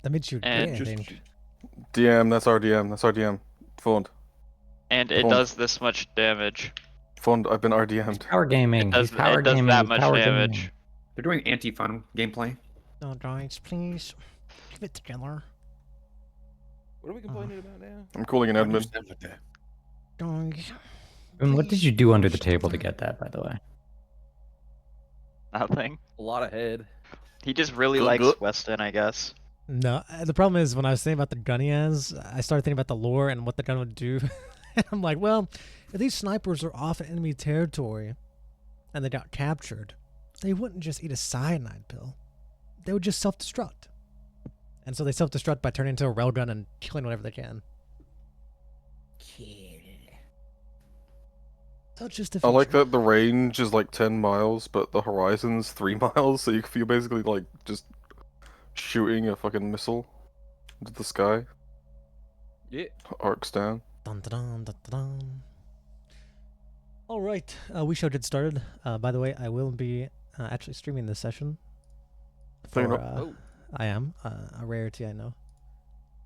That means you're And gay, I think. DM, that's our DM. That's our DM. Fund. And it Fund. does this much damage. Fund, I've been RDM'd. Power gaming. He's power It does gaming. that He's much power damage. gaming. They're doing anti-fun gameplay. No, guys, please. Keep it together. What are we complaining about now? I'm calling an admin. Guys. And what did you do under the table to get that, by the way? Nothing. A lot of head. He just really Good, likes good. Weston, I guess. No, the problem is when I was thinking about the gun he has, I started thinking about the lore and what the gun would do. I'm like, well, if these snipers are off in enemy territory and they got captured, they wouldn't just eat a cyanide pill. They would just self-destruct. And so they self-destruct by turning into a railgun and killing whatever they can. So it's just a I like feature. that the range is like 10 miles, but the horizon's 3 miles, so you're basically like just shooting a fucking missile into the sky. Yeah. Arcs down. Dun, dun, dun, dun, dun. All right, we shall get started. By the way, I will be actually streaming this session. So you're For, not- Oh. I am a rarity, I know.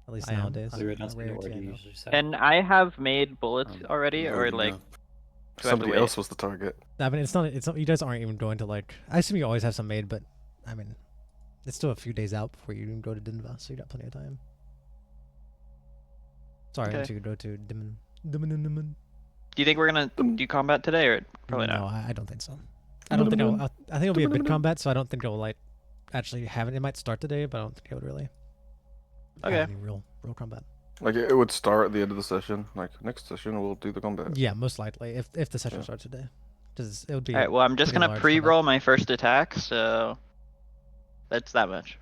At least I am. nowadays. Zero, A that's what rarity, I you know. usually say. And I have made bullets already, or Loading like, up. do I have to Somebody wait? else was the target. I mean, it's not. You guys aren't even going to like. I assume you always have some made, but I mean, it's still a few days out before you even go to Denvah, so you got plenty of time. Sorry, Okay. once you go to Dimon. Do you think we're gonna do combat today, or probably No, not? I don't think so. I don't think it'll. I think it'll be a bit combat, so I don't think it'll like actually have it. It might start today, but I don't think it would really. have Okay. any real combat. Like it would start at the end of the session. Like next session we'll do the combat. Yeah, most likely if the session Yeah. starts today, because it would be. All right. Well, I'm just pretty gonna large pre-roll my first attack, so that's that much.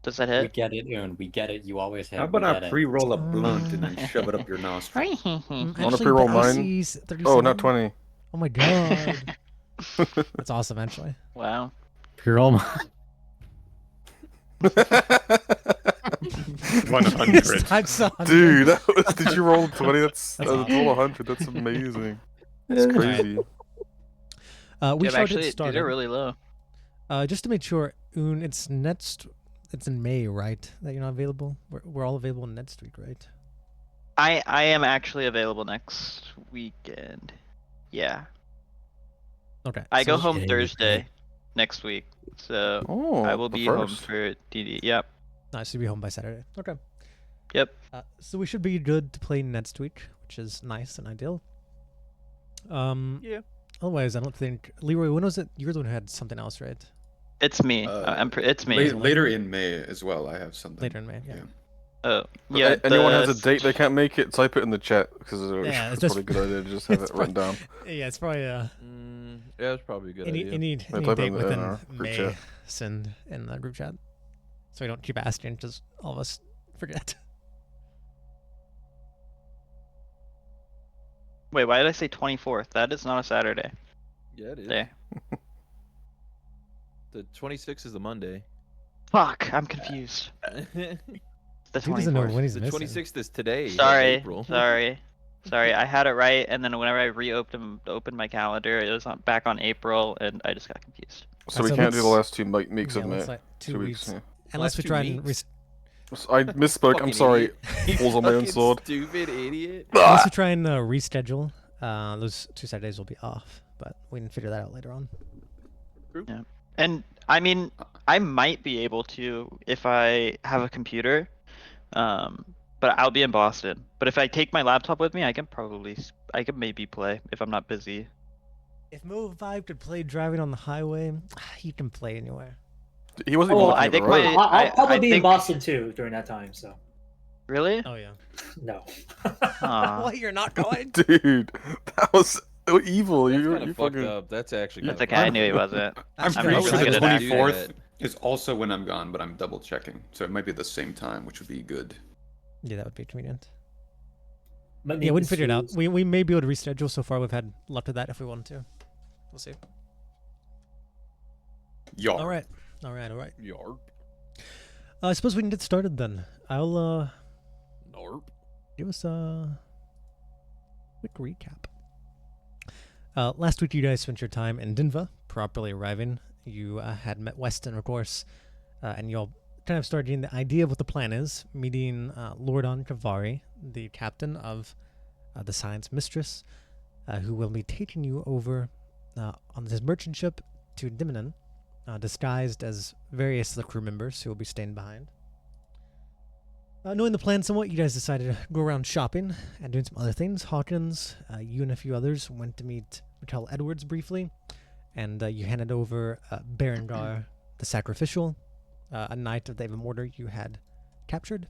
Does that We hit? get it, Oon. We get it. You always have. How about we I get it. pre-roll a blunt and then shove it up your nostril? Mm, Wanna actually, pre-roll the mine? IC's Oh, 37. not 20. Oh my god, that's awesome. Actually, Wow. Pure 100. Types on. Dude, did you roll 20? That's awesome. roll 100. That's amazing. That's crazy. We Yeah, but shall actually, get these started. are really low. Just to make sure, Un, it's in May, right? That you're not available. We're all available next week, right? I am actually available next weekend. Yeah. Okay. I so go home Yeah, Thursday next week, so Oh, I will the be home first. for DD. Yep. Nice, you'll be home by Saturday. Okay. Yep. So we should be good to play next week, which is nice and ideal. Yeah. Otherwise, I don't think Leroy. When was it? You're the one who had something else, right? It's me. It's me. Later in May as well, I have something. Later in May. Yeah. Oh, But yeah. anyone has a date they can't make it, type it in the chat because Yeah, it's it's probably a good idea to just have it's it written down. Yeah, it's probably Yeah, that's probably a good any idea. any, Yeah, any type date in within our group May. chat. Send in the group chat, so we don't keep asking because all of us forget. Wait, why did I say 24th? That is not a Saturday. Yeah, it is. There. The 26th is the Monday. Fuck, I'm confused. The He doesn't know 24th. when he's The missing. 26th is today. of Sorry, April. sorry. I had it right, and then whenever I opened my calendar, it was back on April, and I just got confused. So we So can't do the let's- last 2 weeks Yeah, of May. let's like 2 weeks. Yeah. Unless Last we 2 try and weeks? I misspoke. I'm Fucking sorry. idiot. Falls on my own Fucking sword. Stupid idiot. unless we try and reschedule, those 2 Saturdays will be off, but we can figure that out later on. And I mean, I might be able to if I have a computer, but I'll be in Boston. But if I take my laptop with me, I can maybe play if I'm not busy. If Move 5 could play driving on the highway, he can play anywhere. He wasn't even Oh, looking I at the think road. my- I'll probably I be in think- Boston too during that time. So Really? Oh yeah. no. Aw. What? You're not going? Dude, that was evil. That's You kind of fucked fucking. up. That's actually. That's kinda okay. I fucked knew he up. wasn't. I'm I'm pretty really sure good the at that. 24th is also when I'm gone, but I'm double checking. So it might be the same time, which would be good. Yeah, that would be convenient. Might Yeah, need we to can figure it out. snooze. We may be able to reschedule. So far, we've had luck with that if we wanted to. We'll see. Yo. All right. Yarp. I suppose we can get started then. I'll Narp. give us a quick recap. Last week, you guys spent your time in Denvah, properly arriving. You had met Weston, of course, and you all kind of start getting the idea of what the plan is, meeting Lordon Kavari, the captain of the Science Mistress, who will be taking you over on his merchant ship to Diminon, disguised as various of the crew members who will be staying behind. Knowing the plan somewhat, you guys decided to go around shopping and doing some other things. Hawkins, you and a few others went to meet Raquel Edwards briefly, and you handed over Berengar the Sacrificial, a knight of the Avon Order you had captured,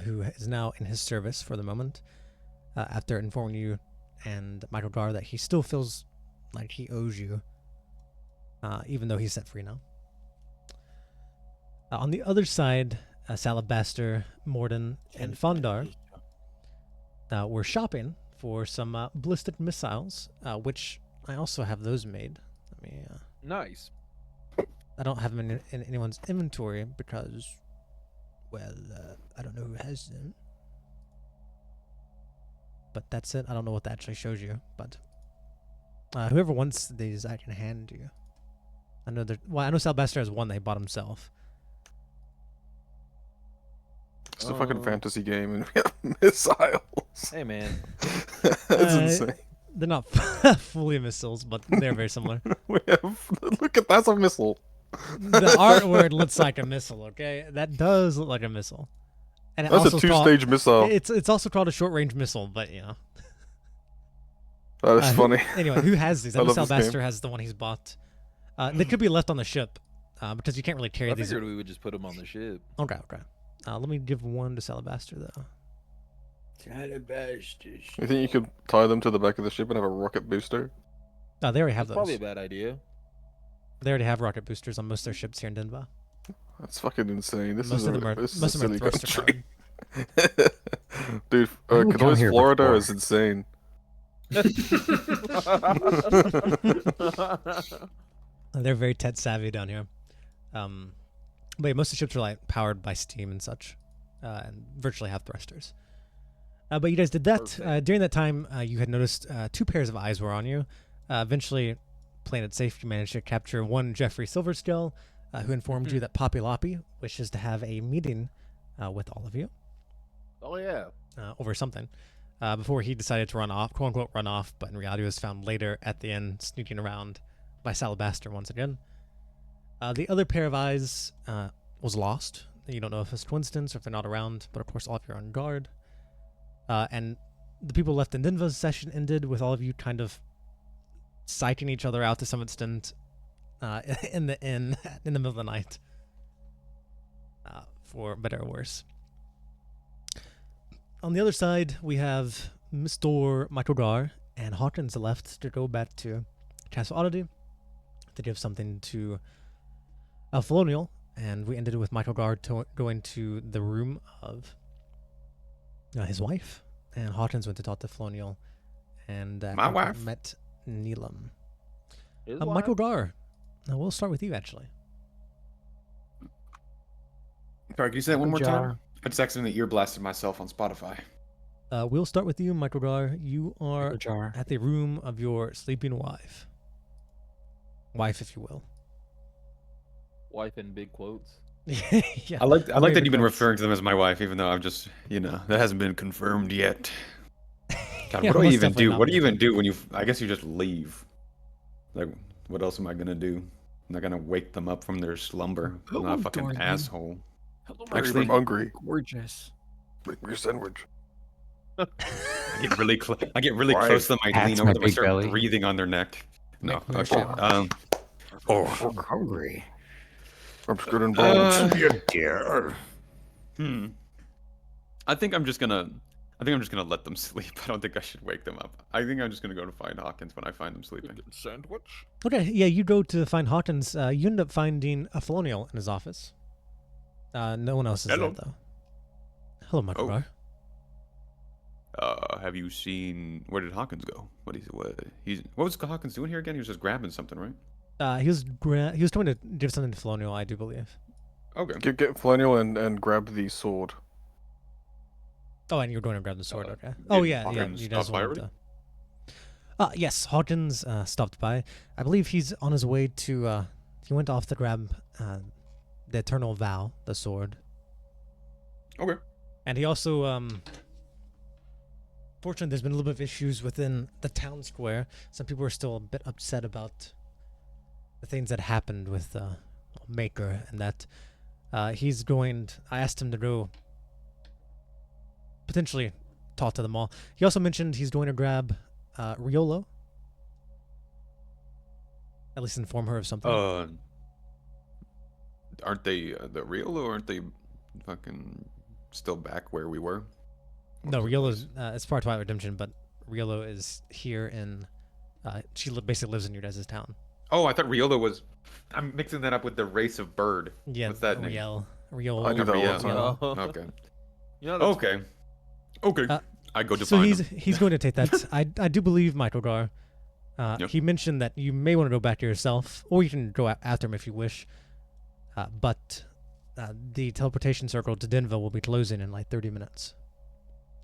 who is now in his service for the moment, after informing you and Michael Gar that he still feels like he owes you, even though he's set free now. On the other side, Salabaster, Morden, and Fondar were shopping for some ballistic missiles, which I also have those made. Let me. Nice. I don't have them in anyone's inventory because, well, I don't know who has them. But that's it. I don't know what that actually shows you, but whoever wants these, I can hand you. I know I know Salabaster has one that he bought himself. It's a fucking fantasy game, and we have missiles. Hey, man. That's insane. They're not fully missiles, but they're very similar. We have, look at that's a missile. The artwork looks like a missile. Okay, that does look like a missile. And That's also a two-stage missile. It's also called a short-range missile, but you know. That is funny. Anyway, who has these? I I know love this Salabaster game. has the one he's bought. They could be left on the ship, because you can't really carry I these. figured we would just put them on the ship. Okay. Let me give one to Salabaster though. Salabaster. You think you could tie them to the back of the ship and have a rocket booster? They already have That's those. probably a bad idea. They already have rocket boosters on most of their ships here in Denvah. That's fucking insane. This Most is of them are this is most a of them are silly thruster country. powered. Dude, Why didn't we come Canoes, here Florida before? is insane. They're very tech savvy down here. But yeah, most of the ships are like powered by steam and such, and virtually have thrusters. But you guys did that. Perfect. During that time, you had noticed 2 pairs of eyes were on you. Eventually, playing it safe, you managed to capture one Jeffrey Silverscale, who informed you that Poppy Loppy wishes to have a meeting with all of you Oh, yeah. over something. Before he decided to run off, quote unquote run off, but in reality was found later at the end sneaking around by Salabaster once again. The other pair of eyes was lost. You don't know if it's coincidence or if they're not around, but of course all of you are on guard. And the people left in Denvah's session ended with all of you kind of psyching each other out to some extent in the inn in the middle of the night, for better or worse. On the other side, we have Mr. Michael Gar and Hawkins left to go back to Castle Oddity to give something to Felonial, and we ended with Michael Gar going to the room of his wife, and Hawkins went to talk to Felonial, and My wife? met Neelam. His Michael wife? Gar, we'll start with you actually. Sorry, can you say that one more Jar. time? I just accidentally ear blasted myself on Spotify. We'll start with you, Michael Gar. You are Jar. at the room of your sleeping wife. Wife, if you will. Wife in big quotes. Yeah. I like that Very you've been close. referring to them as my wife, even though I'm just, that hasn't been confirmed yet. God, Yeah, what do I most even definitely do? not What do you been even do when you? I guess you just leave. Like, what else am I gonna do? I'm not gonna wake them up from their slumber. I'm not a fucking Dorothy. asshole. Hello, Actually, I'm hungry. gorgeous. Make me a sandwich. I get really close. I get really Right. close to them. I That's lean my over them. I big start belly. breathing on their neck. No, Make me a okay. sandwich. I'm hungry. I'm screwed and bones. Dear. I think I'm just gonna let them sleep. I don't think I should wake them up. I think I'm just gonna go to find Hawkins when I find them sleeping. Sandwich? Okay, yeah, you go to find Hawkins. You end up finding a Felonial in his office. No one else is Hello. there, though. Hello, Michael Oh. Gar. Have you seen where did Hawkins go? What was Hawkins doing here again? He was just grabbing something, right? He was trying to give something to Felonial, I do believe. Okay. Get Flaniel and grab the sword. Oh, and you were going to grab the sword, okay. did Oh, yeah, Hawkins you guys stop by wanted to... yes, Hawkins stopped by. I believe he's on his way to... he went off to grab the Eternal Vow, the sword. Okay. And he also, fortunately, there's been a little bit of issues within the town square. Some people are still a bit upset about the things that happened with Maker, and that I asked him to go potentially talk to them all. He also mentioned he's going to grab Riolo. At least inform her of something. Aren't they the real, or aren't they fucking still back where we were? No, Riolo's it's part of Twilight Redemption, but Riolo is here in. She basically lives in your guys' town. Oh, I thought Riolo was. I'm mixing that up with the race of bird. Yeah, What's that name? Riolo. I do that all the Riel. time. Oh. Okay. You know, that's Okay. Okay. I go to So find he's him. he's going to take that. I do believe Michael Gar. Yep. He mentioned that you may want to go back to yourself, or you can go after him if you wish. But the teleportation circle to Denvah will be closing in like 30 minutes.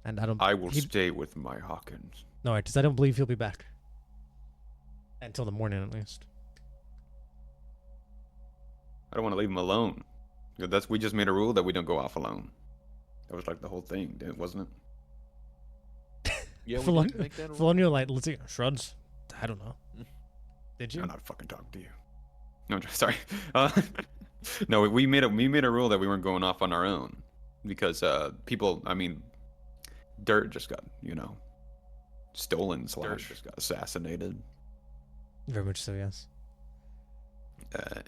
And I will stay with my Hawkins. No, because I don't believe he'll be back until the morning at least. I don't want to leave him alone. We just made a rule that we don't go off alone. That was like the whole thing, wasn't it? yeah, we Felon- did make that rule. Felonio like let's see shrugs. I don't know. Did you? I'm not fucking talking to you. No, I'm just, sorry. No, we made a rule that we weren't going off on our own because people. I mean, Dirt just got stolen / just got assassinated. Very much so, yes.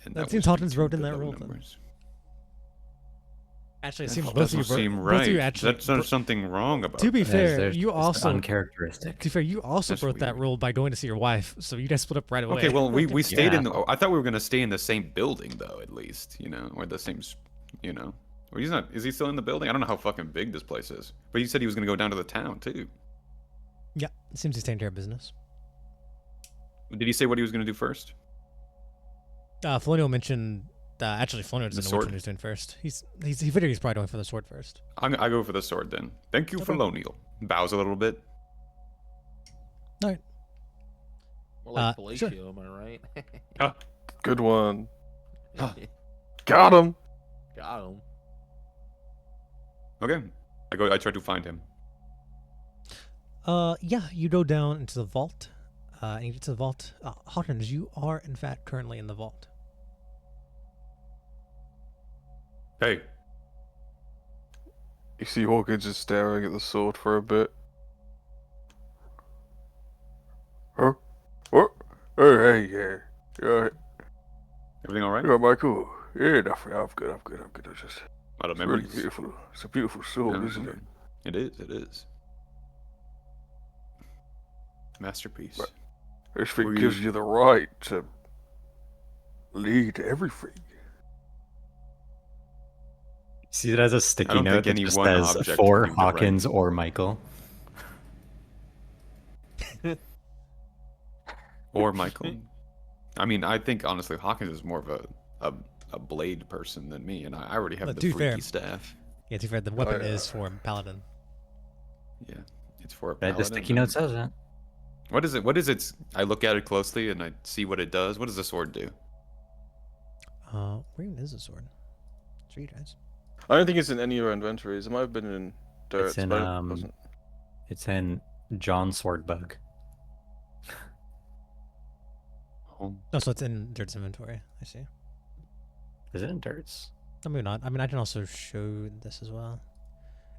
And That was seems Hawkins due wrote to in the that low rule, then. numbers. Actually, it That seems both of you doesn't seem both right. of you actually. That's something wrong about. To be that. fair, you it's also uncharacteristic. to be fair, you also That's broke that weird. rule by going to see your wife. So you guys split up right away. Okay, well, we stayed in. Yeah. I thought we were gonna stay in the same building though, at least, or the same, Or he's not. Is he still in the building? I don't know how fucking big this place is. But he said he was gonna go down to the town too. Yeah, it seems he's taking care of business. Did he say what he was gonna do first? Felonio mentioned. Actually, Felonio doesn't know sword? which one he's doing first. He figured he's probably going for the sword first. I go for the sword then. Thank you, Okay. Felonial. Bows a little bit. All right. More like Sure. fellatio, am I right? Good one. Got him. Got him. Okay. I try to find him. Yeah, you go down into the vault. And you get to the vault. Hawkins, you are in fact currently in the vault. Hey. You see Hawkins just staring at the sword for a bit. Huh? What? Hey, yeah. You Everything all right? alright, Michael? Yeah, nothing. I'm good. I just, A lot of it's really memories. beautiful. It's a beautiful sword, Yeah, isn't it? It is. It is. Masterpiece. Right. This Were thing you- gives you the right to lead everything. See it as a I sticky don't note think that any just one says object for can be right. Hawkins or Michael. Or Michael. I mean, I think honestly Hawkins is more of a blade person than me, and I already have But the to be fair- freaky staff. Yeah, to be fair, the weapon yeah. is for Paladin. Yeah, it's for a Right, paladin. the sticky note says that. What is it? What is it? I look at it closely and I see what it does. What does the sword do? Where even is the sword? Let's read, guys. I don't think it's in any of our inventories. It might have been in Dirt, It's in but it wasn't. it's in John Swordbug. Oh, No, so it's in Dirt's inventory. I see. Is it in Dirt's? No, maybe not. I mean, I can also show this as well.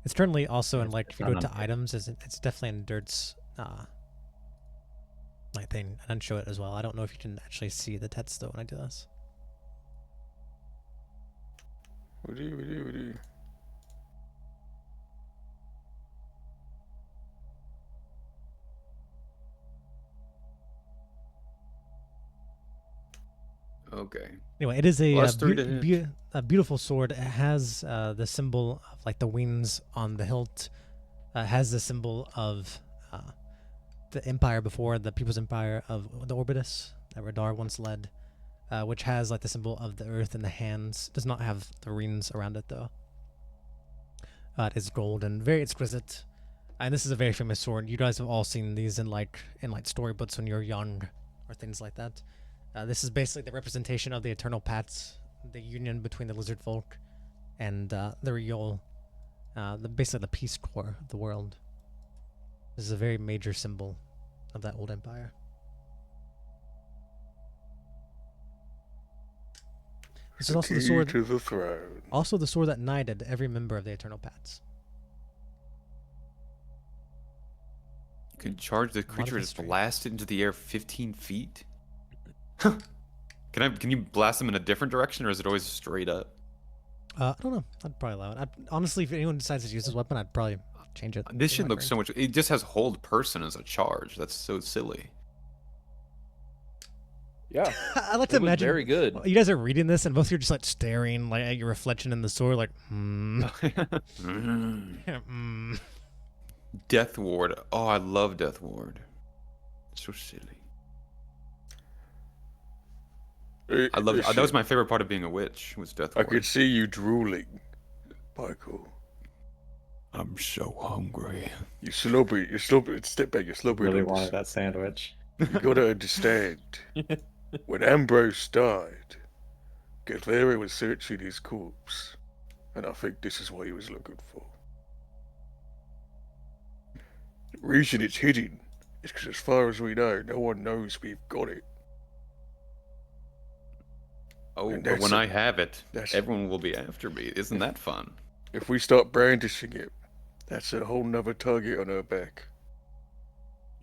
It's currently also in like if you go not to on Dirt. items, it's definitely in Dirt's like thing. I didn't show it as well. I don't know if you can actually see the text though when I do this. We do. okay. Anyway, it is a, Plus 3 to hit. a beautiful sword. It has the symbol of like the wings on the hilt. It has the symbol of the empire before, the People's Empire of the Orbitus that Rihdar once led, which has like the symbol of the earth in the hands. Does not have the rings around it though. It is gold and very exquisite. And this is a very famous sword. You guys have all seen these in like storybooks when you're young, or things like that. This is basically the representation of the eternal paths the union between the lizard folk and the real, basically the Peace Corps of the world. This is a very major symbol of that old empire. This is also the sword. To the throne. Also the sword that knighted every member of the Eternal Pats. You can charge the of creature is history. blasted into the air 15 feet. Can you blast them in a different direction, or is it always straight up? I don't know. I'd probably allow it. Honestly, if anyone decides to use this weapon, I'd probably change it. This in should my look brain. so much. It just has hold person as a charge. That's so silly. Yeah. I like to It was imagine. very good. You guys are reading this, and both of you are just like staring like at your reflection in the sword, like, Death Ward. Oh, I love Death Ward. So silly. I love it. That was my favorite part of being a witch. Was Death I Ward. could see you drooling, Michael. I'm so hungry. You slobber. Step back. You're slobbering. Really on wanted this. that sandwich. You gotta understand. When Ambrose died, Galvera was searching his corpse, and I think this is what he was looking for. The reason it's hidden is because, as far as we know, no one knows we've got it. Oh, And but that's when it. I have it, That's- everyone will be after me. Isn't that fun? If we start brandishing it, that's a whole nother target on our back.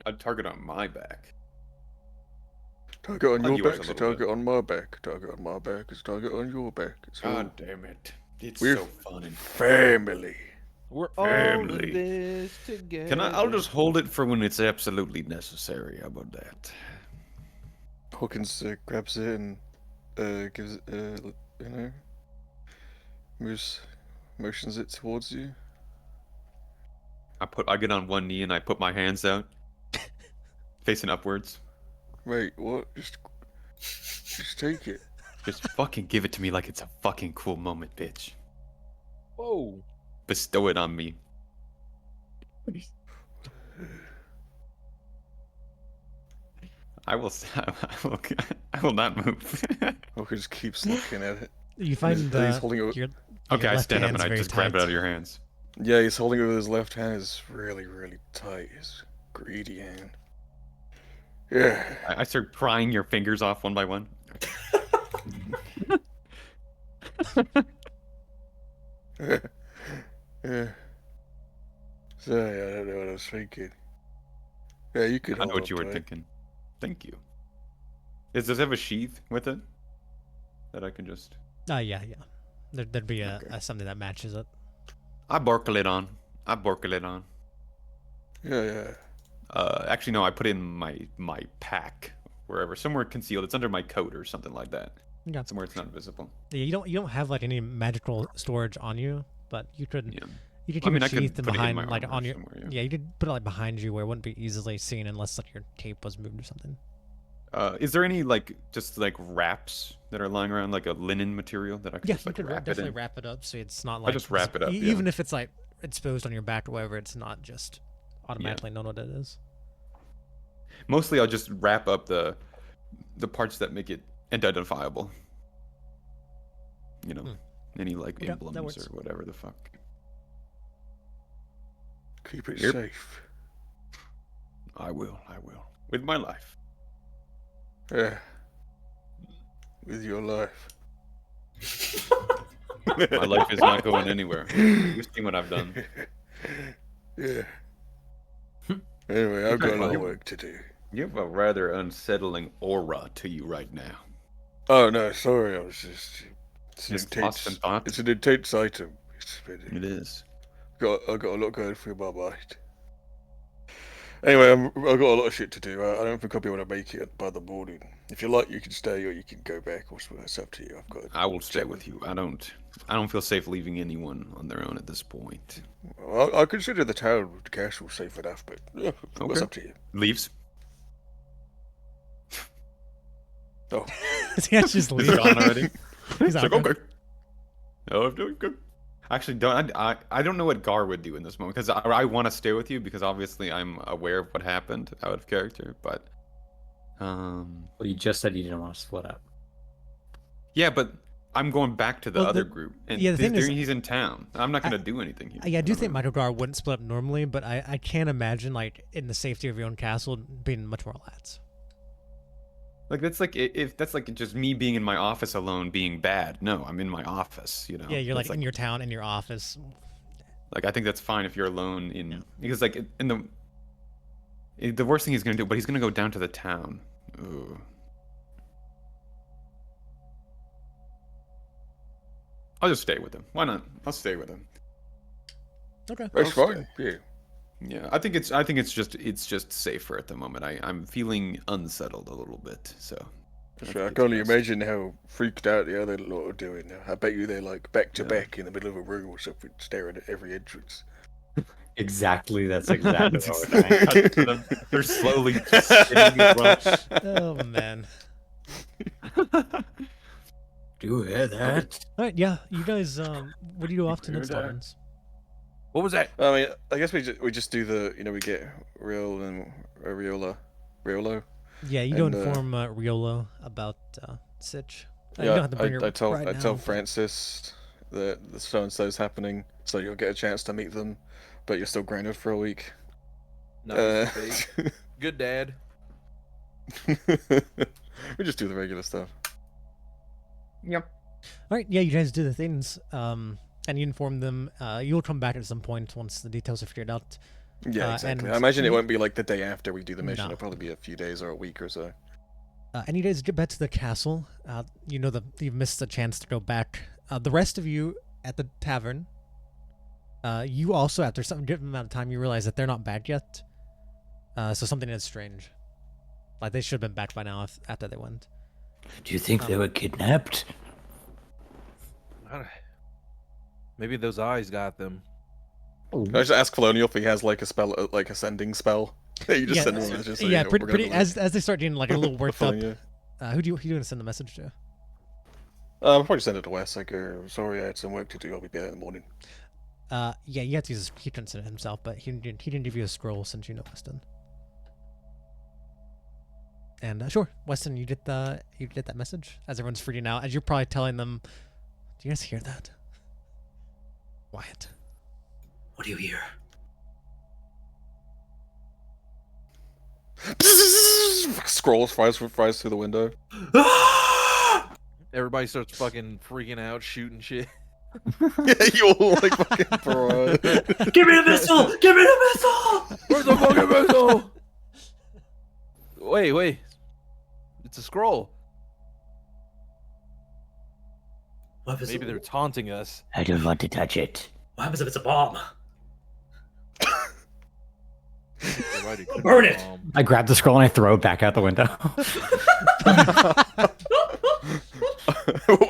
A target on my back. Target on I'll your use back a is a little target on my back. Target on my back is a target on your back. It's all God damn it. It's We're so fun and family. We're all Family. in this together. Can I'll just hold it for when it's absolutely necessary. How about that? Hawkins grabs it and gives it, motions it towards you. I get on one knee and I put my hands out, facing upwards. Wait, what? Just take it. Just fucking give it to me like it's a fucking cool moment, bitch. Whoa. Bestow it on me. I will. I will not move. Hawkins keeps looking at it. You find he's holding it. your Okay, I left stand up and hand's I very just grab it tight. out of your hands. Yeah, he's holding it with his left hand. It's really, really tight. His greedy hand. Yeah. I start prying your fingers off one by one. Yeah. Sorry, I don't know what I was thinking. Yeah, you could I know hold what you on were to it. thinking. Thank you. Does it have a sheath with it? That I can just... Yeah. There'd be Okay. something that matches it. I borkle it on. Yeah. Actually, no, I put it in my pack. Wherever. Somewhere concealed. It's under my coat or something like that. Yeah. Somewhere it's not visible. Yeah, you don't have like any magical storage on you, but you could Yeah. you could I keep mean, it I could sheathed put it in behind my like armor on your somewhere, yeah. You could put it like behind you where it wouldn't be easily seen unless like your cape was moved or something. Is there any just wraps that are lying around, like a linen material that I could Yeah, just you could wrap it definitely in? wrap it up so it's not like just wrap it up, yeah. even if it's like exposed on your back or whatever, it's not just automatically known what it is. Mostly, I'll just wrap up the parts that make it identifiable. You know, any like Okay, that emblems works. or whatever the fuck. Keep it Yep. safe. I will. With my life. Yeah. With your life. My life is not going anywhere. You've seen what I've done. Yeah. Anyway, I've got a lot of You- work to do. You have a rather unsettling aura to you right now. Oh no, sorry, I was just. It's an Just lost in thought? It's an intense item. It is. I got a lot going through my mind. Anyway, I've got a lot of shit to do. I don't think I'll be able to make it by the morning. If you like, you can stay or you can go back. Or it's up to you. I've got. I will stay with you. I don't feel safe leaving anyone on their own at this point. I consider the town, the castle, safe enough, but yeah, it's Okay. up to you. Leaves. Oh, He actually just Is leaves. he gone already? He's It's out. like, okay. Oh, I'm doing good. Actually, I don't know what Gar would do in this moment because I want to stay with you because obviously I'm aware of what happened out of character, but Well, you just said you didn't want to split up. yeah, but I'm going back to the Well, other the- group, and yeah, the thing is- he's in town. I'm not gonna do anything here. Yeah, I do think Microgar wouldn't split up normally, but I can't imagine like in the safety of your own castle being much more lads. Like that's like if that's like just me being in my office alone being bad. No, I'm in my office. You know. Yeah, you're That's like in your town, in your office. Like I think that's fine if you're alone in because like in the worst thing he's gonna do, but he's gonna go down to the town. Ooh. I'll just stay with him. Why not? I'll stay with him. Okay. That's fine. Yeah. Yeah, I think it's just safer at the moment. I'm feeling unsettled a little bit, so. Sure, I can only imagine how freaked out the other lot are doing. I bet you they're like back to Yeah. back in the middle of a room or something, staring at every entrance. Exactly. That's exactly what we're doing. Cut to them. They're slowly just sitting as well. Oh man. Do you hear that? All right. Yeah. You guys. What do you do off to next Rihdar. Hawkins? What was that? I mean, I guess we just do the we get Real and Riolo. Yeah. You go And, inform Riolo about Sitch. You Yeah, don't have to bring her I tell right I tell now. Francis that the so and so's happening, so you'll get a chance to meet them, but you're still grounded for a week. Nice, babe. Good dad. We just do the regular stuff. Yep. All right. Yeah. You guys do the things. And you inform them. You'll come back at some point once the details are figured out. Yeah, exactly. and I imagine it you- won't be like the day after we do the mission. No. It'll probably be a few days or a week or so. And you guys get back to the castle. You know that you've missed a chance to go back. The rest of you at the tavern. You also, after some given amount of time, you realize that they're not back yet. So something is strange. Like they should have been back by now after they went. Do you think they were kidnapped? Maybe those eyes got them. Can I just ask Colonial if he has like a spell, like a sending spell? You just send him a message. yeah, pretty. As they start getting like a little worked up. following you. Who do you want to send the message to? I'll probably send it to Wes. Like, sorry, I had some work to do. I'll be back in the morning. Yeah, you have to use. He couldn't send it himself, but he didn't give you a scroll since you know Weston. And sure, Weston, you get that message as everyone's freaking out. As you're probably telling them, do you guys hear that? Wyatt. What do you hear? Scrolls flies through the window. Everybody starts fucking freaking out, shooting shit. Yeah, you all like fucking bro. Give me the missile! Give me the missile! Where's the fucking missile? Wait. It's a scroll. What happens, Maybe they're taunting us. I don't want to touch it. what happens if it's a bomb? Everybody could Burn it! I grab the scroll and I throw it back out the window.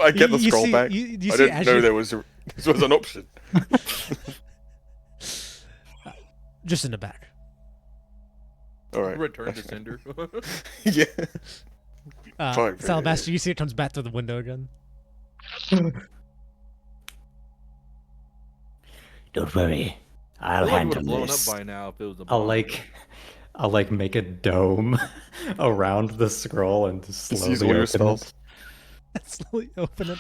I get the You scroll see- back. you I see didn't as know you- this was an option. Just in the back. All right. Return to sender. Yeah. Fine, Salabaster, you see it comes back through the window again. Don't worry. I'll It would handle have blown this. up by now if it was a I'll bomb. like make a dome around the scroll and just Just slowly use all your open spells. it. Slowly open it.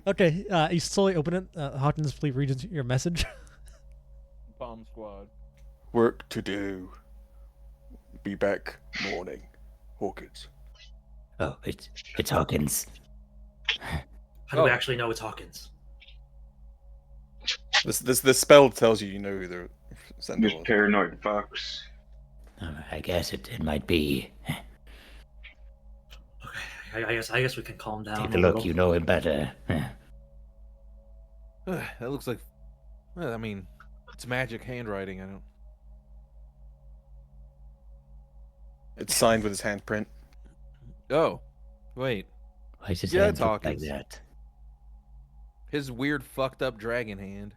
Okay, you slowly open it. Hawkins, please read your message. Bomb squad. Work to do. Be back morning. Hawkins. Oh, it's Hawkins. How do we actually know it's Hawkins? This spell tells you know who the sender You was. paranoid fox. I guess it might be. Okay, I guess we can calm down. Take a look. You know him better. That looks like. Well, I mean, it's magic handwriting. I don't. It's signed with his handprint. Oh, wait. Why is his Yeah, hand it's look like Hawkins. that? His weird, fucked up dragon hand.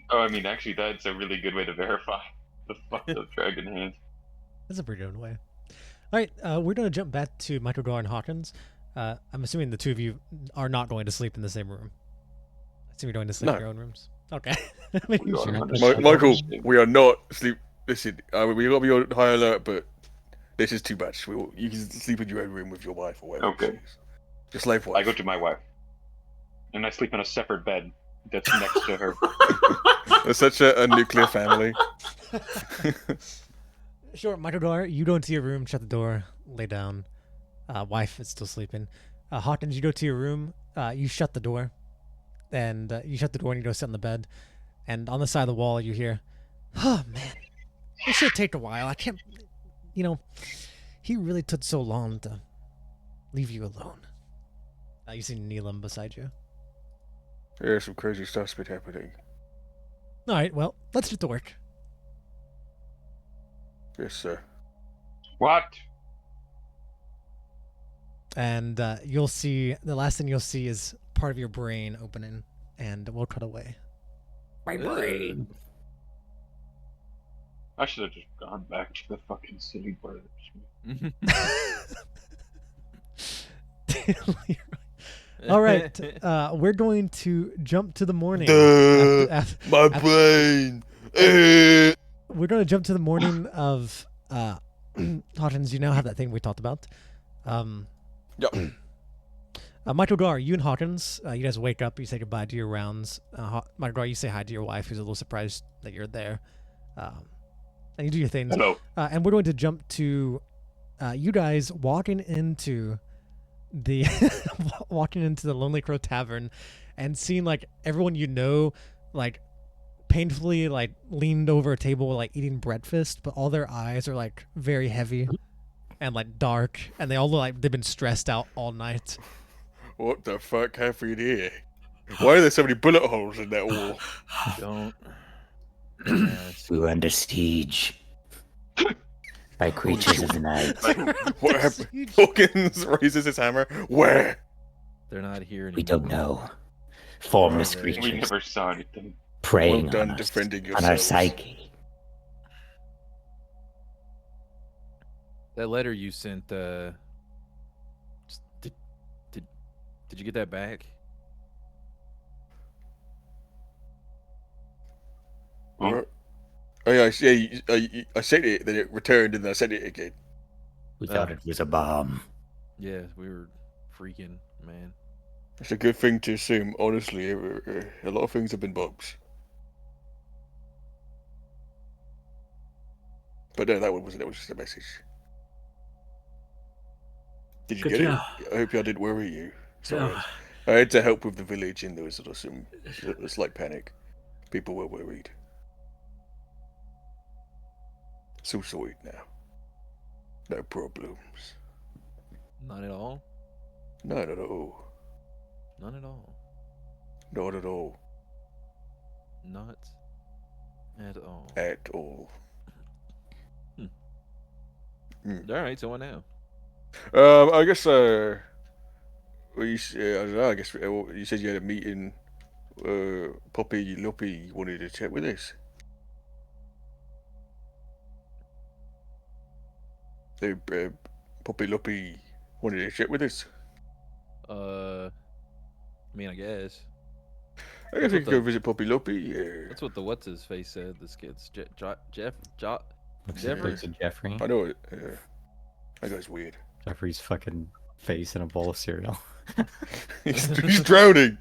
Oh, I mean, actually, that's a really good way to verify the fucked up dragon hand. That's a pretty good way. All right, we're going to jump back to Michael Gar and Hawkins. I'm assuming the two of you are not going to sleep in the same room. I assume you're going to sleep in No. your own rooms. Okay. Making We are sure. not. Michael, we are not sleep. Listen, we got to be on high alert, but this is too much. You can sleep in your own room with your wife or whatever. Okay. Your slave wife. I go to my wife. and I sleep in a separate bed that's next to her. It's such a nuclear family. Sure, Michael Gar, you go into your room, shut the door, lay down. Wife is still sleeping. Hawkins, you go to your room, you shut the door, and you shut the door and you go sit on the bed. And on the side of the wall, you hear, "Oh man, this should take a while. I can't, he really took so long to leave you alone." You see Neelam beside you. Yeah, some crazy stuff's been happening. All right, well, let's get to work. Yes, sir. What? And you'll see, the last thing you'll see is part of your brain opening, and we'll cut away. My brain. I should have just gone back to the fucking city birds. All right, we're going to jump to the morning. My brain. We're going to jump to the morning of Hawkins. You now have that thing we talked about. Yep. Michael Gar, you and Hawkins, you guys wake up. You say goodbye to your rounds. Michael Gar, you say hi to your wife, who's a little surprised that you're there. And you do your things. Hello. And we're going to jump to you guys walking into the Lonely Crow Tavern and seeing like everyone like painfully like leaned over a table like eating breakfast, but all their eyes are like very heavy and like dark, and they all look like they've been stressed out all night. What the fuck happened here? Why are there so many bullet holes in that wall? Don't. We were under siege by creatures of the night. What happened? Hawkins raises his hammer. Where? They're not here anymore. We don't know. Formless We We creatures never saw anything. preying Well done on us, defending on our yourselves. psyche. That letter you sent. Did you get that back? Huh? Oh yeah, I sent it, then it returned, and then I sent it again. We thought it was a bomb. Yeah, we were freaking, man. It's a good thing to assume, honestly. A lot of things have been bombs. But no, that one wasn't. That was just a message. Did you Good get job. it? I hope I didn't worry you. Sorry. Yeah. I had to help with the village, and there was some a slight panic. People were worried. So sorted now. No problems. Not at all. Not at all. None at all. Not at all. Not at all. At all. All right. So what now? I guess. Well, I don't know. I guess you said you had a meeting. Poppy Loppy wanted to chat with us. Poppy Loppy wanted to chat with us. I mean, I guess. I guess we what could go the- visit Poppy Loppy. Yeah. That's what the what's his face said. This kid's Looks Jeffrey? like to Jeffrey. I know it. That guy's weird. Jeffrey's fucking face in a bowl of cereal. He's drowning.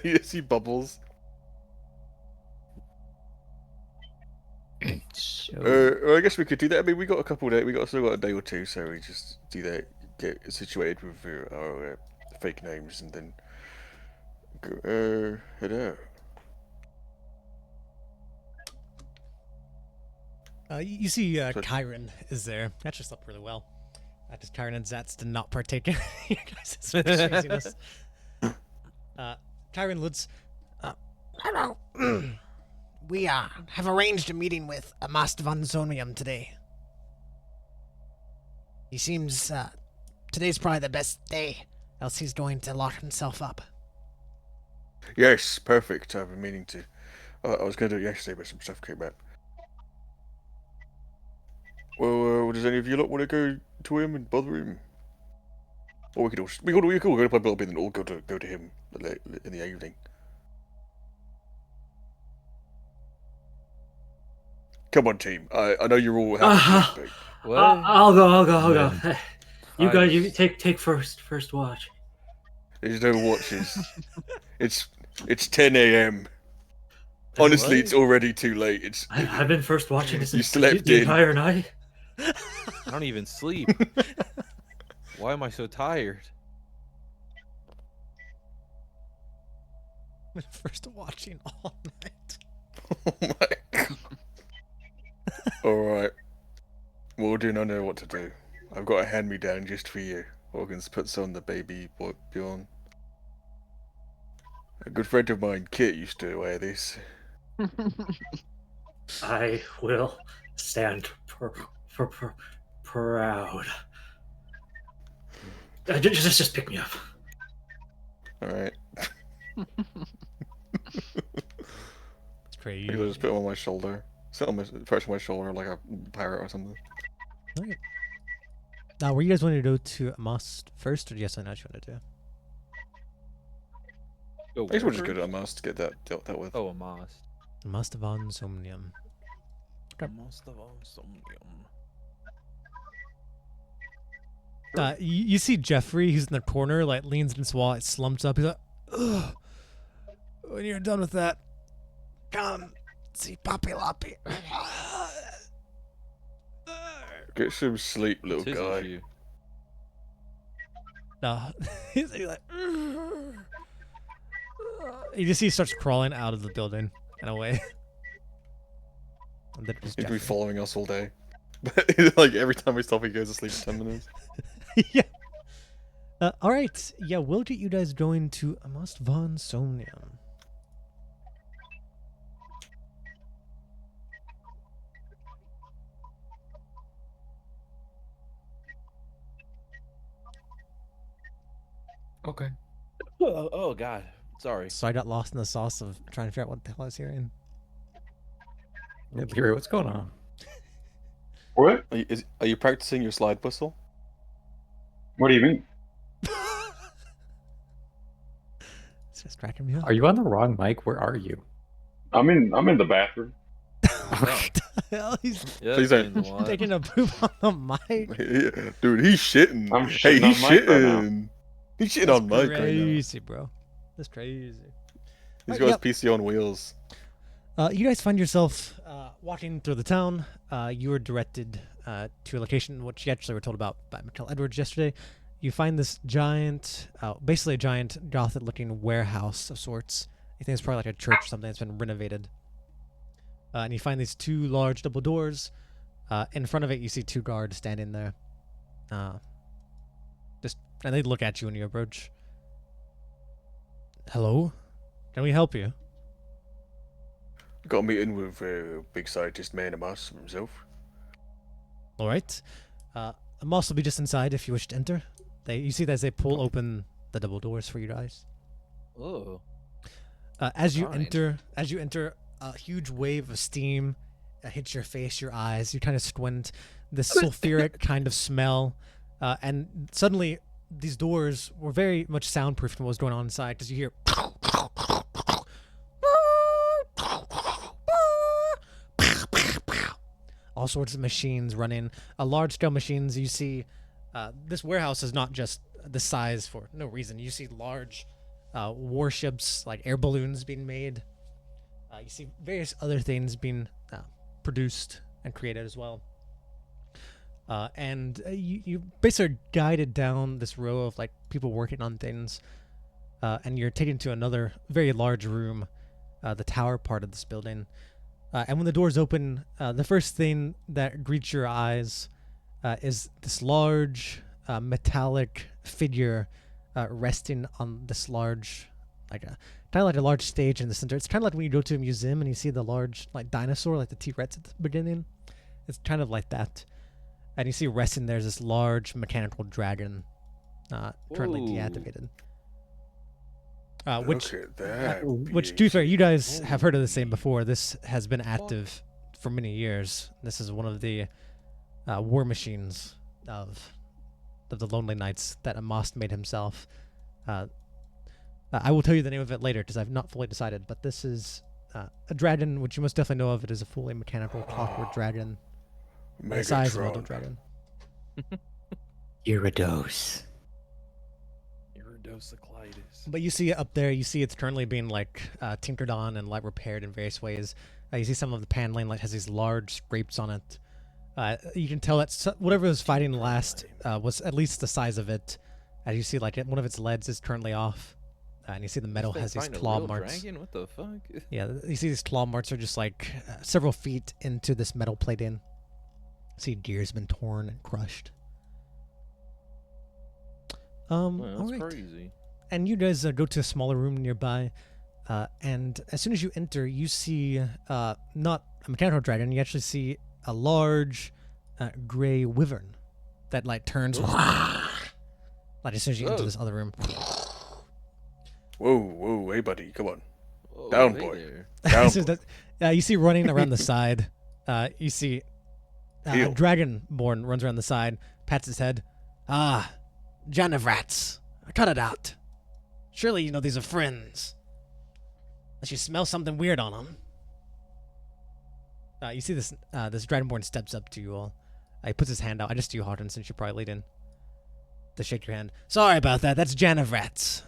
You see bubbles. Well, I guess we could do that. I mean, we got a couple of days. Still got a day or two, so we just do that. Get situated with our fake names, and then go, head out. You see Kyron is there. That just slept really well. Because Kyron and Zats did not partake in your guys' craziness. Kyron looks... Hello. We have arranged a meeting with Master von Zonium today. He seems today's probably the best day, else he's going to lock himself up. Yes, perfect. I've been meaning to. I was going to do it yesterday, but some stuff came up. Well, does any of you lot want to go to him and bother him? Or we could all go to play Bobby and then all go to him in the evening. Come on, team. I know you're all happy. but I'll go. Yeah. You I- guys, you take first watch. There's no watches. it's 10 a.m. Honestly, it's already too late. I've been first watching this You the slept in. entire night. I don't even sleep. Why am I so tired? First watching all night. Oh my god. Alright. Warden, I know what to do. I've got a hand-me-down just for you. Organs puts on the baby boy Bjorn. A good friend of mine, Kit, used to wear this. I will stand proud. Just pick me up. Alright. It's crazy. Maybe I'll just put him on my shoulder. Sit on my, perch on my shoulder like a pirate or something. Okay. Now, were you guys wanting to go to Amos first, or do you have something else you want to do? Go I guess we'll just where go to first? Amos to get that dealt with. Oh, a moss. Must von Somnium. Most of all, somnium. You see Jeffrey, he's in the corner, like leans against the wall, it slumps up. He's like, ugh. When you're done with that, come see Poppy Loppy. Get some sleep, little Tis guy. issue. No, he's like, you just see he starts crawling out of the building and away. And then it's He'd be Jeffrey. following us all day. Like every time we stop, he goes to sleep for 10 minutes. Yeah. All right. Yeah, we'll get you guys going to Amos von Somnium. Okay. Oh God. Sorry. So I got lost in the sauce of trying to figure out what the hell I was hearing. Yeah, Leroy, what's going on? What? Are you practicing your slide whistle? What do you mean? It's just cracking me up. Are you on the wrong mic? Where are you? I'm in the bathroom. What the hell? He's Yeah, Please that don't. means a lot. taking a poop on the mic. Dude, he's shitting. I'm Hey, shitting on he's mic right now. shitting. He's shitting That's on mic right now. crazy, bro. That's crazy. He's Alright, got yep. his PC on wheels. You guys find yourself walking through the town. You were directed to a location which you actually were told about by Mikhail Edwards yesterday. You find this giant, basically a giant Gothic-looking warehouse of sorts. You think it's probably like a church or something that's been renovated. And you find these two large double doors. In front of it, you see two guards standing there. And they look at you when you approach. Hello? Can we help you? Got a meeting with big scientist man Amos himself. All right. Amos will be just inside if you wish to enter. You see that as they pull open the double doors for you guys. Oh. As you Fine. enter, a huge wave of steam hits your face, your eyes. You kind of squint. This sulfuric kind of smell, and suddenly these doors were very much soundproof from what was going on inside because you hear. All sorts of machines running, large-scale machines. You see, this warehouse is not just the size for no reason. You see large warships, like air balloons, being made. You see various other things being produced and created as well. And you basically are guided down this row of like people working on things, and you're taken to another very large room, the tower part of this building. And when the doors open, the first thing that greets your eyes is this large metallic figure resting on this large, kind of like a large stage in the center. It's kind of like when you go to a museum and you see the large like dinosaur, like the T-Rex at the beginning. It's kind of like that. And you see resting there's this large mechanical dragon, currently Ooh. deactivated. Which, Look at that. to be fair, you guys have heard of this name before. This has been active for many years. This is one of the war machines of the Lonely Knights that Amos made himself. I will tell you the name of it later because I've not fully decided. But this is a dragon, which you must definitely know of. It is a fully mechanical clockwork dragon, the size of a dragon. Gyarados. endocyclitis. But you see it up there. You see it's currently being like tinkered on and like repaired in various ways. You see some of the paneling like has these large scrapes on it. You can tell that whatever was fighting last was at least the size of it. As you see, like one of its legs is currently off, and you see the metal has these claw marks. Dragon? What the fuck? Yeah, you see these claw marks are just like several feet into this metal plating. See, gear's been torn and crushed. Man, that's all right. crazy. And you guys go to a smaller room nearby, and as soon as you enter, you see not a mechanical dragon. You actually see a large gray wyvern that like turns like as soon as you enter this other room. Whoa, hey buddy, come on. Whoa, Down, hey boy. there. Down, So boy. you see running around the side. You see a Heel. dragonborn runs around the side, pats his head. Ah, Janavrats. Cut it out. Surely you know these are friends. Unless you smell something weird on them. You see this this dragonborn steps up to you all. He puts his hand out. I just do you, Harden, since you probably lead in to shake your hand. Sorry about that. That's Janavrats.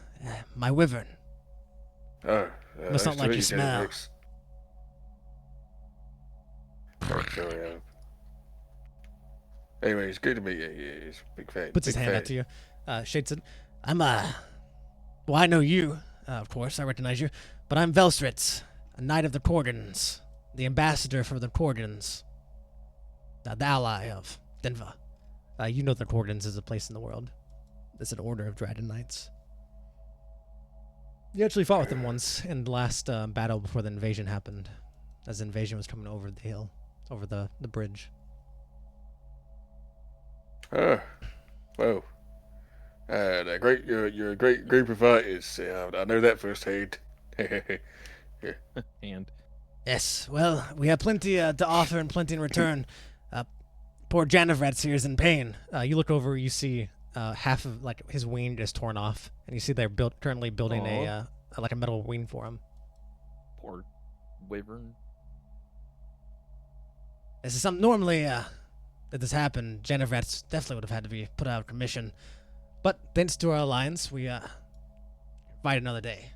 My wyvern. Must not like your smell. Sorry, anyway, it's good to meet you. Yeah, he's a big fan. Puts his big hand fan. out to you. Shades it. I'm, well, I know you. Of course, I recognize you. But I'm Velstritz, a knight of the Korgans. The ambassador for the Korgans. The ally of Denvah. You know the Korgans is a place in the world. It's an order of dragon knights. You actually fought with them once in the last battle before the invasion happened. As the invasion was coming over the hill, over the bridge. Well, you're a great group of fighters. I know that firsthand. And Yes, well, we have plenty to offer and plenty in return. Poor Janavrats here is in pain. You look over, you see half of like his wing is torn off, and you see they're currently building a like a metal wing for him. poor wyvern. This is something normally, that this happened, Janavrats definitely would have had to be put out of commission. But thanks to our alliance, we, fight another day.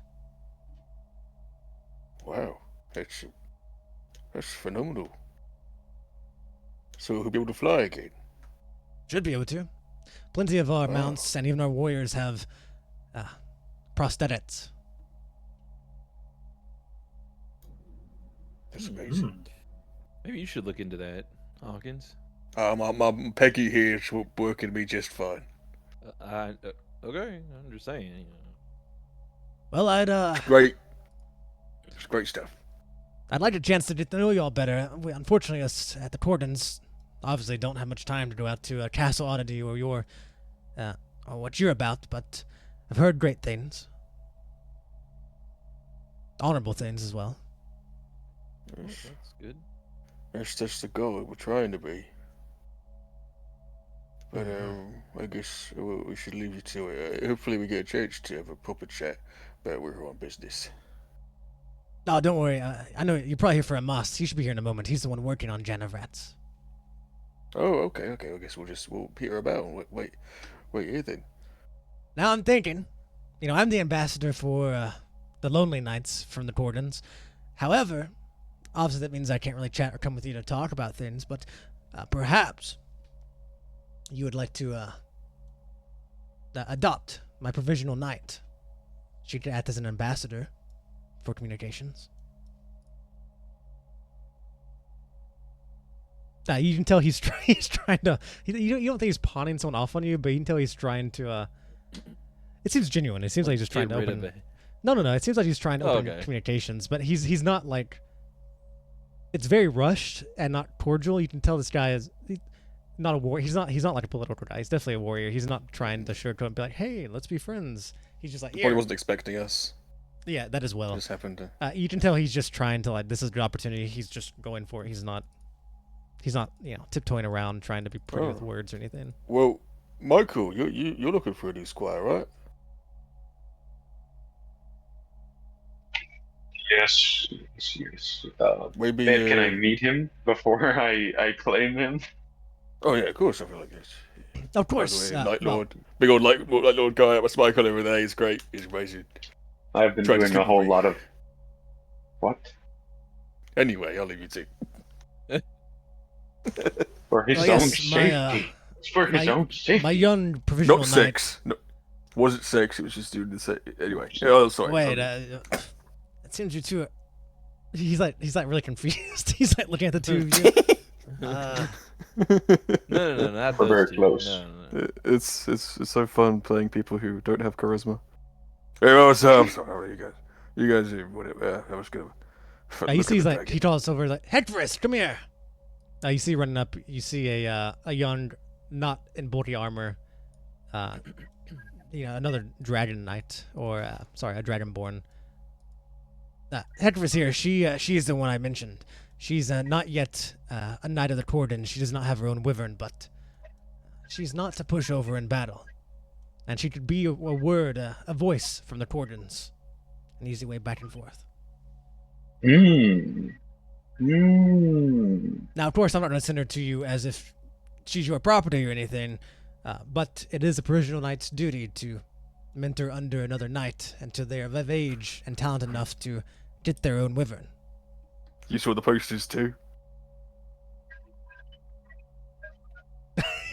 Wow, that's phenomenal. So he'll be able to fly again. Should be able to. Plenty of our mounts and even our warriors have, prosthetics. That's amazing. Maybe you should look into that, Hawkins. My Peggy here is working me just fine. Okay, I'm just saying. You know. Well, Great. It's great stuff. I'd like a chance to get to know you all better. Unfortunately, us at the Korgans obviously don't have much time to go out to Castle Oddity or your, or what you're about, but I've heard great things. Honorable things as well. That's, That's good. that's the goal we're trying to be. But I guess we should leave you to it. Hopefully we get a chance to have a proper chat about where we're on business. No, don't worry. I know you're probably here for a must. He should be here in a moment. He's the one working on Janavrats. Oh, okay. I guess we'll peter about and wait here then. Now I'm thinking, I'm the ambassador for the Lonely Knights from the Korgans. However, obviously that means I can't really chat or come with you to talk about things, but perhaps you would like to adopt my provisional knight. She could act as an ambassador for communications. You can tell he's trying to. You don't think he's pawning someone off on you, but you can tell he's trying to. It seems genuine. It seems like he's just trying to open. No. It seems like he's trying to open communications, but he's not like. It's very rushed and not cordial. You can tell this guy is not a warrior. He's not like a political guy. He's definitely a warrior. He's not trying to sugarcoat and be like, "Hey, let's be friends." He's just like, Probably wasn't expecting us. Yeah, that as well. Just happened to. You can tell he's just trying to this is a good opportunity. He's just going for it. He's not tiptoeing around trying to be pretty with words or anything. Well, Michael, you're looking for a new squire, right? Yes. Maybe Man, can I meet him before I claim him? Oh yeah, of course I feel like this. Of course. Night Lord, big old Night Lord guy at my spike on over there. He's great. He's amazing. I've been doing a whole lot of. What? Anyway, I'll leave you to. For his own safety. For his own safety. My young provisional Not knight. sex. No, wasn't sex. It was just doing the sex. Anyway. Oh, sorry. Wait. It seems you two. He's like really confused. He's like looking at the two of you. No, not We're very those two. close. No. It's so fun playing people who don't have charisma. Hey, what's up? I'm sorry, how are you guys? You guys are whatever. I was gonna. You see, he's like he calls over like, Hectorus, come here. You see running up. You see a young, not in bulky armor. Another dragon knight, or a dragonborn. Hectorus here. She is the one I mentioned. She's not yet a knight of the Cordon. She does not have her own wyvern, but she's not to push over in battle. And she could be a word, a voice from the Cordons. An easy way back and forth. Now, of course, I'm not going to send her to you as if she's your property or anything, but it is a provisional knight's duty to mentor under another knight until they are of age and talent enough to get their own wyvern. You saw the posters too.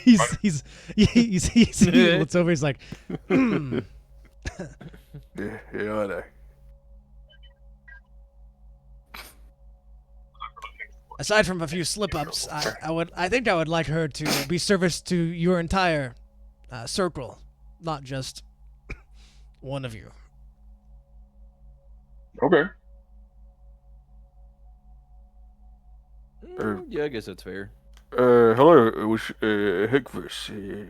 He looks over. He's like, Yeah, I know. Aside from a few slip-ups, I think I would like her to be service to your entire circle, not just one of you. Okay. Yeah, I guess that's fair. Hello, it was Hectorus.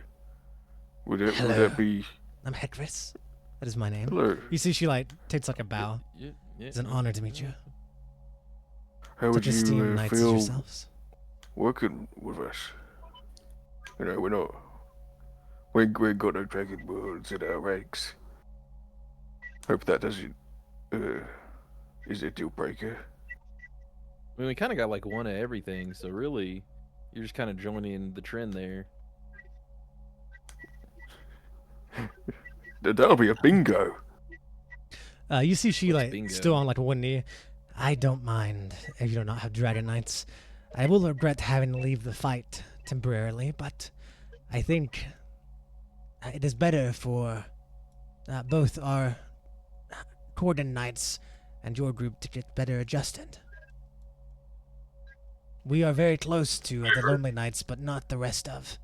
Would that be? I'm Hectorus. That is my name. Hello. You see, she takes like a bow. Yeah. It's an honor to meet you. How would Such esteemed you knights as feel yourselves. working with us? We ain't got no dragonborns in our ranks. Hope that doesn't is a deal breaker. I mean, we kind of got like one of everything, so really, you're just kind of joining the trend there. That'll be a bingo. You see, she What's bingo? still on one knee. I don't mind if you do not have dragon knights. I will regret having to leave the fight temporarily, but I think it is better for both our Cordon knights and your group to get better adjusted. We are very close to the Lonely Knights, but not the rest of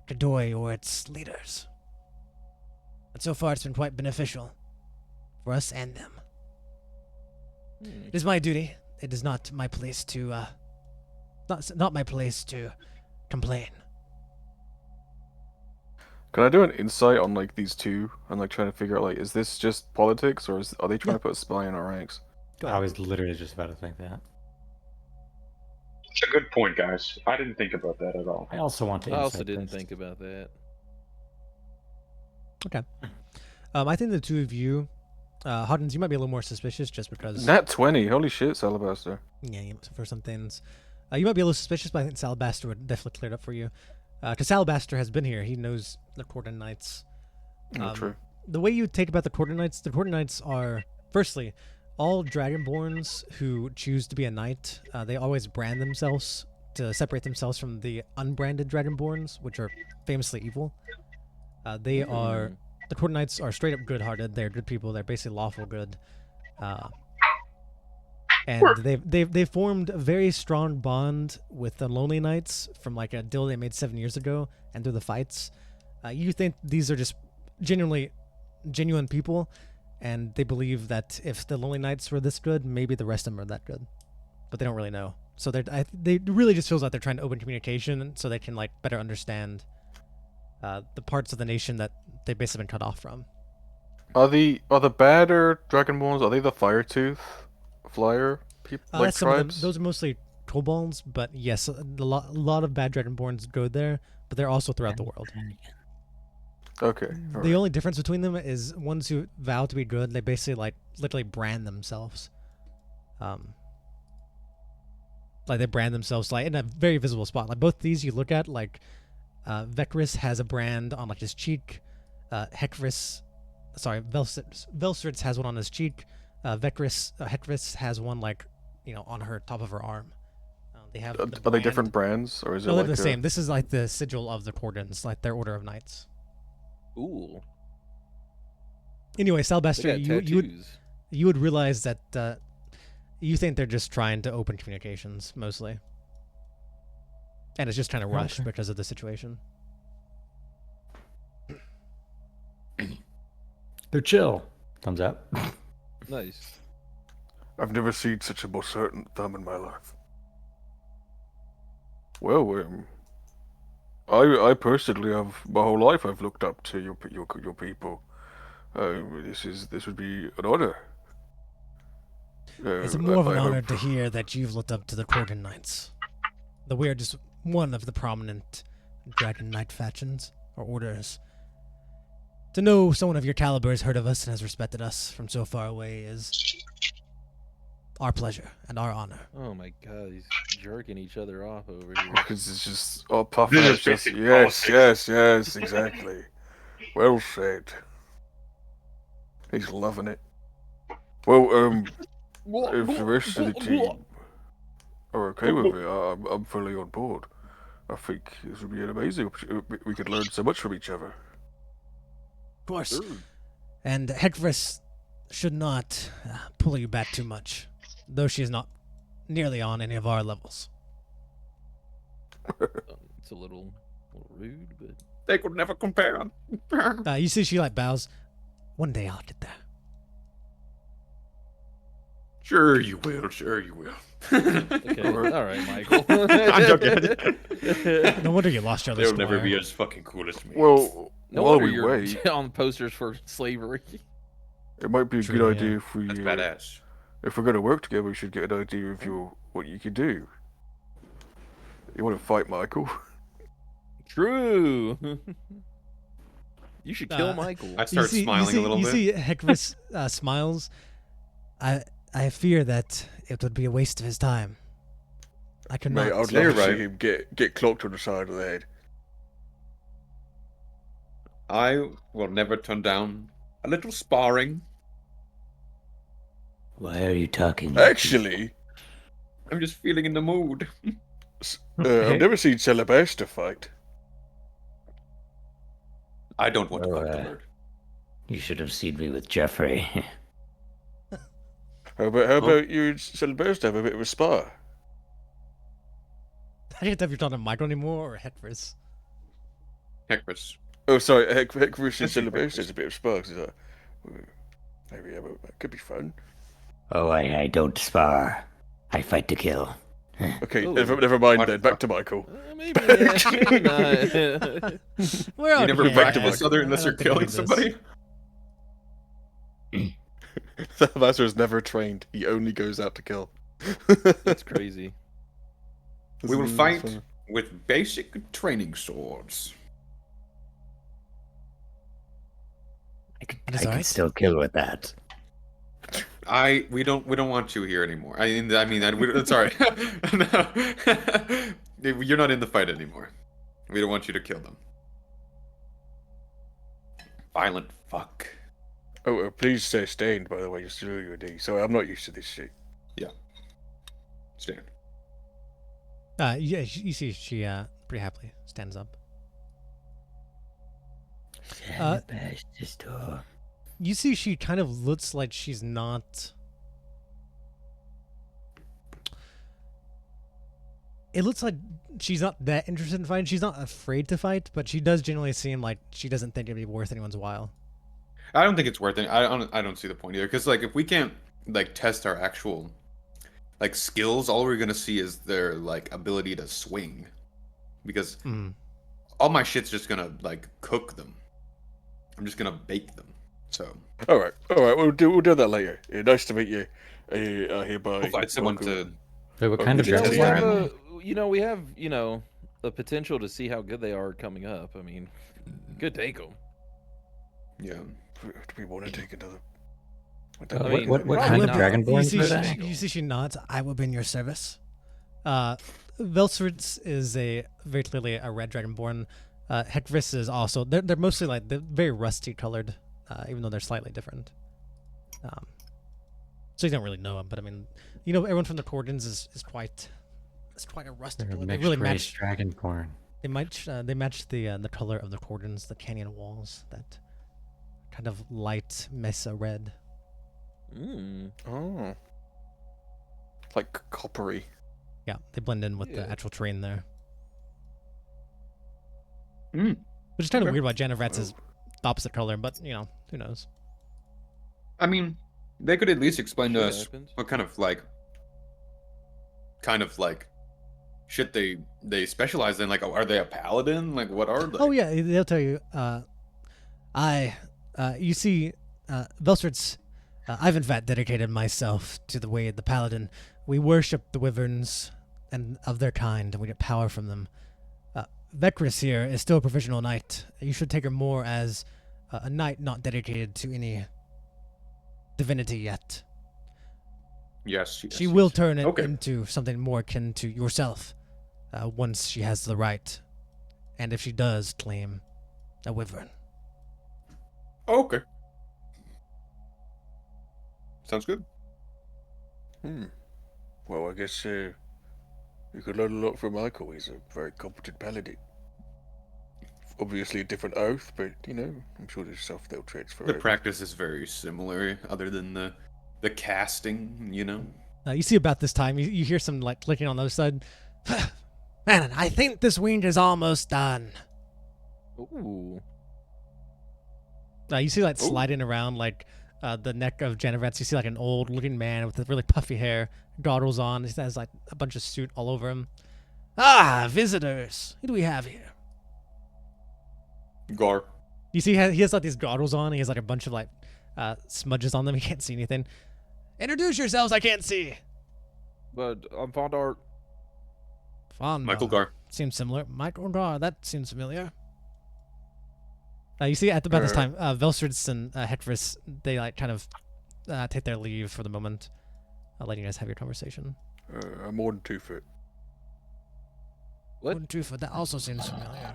Kadoy or its leaders. But so far, it's been quite beneficial for us and them. It is my duty. It is not my place to, not my place to complain. Can I do an insight on these two and trying to figure out is this just politics or are they trying to put a spy in our ranks? I was literally just about to think that. It's a good point, guys. I didn't think about that at all. I also want to. I also insight didn't this. think about that. Okay. I think the two of you, Hodgins, you might be a little more suspicious just because. Nat 20, holy shit, Alabaster. Yeah, for some things. You might be a little suspicious, but I think Salabaster would definitely clear it up for you. Because Salabaster has been here. He knows the Cordon Knights. True. The way you take about the Cordon Knights are, firstly, all Dragonborns who choose to be a knight, they always brand themselves to separate themselves from the unbranded Dragonborns, which are famously evil. The Cordon Knights are straight up good-hearted. They're good people. They're basically lawful good. And they've formed a very strong bond with the Lonely Knights from a deal they made 7 years ago and through the fights. You think these are just genuine people, and they believe that if the Lonely Knights were this good, maybe the rest of them are that good. But they don't really know. So they really just feels like they're trying to open communication so they can better understand the parts of the nation that they've basically been cut off from. Are the badder Dragonborns, are they the Firetooth flyer people That's some of them. tribes? Those are mostly kobolds, but yes, a lot of bad Dragonborns go there, but they're also throughout the world. Okay. The only difference between them is ones who vow to be good, they basically literally brand themselves. Like they brand themselves like in a very visible spot. Like both these you look at, like Vecris has a brand on like his cheek. Velstritz has one on his cheek. Hecris has one like on her top of her arm. They have. Are they different brands, or is it? No, like they're the same. This is like the sigil of the Cordons, like their order of knights. Ooh. Anyway, Salbester, They got you would realize that you think they're just trying to open communications mostly, and it's just kind of rushed because of the situation. They're chill. Thumbs up. Nice. I've never seen such a more certain thumb in my life. Well, I personally have my whole life I've looked up to your people. This would be an honor. It's more of an I honor hope- to hear that you've looked up to the Cordon Knights. That we are just one of the prominent Dragon Knight factions or orders. To know someone of your caliber has heard of us and has respected us from so far away is our pleasure and our honor. Oh my god, he's jerking each other off over here. Because it's just all puffy. This is It's just, basic yes, politics. yes, exactly. Well said. He's loving it. Well, if the rest of the team are okay with it, I'm fully on board. I think this would be an amazing opportunity. We could learn so much from each other. Of course. And Hecris should not pull you back too much, though she is not nearly on any of our levels. It's a little rude, but They could never compare. You see she like bows. One day I'll get there. Sure you will. Sure you will. okay. All right, Michael. I'm joking. No wonder you lost your other They'll never squire. be as fucking cool as me. Well, No while wonder we you're wait, on posters for slavery. it might be a True, good yeah. idea if we, That's badass. if we're going to work together, we should get an idea of what you can do. You want to fight Michael? True. You should kill Michael. I start smiling a little you bit. see Hecris smiles. I fear that it would be a waste of his time. I could Mate, not. I'd You're love to right. see him get clocked on the side of the head. I will never turn down a little sparring. Why are you talking? like Actually, I'm just feeling in the mood. I've never seen Celebesta fight. I don't want to Oh, fight the uh, Lord. You should have seen me with Jeffrey. How about you and Celebesta have a bit of a spar? I didn't know if you're talking to Michael anymore or Hecris. Hecris. Oh, sorry, Hecris and That's Celebesta Hecris. is a bit of spar. 'Cause it's like, maybe that could be fun. Oh, I don't spar. I fight to kill. Okay, Ooh. never mind What then. the- Back to Michael. Maybe, maybe not. We're You out never here. practice I other don't unless you're think I killing did this. somebody? Celebesta is never trained. He only goes out to kill. That's crazy. We will This is fight fun. with basic training swords. I That's can alright. still kill with that. We don't want you here anymore. It's all right. No. You're not in the fight anymore. We don't want you to kill them. Violent fuck. Oh, please stay stained, by the way. You're still your D. Sorry, I'm not used to this shit. Stand. Yeah, you see she pretty happily stands up. You see she kind of looks like she's not... It looks like she's not that interested in fighting. She's not afraid to fight, but she does generally seem like she doesn't think it'd be worth anyone's while. I don't think it's worth it. I don't see the point either. Because if we can't test our actual skills, all we're gonna see is their ability to swing. Because all my shit's just gonna cook them. I'm just gonna bake them. So. All right. We'll do that later. Nice to meet you. Hereby. We'll find someone to. Wait, what kind of You know, dragon we are have you? we have the potential to see how good they are coming up. I mean, could take them. Yeah. Do we want to take another? I mean, What probably kind of not. dragonborns are they? You see she nods. I will be in your service. Velsritz is very clearly a red dragonborn. Hekvis is also they're mostly like they're very rusty colored, even though they're slightly different. So you don't really know them, but I mean, everyone from the Cordons is quite a rusty color. They really match dragonborn. They match the color of the Cordons, the canyon walls, that kind of light mesa red. Oh. Like coppery. Yeah, they blend in with the actual terrain there. Mm. Which is kind of weird why Janavrat's is the opposite color, but who knows? I mean, they could at least explain to us what kind of shit they specialize in. Like, are they a paladin? Like, what are they? Oh yeah, they'll tell you. You see, Velsritz, I've in fact dedicated myself to the way of the paladin. We worship the wyverns and of their kind, and we get power from them. Vekris here is still a professional knight. You should take her more as a knight not dedicated to any divinity yet. Yes. She will turn it into something more akin to yourself once she has the right, and if she does claim a wyvern. Okay. Sounds good. Well, I guess you could learn a lot from Michael. He's a very competent paladin. Obviously a different oath, but I'm sure there's stuff they'll transfer. The practice is very similar, other than the casting. You see about this time, you hear some clicking on the other side. Man, I think this wound is almost done. Ooh. You see sliding around the neck of Janavratz. You see an old looking man with really puffy hair, goggles on. He has a bunch of soot all over him. Ah, visitors. Who do we have here? Gar. You see he has these goggles on. He has a bunch of smudges on them. He can't see anything. Introduce yourselves. I can't see. But I'm Fondar. Michael Gar. Seems similar. Michael Gar. That seems familiar. You see at about this time, Velsritz and Hekvis, they kind of take their leave for the moment, letting you guys have your conversation. I'm more than 2 foot. What? More than 2 foot. That also seems familiar.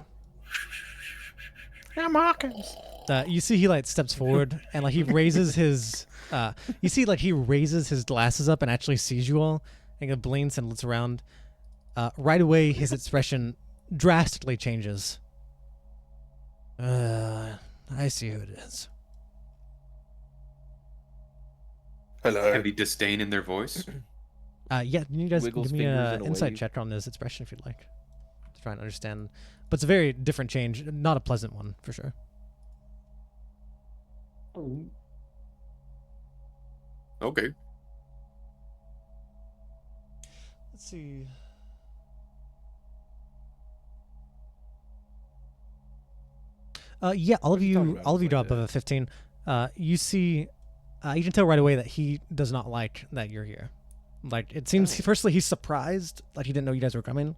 I'm Hawkins. You see he steps forward and he raises his you see he raises his glasses up and actually sees you all and he blinks and looks around. Right away his expression drastically changes. I see who it is. Hello. Heavy disdain in their voice. Yeah, you guys Wiggles give me fingers an in a insight wave. check on this expression if you'd like. To try and understand. But it's a very different change, not a pleasant one, for sure. Okay. Let's see. Yeah, all of you drop above a 15. You see, you can tell right away that he does not like that you're here. It seems, firstly, he's surprised, he didn't know you guys were coming.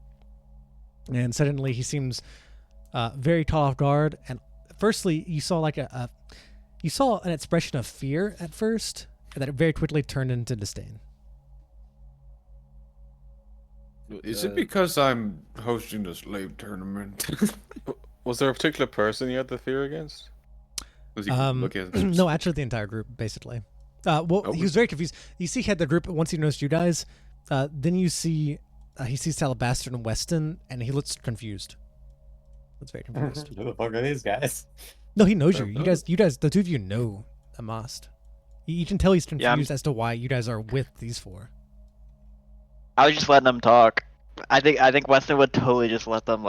And secondly, he seems very caught off guard. And firstly, you saw you saw an expression of fear at first, and that it very quickly turned into disdain. Is it because I'm hosting the slave tournament? Was there a particular person you had the fear against? Was he looking at No, actually the entire group, basically. He was very confused. You see he had the group, once he noticed you guys, then you see, he sees Talabaster and Weston, and he looks confused. Looks very confused. Who the fuck are these guys? No, he knows you. You guys, the two of you know Amast. You can tell he's confused as to why you guys are with these four. I was just letting them talk. I think Weston would totally just let them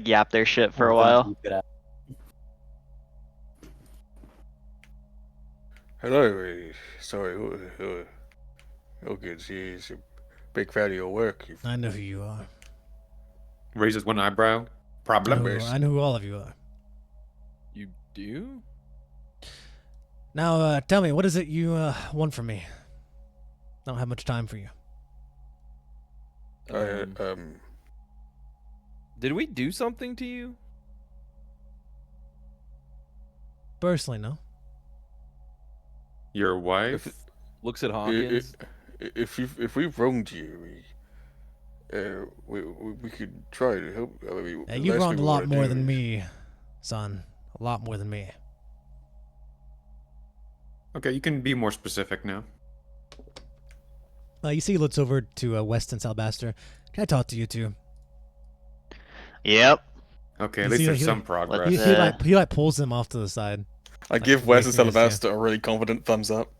yap their shit for a while. Hello, sorry, Hawkins, he's a big fan of your work. I know who you are. Raises one eyebrow. Problem. I know who all of you are. You do? Now, tell me, what is it you want from me? I don't have much time for you. Did we do something to you? Personally, no. Your wife? Looks at Hawkins. If we've wronged you, we could try to help. I mean, the You've last wronged thing a we lot wanna more do than is- me, son. A lot more than me. Okay, you can be more specific now. You see, he looks over to West and Salabaster. Can I talk to you two? Yep. Okay, You at least see, there's he- some progress. He like pulls him off to the side. I Like, give Wes and making this, yeah. Salabaster a really confident thumbs up.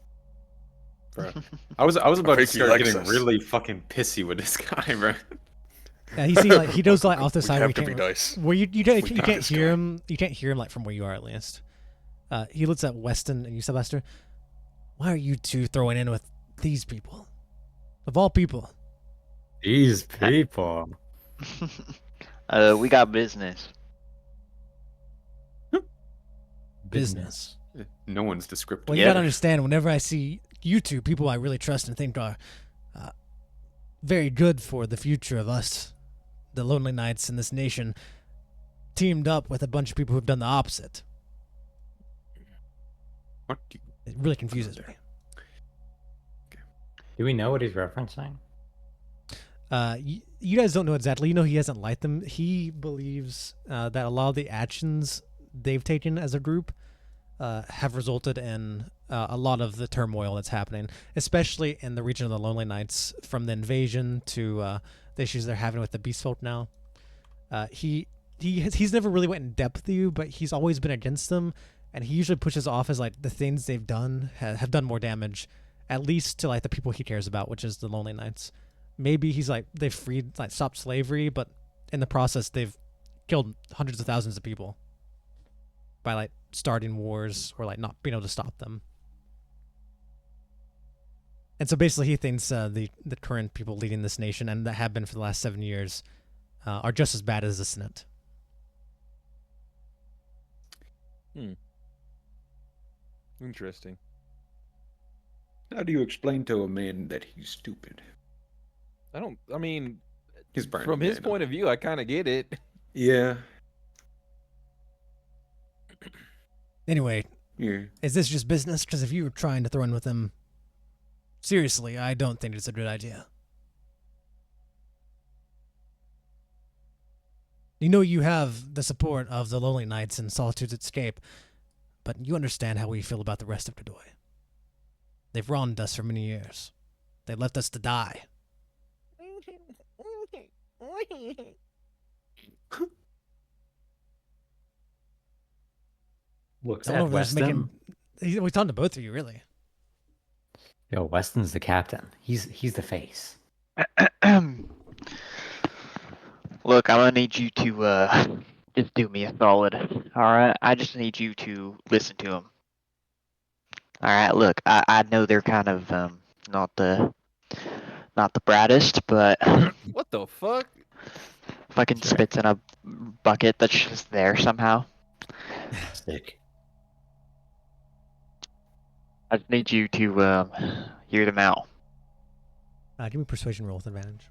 Bro. I was about to think he start likes getting us. really fucking pissy with this guy, bro. Yeah, he see like he goes like off the We side have where to you be can't, nice. where you We can't got this hear guy. him. You can't hear him like from where you are at least. He looks at Weston and you, Sylvester. Why are you two throwing in with these people? Of all people. These people. We got business. Business. No one's descriptive. Well, you gotta understand. Whenever I see you two, people I really trust and think are very good for the future of us, the Lonely Knights in this nation, teamed up with a bunch of people who've done the opposite. What? It really confuses me. Do we know what he's referencing? You guys don't know exactly. You know he hasn't liked them. He believes that a lot of the actions they've taken as a group have resulted in a lot of the turmoil that's happening, especially in the region of the Lonely Knights, from the invasion to the issues they're having with the Beast Folk now. He's never really went in depth with you, but he's always been against them, and he usually pushes off as like the things they've done have done more damage, at least to like the people he cares about, which is the Lonely Knights. Maybe he's like they've freed, like stopped slavery, but in the process they've killed hundreds of thousands of people by like starting wars or like not being able to stop them. And so basically he thinks the current people leading this nation, and that have been for the last 7 years, are just as bad as the Senate. Interesting. How do you explain to a man that he's stupid? I mean, He's burning. from his point of view, I kind of get it. Yeah. Anyway, Yeah. is this just business? Because if you were trying to throw in with them, seriously, I don't think it's a good idea. You know you have the support of the Lonely Knights and Solitude's Escape, but you understand how we feel about the rest of Godoy. They've wronged us for many years. They left us to die. Looks Someone at over there's Weston. We're talking to both of you, really. Yo, Weston's the captain. He's the face. Look, I'm gonna need you to just do me a solid. All right, I just need you to listen to them. All right, look, I know they're kind of not the brightest, but What the fuck? fucking spits in a bucket that's just there somehow. Sick. I just need you to hear them out. Give me a persuasion roll with advantage.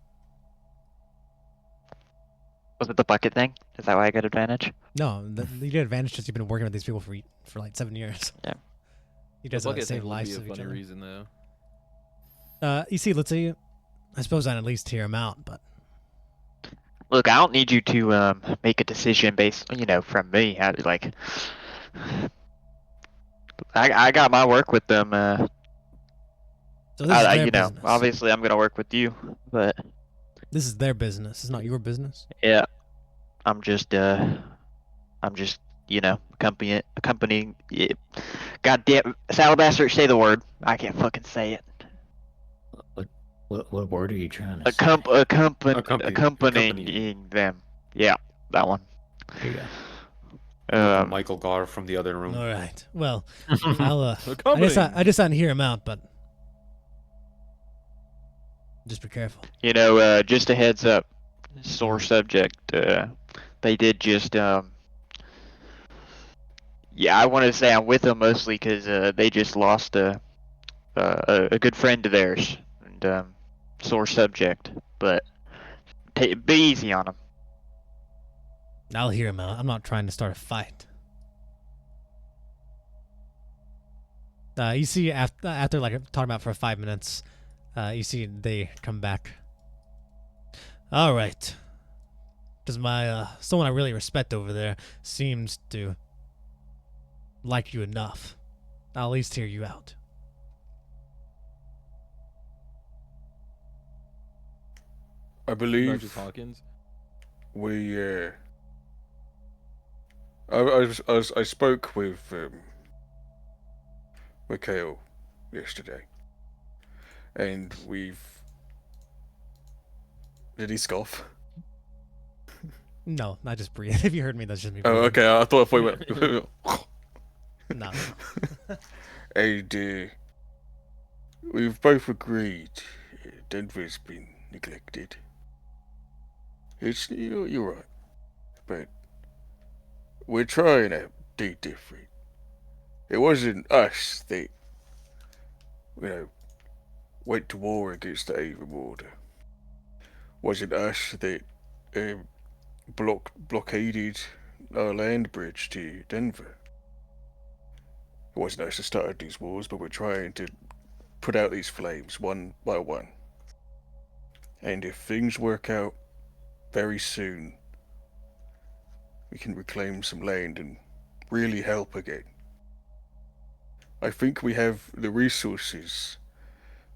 Was it the bucket thing? Is that why I got advantage? No, you get advantage because you've been working with these people for like 7 years. Yeah. You guys The have bucket saved thing would lives be a of each funny other. reason, though. You see, let's say, I suppose I'd at least hear him out, but Look, I don't need you to make a decision based, from me. I got my work with them. so this is their you know, business. obviously I'm gonna work with you, but This is their business. It's not your business. yeah, I'm just accompanying. Yeah. Goddamn, Salabaster, say the word. I can't fucking say it. What word are you trying to say? Accompanying them. Yeah, that one. Here you go. Michael Gar from the other room. All right. Well, I'll. I Accompanying. just didn't hear him out, but just be careful. Just a heads up. Sore subject. They did just. Yeah, I wanted to say I'm with them mostly because they just lost a good friend of theirs, and sore subject. But be easy on them. I'll hear him out. I'm not trying to start a fight. You see, after like talking about for 5 minutes, you see they come back. All right. Because my someone I really respect over there seems to like you enough. I'll at least hear you out. I believe Nudges Hawkins. I spoke with Mikhail yesterday, and Did he scoff? No, I just breathe. If you heard me, that's just me Oh, breathing. okay. I thought we went. No. And we've both agreed Denver's been neglected. You're right, but we're trying to do different. It wasn't us that went to war against the Avon Order. Wasn't us that blockaded our land bridge to Denver. It wasn't us that started these wars, but we're trying to put out these flames one by one. And if things work out very soon, we can reclaim some land and really help again. I think we have the resources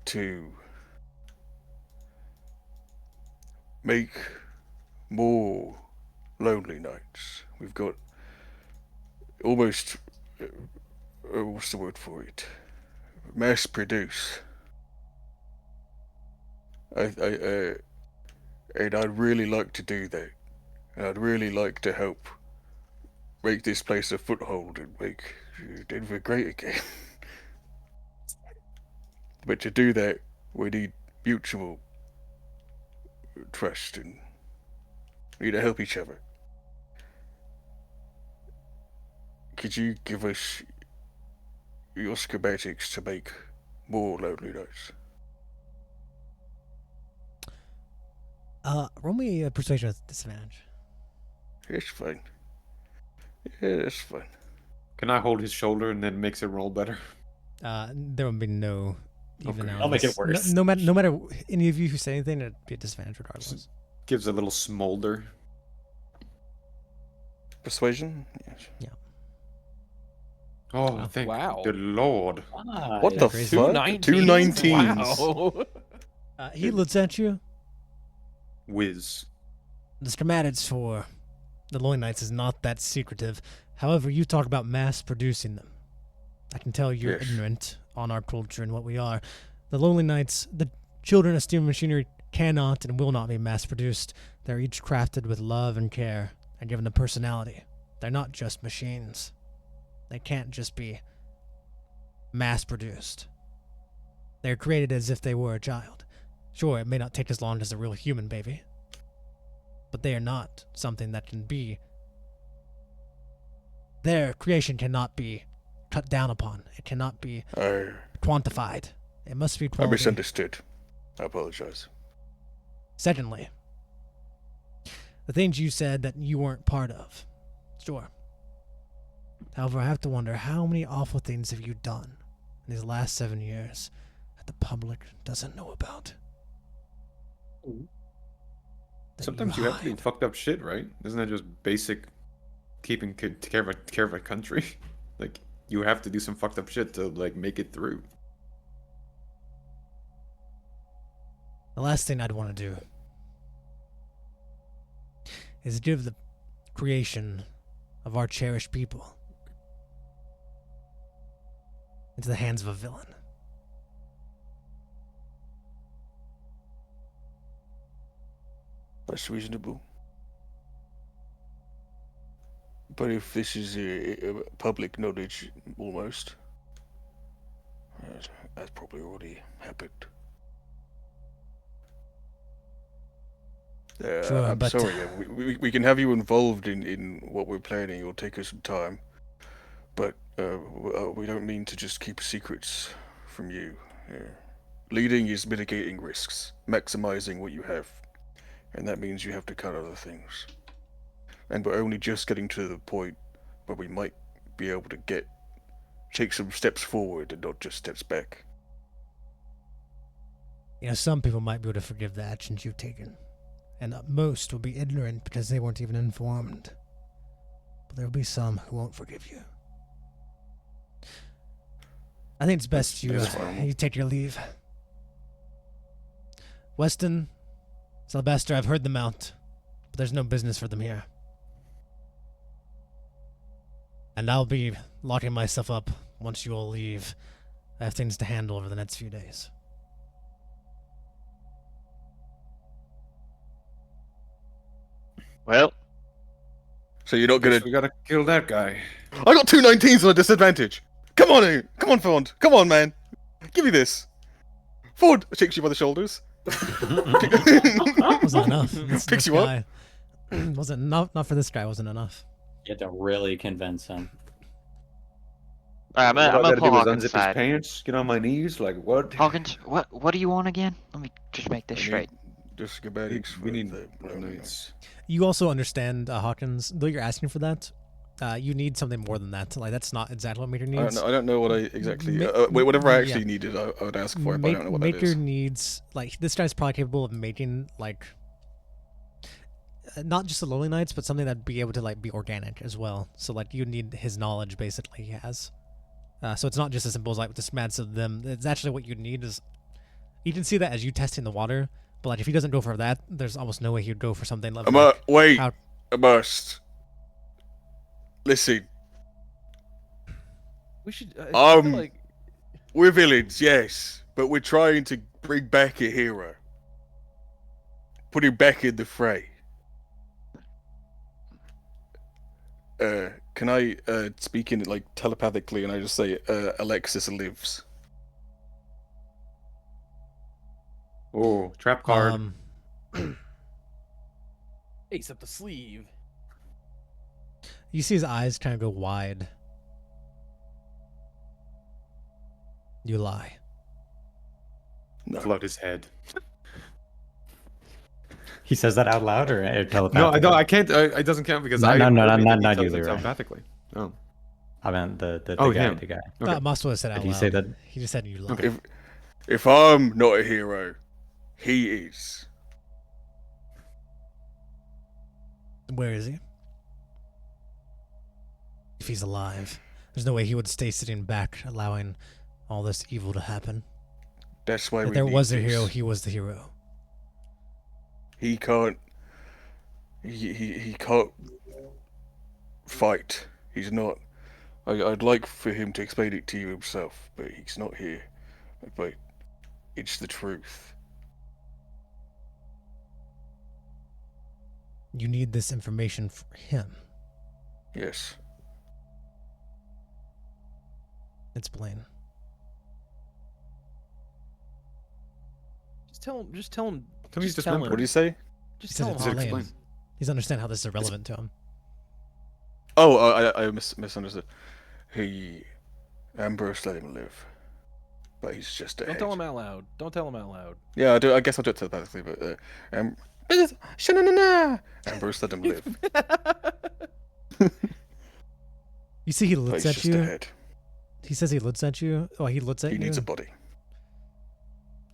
to make more lonely nights. We've got almost, what's the word for it? Mass produce. And I'd really like to do that. And I'd really like to help make this place a foothold and make Denver great again. But to do that, we need mutual trust and we need to help each other. Could you give us your schematics to make more lonely nights? Roll me a persuasion with disadvantage. It's fine. Yeah, that's fine. Can I hold his shoulder and then makes it roll better? There would be no even Okay. out. I'll make it worse. No matter any of you who say anything, it'd be a disadvantage regardless. Gives a little smolder. Persuasion? Yes. Yeah. Oh, thank Wow. the Lord. What the crazy. fuck? 219s. Wow. He looks at you. Whiz. The schematics for the Lonely Knights is not that secretive. However, you talk about mass producing them. I can tell you're Yes. ignorant on our culture and what we are. The Lonely Knights, the children of steam machinery, cannot and will not be mass produced. They're each crafted with love and care and given a personality. They're not just machines. They can't just be mass produced. They're created as if they were a child. Sure, it may not take as long as a real human baby, but they are not something that can be. Their creation cannot be cut down upon. It cannot be quantified. It must be I quality. misunderstood. I apologize. Secondly, the things you said that you weren't part of. Sure. However, I have to wonder, how many awful things have you done in these last 7 years that the public doesn't know about? That Sometimes you have to do hide? fucked up shit, right? Isn't that just basic keeping care of a country? Like, you have to do some fucked up shit to, like, make it through. The last thing I'd want to do is give the creation of our cherished people into the hands of a villain. That's reasonable. But if this is a public knowledge, almost, that's probably already happened. Sure, I'm but- sorry. We can have you involved in what we're planning. It'll take us some time, but we don't mean to just keep secrets from you. Leading is mitigating risks, maximizing what you have, and that means you have to cut other things. And we're only just getting to the point where we might be able to take some steps forward and not just steps back. You know, some people might be able to forgive the actions you've taken. and most will be ignorant because they weren't even informed. But there will be some who won't forgive you. I think it's best you take your leave. Weston, Sylvester, I've heard them out, but there's no business for them here. And I'll be locking myself up once you all leave. I have things to handle over the next few days. Well, so you're not gonna? We gotta kill that guy. I got 2 19s on a disadvantage. Come on, Ford. Come on, man. Give me this. Ford shakes you by the shoulders. Wasn't enough. Picks you up. Wasn't enough. Not for this guy. Wasn't enough. You had to really convince him. I'm gonna pull Hawkins' his side. pants, get on my knees, like what? Hawkins, what do you want again? Let me just make this straight. Just schematics. We need the nights. You also understand, Hawkins, though you're asking for that, you need something more than that. Like, that's not exactly what Mater needs. I don't know what I exactly... whatever I actually needed, I would ask for it, but I don't know what that is. Mater needs... Like, this guy's probably capable of making, like... not just the Lonely Knights, but something that'd be able to, like, be organic as well. So, like, you need his knowledge, basically, he has. So it's not just as simple as, like, just mats of them. It's actually what you need is... You can see that as you testing the water, but, like, if he doesn't go for that, there's almost no way he'd go for something like... Wait, I must... Listen. We should. Like... We're villains, yes, but we're trying to bring back a hero. Put him back in the fray. Can I speak in it like telepathically, and I just say Alexis lives? Oh, trap card. Ace up the sleeve. You see his eyes kind of go wide. You lie. No. Flood his head. He says that out loud or telepathically? No, I don't. I can't. It doesn't count because not you, telepathically. Oh, I meant the guy. The guy. Okay. Must have said out loud. Did he say that? He just said you lie. Okay. If I'm not a hero, he is. Where is he? If he's alive, there's no way he would stay sitting back, allowing all this evil to happen. That's why if there was a hero, he was the hero. He can't. He can't fight. He's not. I'd like for him to explain it to you himself, but he's not here. But it's the truth. You need this information for him. Yes. It's plain. Just tell him. Just tell him. What do you say? Just tell him. He's understand how this is irrelevant to him. Oh, I misunderstood. Ambrose let him live, but he's just a Don't tell him out loud. Don't tell him out loud. Yeah, I guess I'll do it telepathically, but Ambrose let him live. You see, he looks at you. Ahead. He says he looks at you. Oh, he looks at you. He needs a body.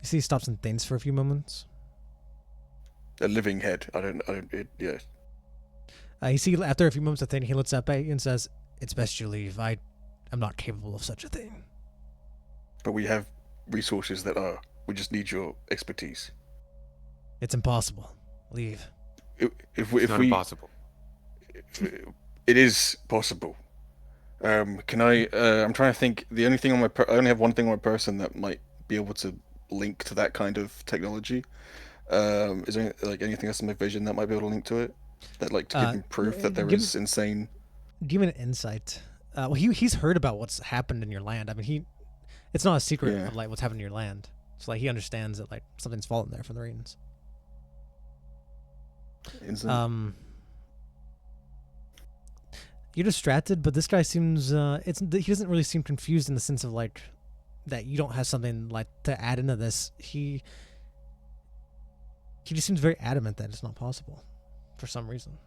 You see, he stops and thinks for a few moments. A living head. Yeah. You see, after a few moments of thinking, he looks up at you and says, "It's best you leave. I'm not capable of such a thing." But we have resources that are. We just need your expertise. It's impossible. Leave. If not impossible. It is possible. Can I? I'm trying to think. The only thing on my I only have one thing on my person that might be able to link to that kind of technology. Is there anything else in my vision that might be able to link to it? That to give him proof that there is insane. Give me an insight. Well, he's heard about what's happened in your land. I mean, it's not a secret of what's happened in your land. So he understands that something's fallen there from the rains. You're distracted, but this guy seems he doesn't really seem confused in the sense of that you don't have something to add into this. He just seems very adamant that it's not possible for some reason.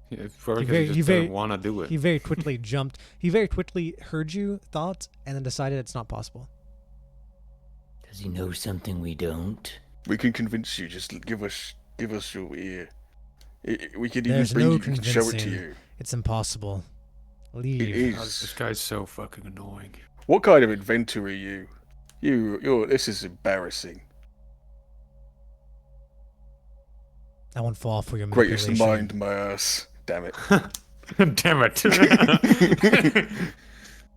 Yeah, he doesn't want to do it. He very quickly jumped. He very quickly heard you, thought, and then decided it's not possible. Does he know something we don't? We can convince you. Just give us give us your ear. We can There's even no we can show it to convincing. you. It's impossible. Leave. It is. This guy's so fucking annoying. What kind of inventor are you? You're. This is embarrassing. I won't fall for your Greatest manipulation. mind, my ass. Damn it. Damn it.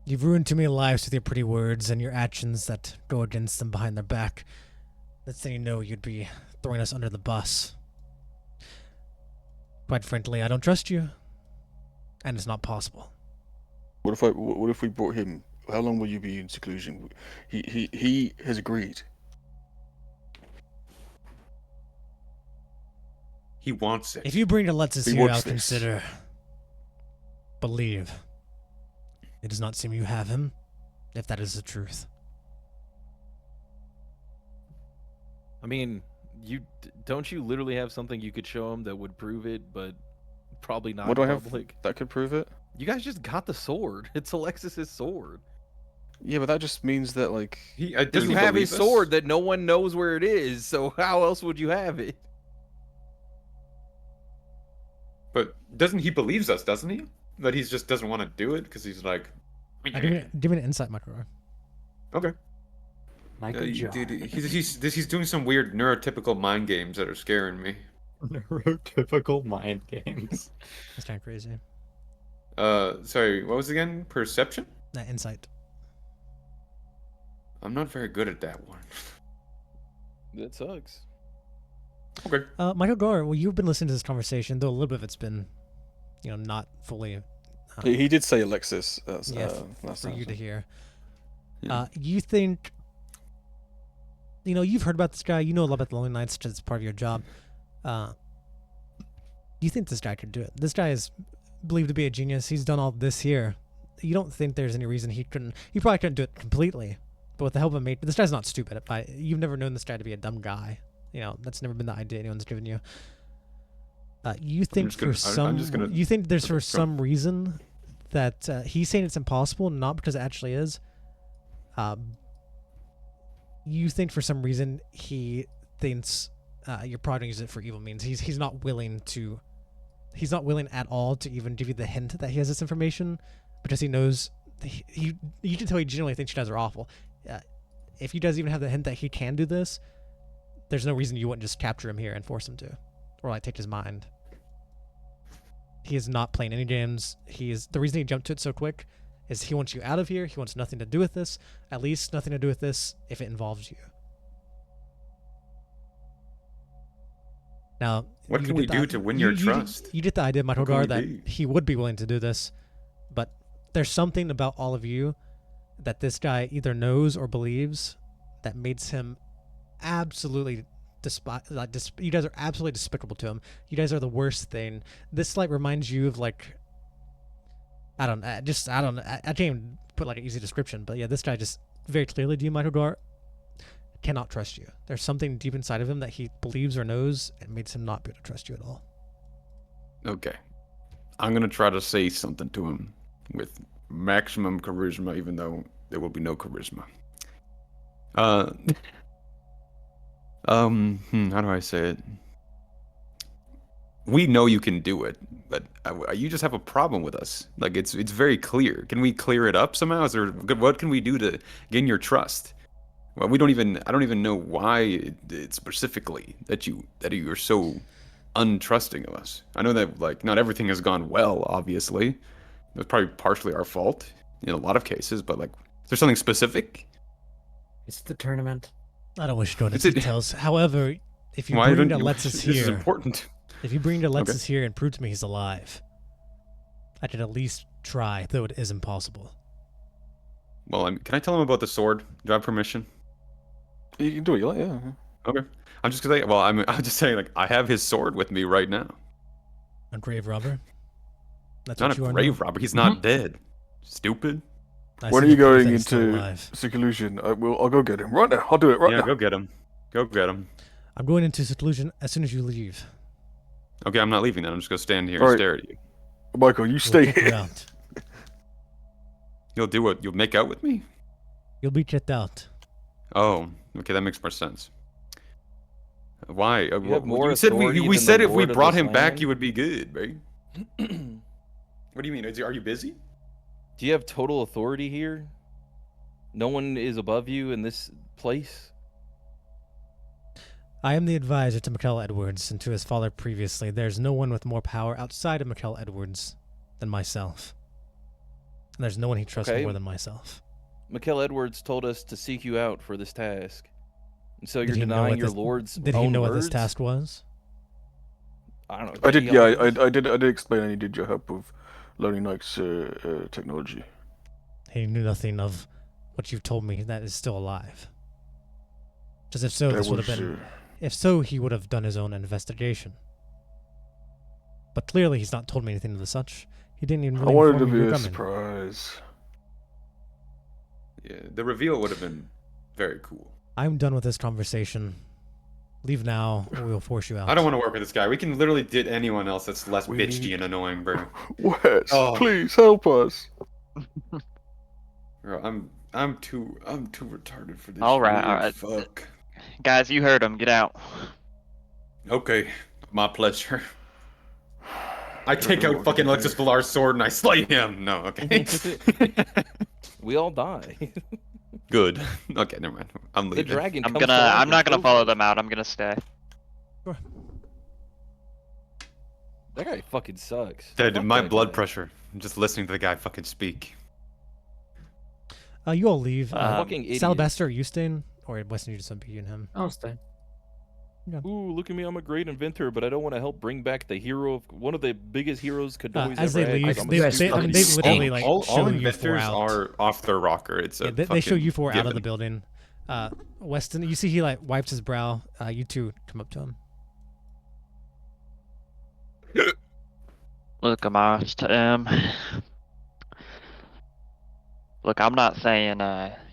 You've ruined too many lives with your pretty words and your actions that go against them behind their back. Next thing you know, you'd be throwing us under the bus. Quite frankly, I don't trust you. And it's not possible. What if we brought him? How long will you be in seclusion? He has agreed. He wants it. If you bring Alexis He here, I'll wants this. consider. Believe. It does not seem you have him, if that is the truth. I mean, don't you literally have something you could show him that would prove it, but probably not What do I have public? that could prove it? You guys just got the sword. It's Alexis's sword. Yeah, but that just means that like You have his sword that no one knows where it is, so how else would you have it? But doesn't he believes us? Doesn't he? That he just doesn't want to do it because he's like. Give me an insight, Micro. Okay. Dude, He's doing some weird neurotypical mind games that are scaring me. Neurotypical mind games. That's kind of crazy. Sorry, what was it again? Perception? That insight. I'm not very good at that one. That sucks. Okay. Michael Gar, well, you've been listening to this conversation, though a little bit of it's been, not fully. He did say Alexis. For time, you so. to hear. Yeah. You think, you've heard about this guy. You know a lot about the Lonely Knights because it's part of your job. You think this guy could do it? This guy is believed to be a genius. He's done all this here. You don't think there's any reason he couldn't? He probably couldn't do it completely, but with the help of a mate. But this guy's not stupid. You've never known this guy to be a dumb guy. That's never been the idea anyone's given you. You think you think there's for some reason that he's saying it's impossible, not because it actually is. You think for some reason he thinks you're probably gonna use it for evil means. He's not willing at all to even give you the hint that he has this information because he knows you can tell he genuinely thinks you guys are awful. If you guys even have the hint that he can do this, there's no reason you wouldn't just capture him here and force him to, or take his mind. He is not playing any games. The reason he jumped to it so quick is he wants you out of here. He wants nothing to do with this. At least nothing to do with this if it involves you. Now, what can we do to win your trust? You get the idea, Michael Gar, that he would be willing to do this, but there's something about all of you that this guy either knows or believes that makes him absolutely you guys are absolutely despicable to him. You guys are the worst thing. This reminds you of I can't even put an easy description, but yeah, this guy just very clearly to you, Michael Gar, cannot trust you. There's something deep inside of him that he believes or knows and makes him not be able to trust you at all. Okay. I'm gonna try to say something to him with maximum charisma, even though there will be no charisma. How do I say it? We know you can do it, but you just have a problem with us. It's very clear. Can we clear it up somehow? What can we do to gain your trust? Well, I don't even know why it's specifically that you're so untrusting of us. I know that not everything has gone well, obviously. It's probably partially our fault in a lot of cases, but is there something specific? It's the tournament. I don't wish to go into details. However, if you bring Alexis here, this is important. If you bring Alexis here and prove to me he's alive, I could at least try, though it is impossible. Well, can I tell him about the sword? Do I have permission? You can do it, yeah. Okay. I'm just gonna say. Well, I'm just saying. I have his sword with me right now. A grave robber. That's not a grave robber. He's not dead. Stupid. When are you going into seclusion? I'll go get him right now. I'll do it right now. Yeah, go get him. Go get him. I'm going into seclusion as soon as you leave. Okay, I'm not leaving then. I'm just gonna stand here and stare at you. Michael, you stay here. You'll do what? You'll make out with me? You'll be checked out. Oh, okay, that makes more sense. Why? You have more you said authority we than said the if we Lord of brought this him back, land? you would be good, right? What do you mean? Are you busy? Do you have total authority here? No one is above you in this place? I am the advisor to Mikkel Edwards and to his father previously. There's no one with more power outside of Mikkel Edwards than myself. And there's no one he trusts more than myself. Mikkel Edwards told us to seek you out for this task. And so you're Did he know denying what your this- Lord's Did he own know what words? this task was? I don't know. I did. he Yeah, help I did explain I needed your help with learning Nike's technology. He knew nothing of what you've told me that is still alive. Just if so, That this would have was, been... If so, he would have done his own investigation. But clearly he's not told me anything of the such. He didn't even I really wanted inform to me you be were a coming. surprise. Yeah, the reveal would have been very cool. I'm done with this conversation. Leave now, or we'll force you out. I don't want to work with this guy. We can literally get anyone else that's less We bitchy need- and annoying, bro. Wes, Oh. please help us. Bro, I'm too retarded for this. All right, shit. all right. Fuck. Guys, you heard him. Get out. Okay, my pleasure. I take out fucking Alexis Villar's sword and I slay him. No, okay. We all die. Good. Okay, never mind. I'm The leaving. dragon I'm comes to gonna. life I'm and not gonna kills follow us. them out. I'm gonna stay. That guy fucking sucks. Dude, Fuck my that blood guy. pressure. I'm just listening to the guy fucking speak. You all leave. Fucking idiot. Salabaster, are you staying? Or Weston, you just want to be and him? I'll stay. Ooh, look at me! I'm a great inventor, but I don't want to help bring back the hero of one of the biggest heroes Kadoi's As ever they had, leave, 'cause I'm a they stupid literally idiot. like all show you four inventors out. are off their rocker. It's a They show you four out of given. the building. Weston, you see he like wipes his brow. You two come up to him. Look, Amos. Look, I'm not saying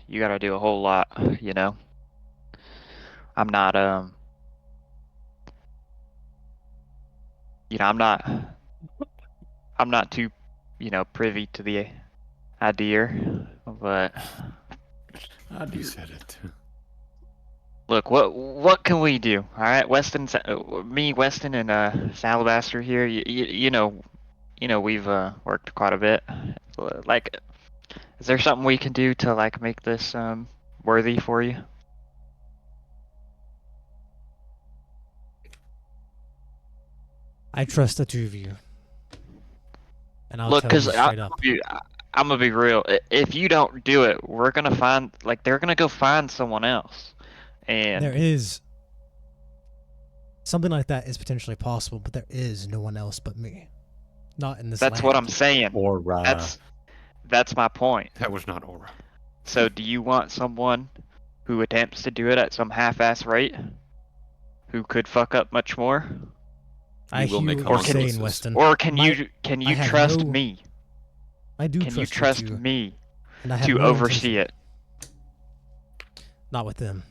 you gotta do a whole lot. You know. I'm not You know, I'm not too, privy to the idea, but You said it. look, what can we do? All right, Weston, Weston, and Salabaster here. You know, we've worked quite a bit. Like, is there something we can do to like make this worthy for you? I trust the two of you. And I'll Look, tell you because straight up. I'm gonna be real. If you don't do it, we're gonna find they're gonna go find someone else, and There is something like that is potentially possible, but there is no one else but me. Not in this that's what I'm land. saying. Aura. That's my point. That was not aura. So, do you want someone who attempts to do it at some half-ass rate, who could fuck up much more, I will hear make what you're saying, consequences. Weston. or can My- you have trust no- me? I do Can you trust trust you, me and I have to no oversee intention- it? Not with them.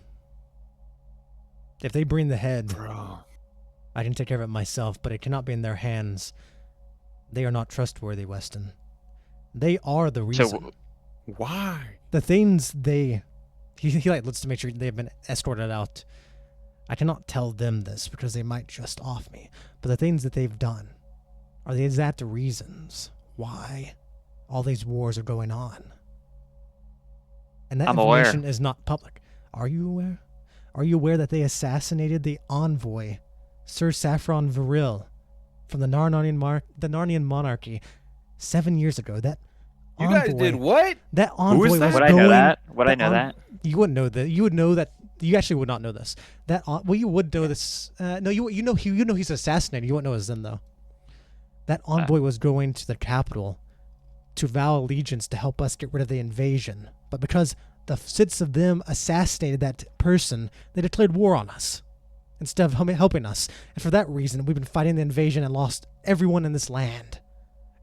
If they bring the head, Bro. I can take care of it myself, but it cannot be in their hands. They are not trustworthy, Weston. They are the reason. So, Why? The things they... He like looks to make sure they've been escorted out. I cannot tell them this because they might just off me. But the things that they've done are the exact reasons why all these wars are going on. And that I'm aware. information is not public. Are you aware? Are you aware that they assassinated the envoy, Sir Saffron Viril, from the Narnian monarchy 7 years ago? That You envoy, guys did what? That envoy is that? was would I going... know that? Would I that know en- that? You wouldn't know that. You would know that. You actually would not know this. Well, you would know this. No, you know he's assassinated. You wouldn't know it was them though. That envoy was going to the capital to vow allegiance to help us get rid of the invasion. But because the sits of them assassinated that person, they declared war on us instead of helping us. And for that reason, we've been fighting the invasion and lost everyone in this land.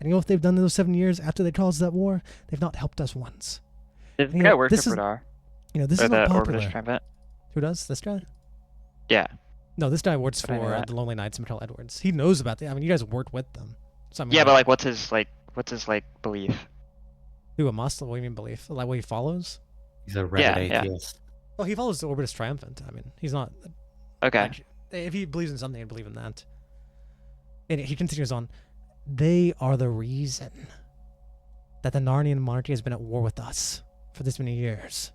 And you know what they've done in those 7 years after they caused that war? They've not helped us once. Did You the know, guy work this at is- Rihdar? You know, this Or is not the popular. Orbitus Triumvirate? Who does? This guy? Yeah. No, this guy works But I know for that. the Lonely Knights and Mikkel Edwards. He knows about the. I mean, you guys worked with them. So, I mean, Yeah, but like, what's his belief? who Amos? What do you mean belief? Like what he follows? He's a Reddit Yeah, yeah. atheist. Oh, he follows the Orbitus Triumphant. I mean, he's not. Okay. Like, if he believes in something, I believe in that. And he continues on. They are the reason that the Narnian monarchy has been at war with us for this many years.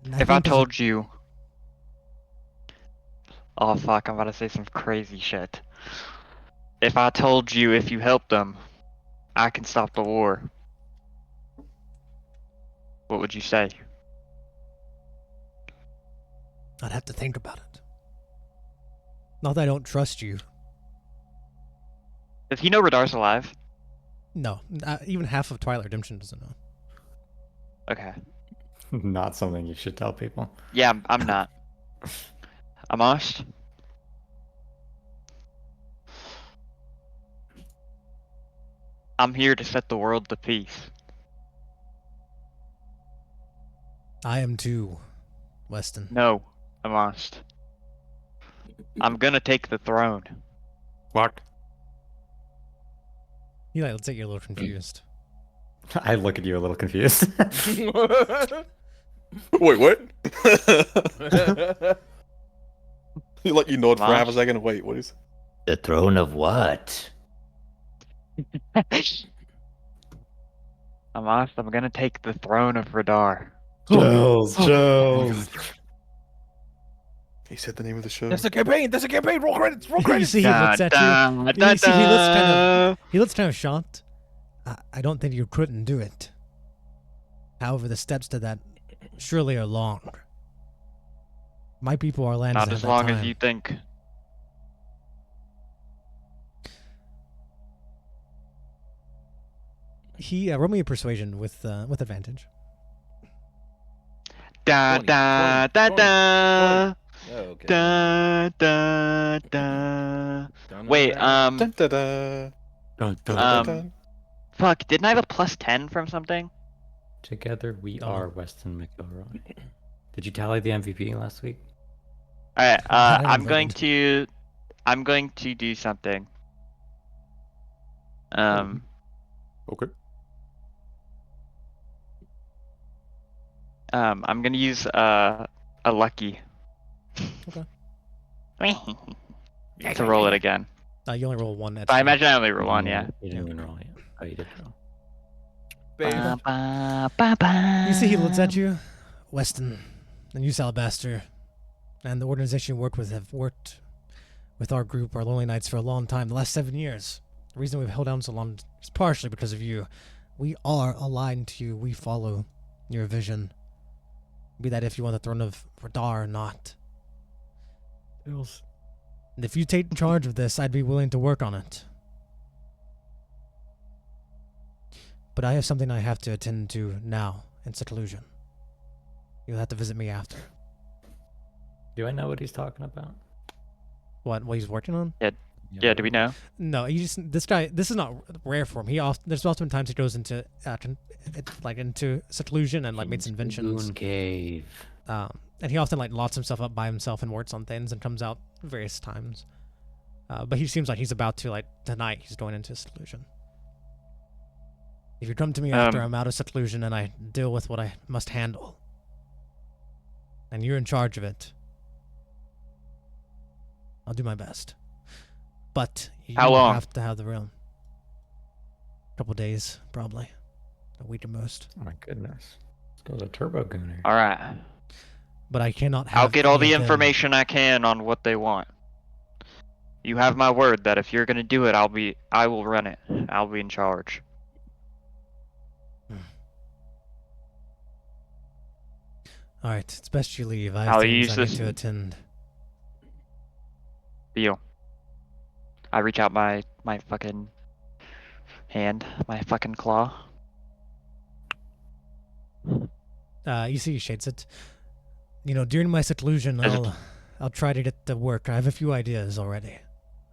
If I told you... Oh fuck, I'm about to say some crazy shit. If I told you if you help them, I can stop the war, what would you say? I'd have to think about it. Not that I don't trust you. Does he know Rihdar's alive? No, even half of Twilight Redemption doesn't know. Okay. Not something you should tell people. Yeah, I'm not. I'm honest. I'm here to set the world to peace. I am too, Weston. No, I'm honest. I'm gonna take the throne. What? Eli, let's say you're a little confused. I look at you a little confused. Wait, what? You nod for half a second. Wait, what is? The throne of what? I'm honest, I'm gonna take the throne of Rihdar. Chills. He said the name of the show. That's a campaign. That's a campaign. Roll credits. Roll You credits. see, he looks at you. You see, he looks kind of shocked. I don't think you couldn't do it. However, the steps to that surely are long. My people are landed Not as long as you think. He roll me a persuasion with advantage. Da 20, da 20, da 20, da. 20. Oh, okay. Da da da. Wait, Dun, dun, dun. Dun, dun, dun, dun. fuck, didn't I have a +10 from something? Together we are Weston McElroy. Did you tally the MVP last week? Alright, I I'm going didn't. to do something. Okay. I'm gonna use a lucky. Okay. To roll it again. You only roll one. But I imagine I only roll one, yeah. You didn't even roll yet. Oh, you did roll. Ba, ba, ba, ba. You see, he looks at you, Weston, and you, Alabaster, and the organization you work with have worked with our group, our Lonely Knights, for a long time. The last 7 years. The reason we've held down so long is partially because of you. We are aligned to you. We follow your vision. Be that if you want the throne of Rihdar or not. And if you take charge of this, I'd be willing to work on it. But I have something I have to attend to now in seclusion. You'll have to visit me after. Do I know what he's talking about? What he's working on? Yeah, do we know? No, this guy. This is not rare for him. There's often times he goes into into seclusion and makes inventions. Moon cave. And he often locks himself up by himself and works on things and comes out various times. But he seems like he's about to tonight. He's going into seclusion. If you come to me after I'm out of seclusion and I deal with what I must handle, and you're in charge of it, I'll do my best. But you How long? have to have the room. A couple days, probably. A week at most. Oh my goodness. Let's go to Turbo Gunner. Alright. But I cannot have I'll get all any the of them. information I can on what they want. You have my word that if you're gonna do it, I will run it. I'll be in charge. Alright, it's best you leave. I I'll have things use I need this- to attend. Deal. I reach out my fucking hand, my fucking claw. You see he shades it. During my seclusion, Is it- I'll try to get to work. I have a few ideas already.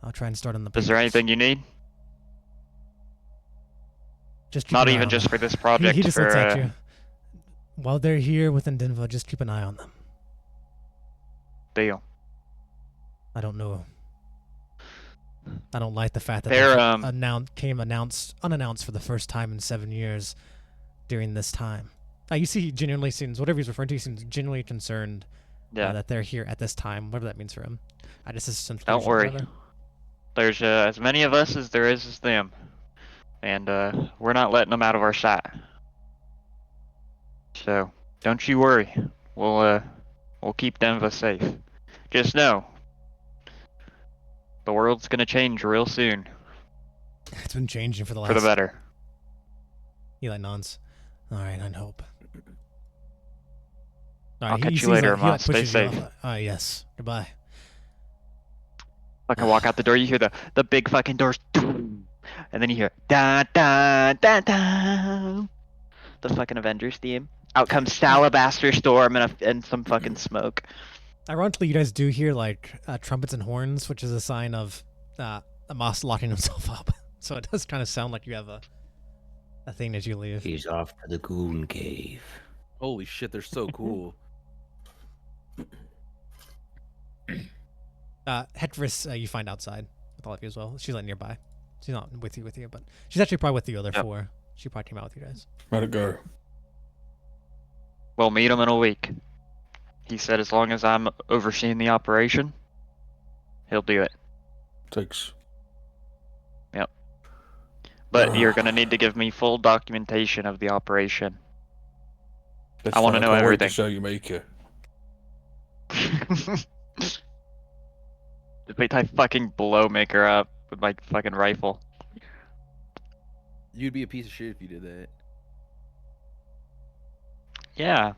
I'll try and start on the papers. Is there anything you need? Just keep Not an eye even on just them. for this project. He just for, looks at you. While they're here within Denvah, just keep an eye on them. Deal. I don't know. I don't like the fact that They're, they came unannounced for the first time in 7 years during this time. You see he genuinely seems, whatever he's referring to, he seems genuinely concerned that they're here at this time, whatever that means for him. I just assume. Don't worry. There's as many of us as there is as them, and we're not letting them out of our sight. So don't you worry. We'll keep Denvah safe. Just know, the world's gonna change real soon. It's been changing for the better. Eli nods. All right, I hope. All right, I'll catch you later, Mom. Stay safe. Yes. Goodbye. Fucking walk out the door. You hear the big fucking doors, and then you hear da da da da. The fucking Avengers theme. Out comes Salabaster Storm and some fucking smoke. Ironically, you guys do hear like trumpets and horns, which is a sign of Amos locking himself up. So it does kind of sound like you have a thing as you leave. He's off to the goon cave. Holy shit, they're so cool. Hetris, you find outside with all of you as well. She's like nearby. She's not with you, but she's actually probably with the other four. She probably came out with you guys. Let it go. We'll meet him in a week. He said as long as I'm overseeing the operation, he'll do it. Thanks. Yep. But you're gonna need to give me full documentation of the operation. I want to know everything. Show you make it. Wait till I fucking blow Maker up with my fucking rifle. You'd be a piece of shit if you did that. Yeah.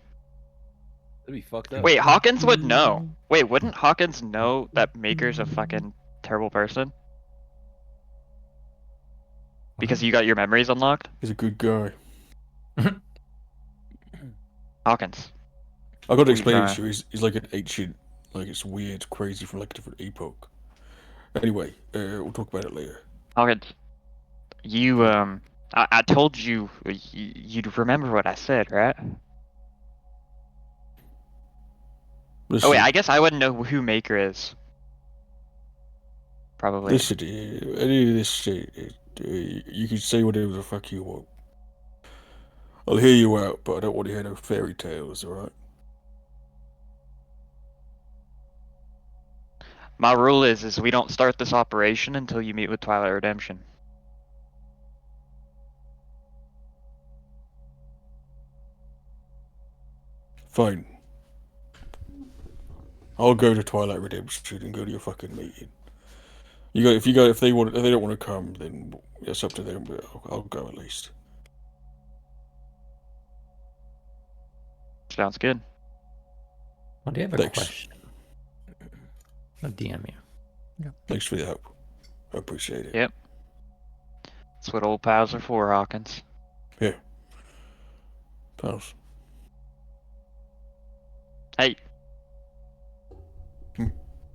That'd be fucked up. Wait, Hawkins would know. Wait, wouldn't Hawkins know that Maker's a fucking terrible person? Because you got your memories unlocked? He's a good guy. Hawkins. I got to explain it to you. He's like an ancient, like it's weird, crazy from like a different epoch. Anyway, we'll talk about it later. Hawkins, you I told you you'd remember what I said, right? Listen, oh wait, I guess I wouldn't know who Maker is. Probably. Listen, any of this shit, you can say whatever the fuck you want. I'll hear you out, but I don't want to hear no fairy tales, alright? My rule is we don't start this operation until you meet with Twilight Redemption. Fine. I'll go to Twilight Redemption and go to your fucking meeting. If they don't want to come, then it's up to them. But I'll go at least. Sounds good. Well, do you have a question? I'll DM you. Yeah. Thanks for the help. I appreciate it. Yep. That's what old pals are for, Hawkins. Yeah. Pals. Hey.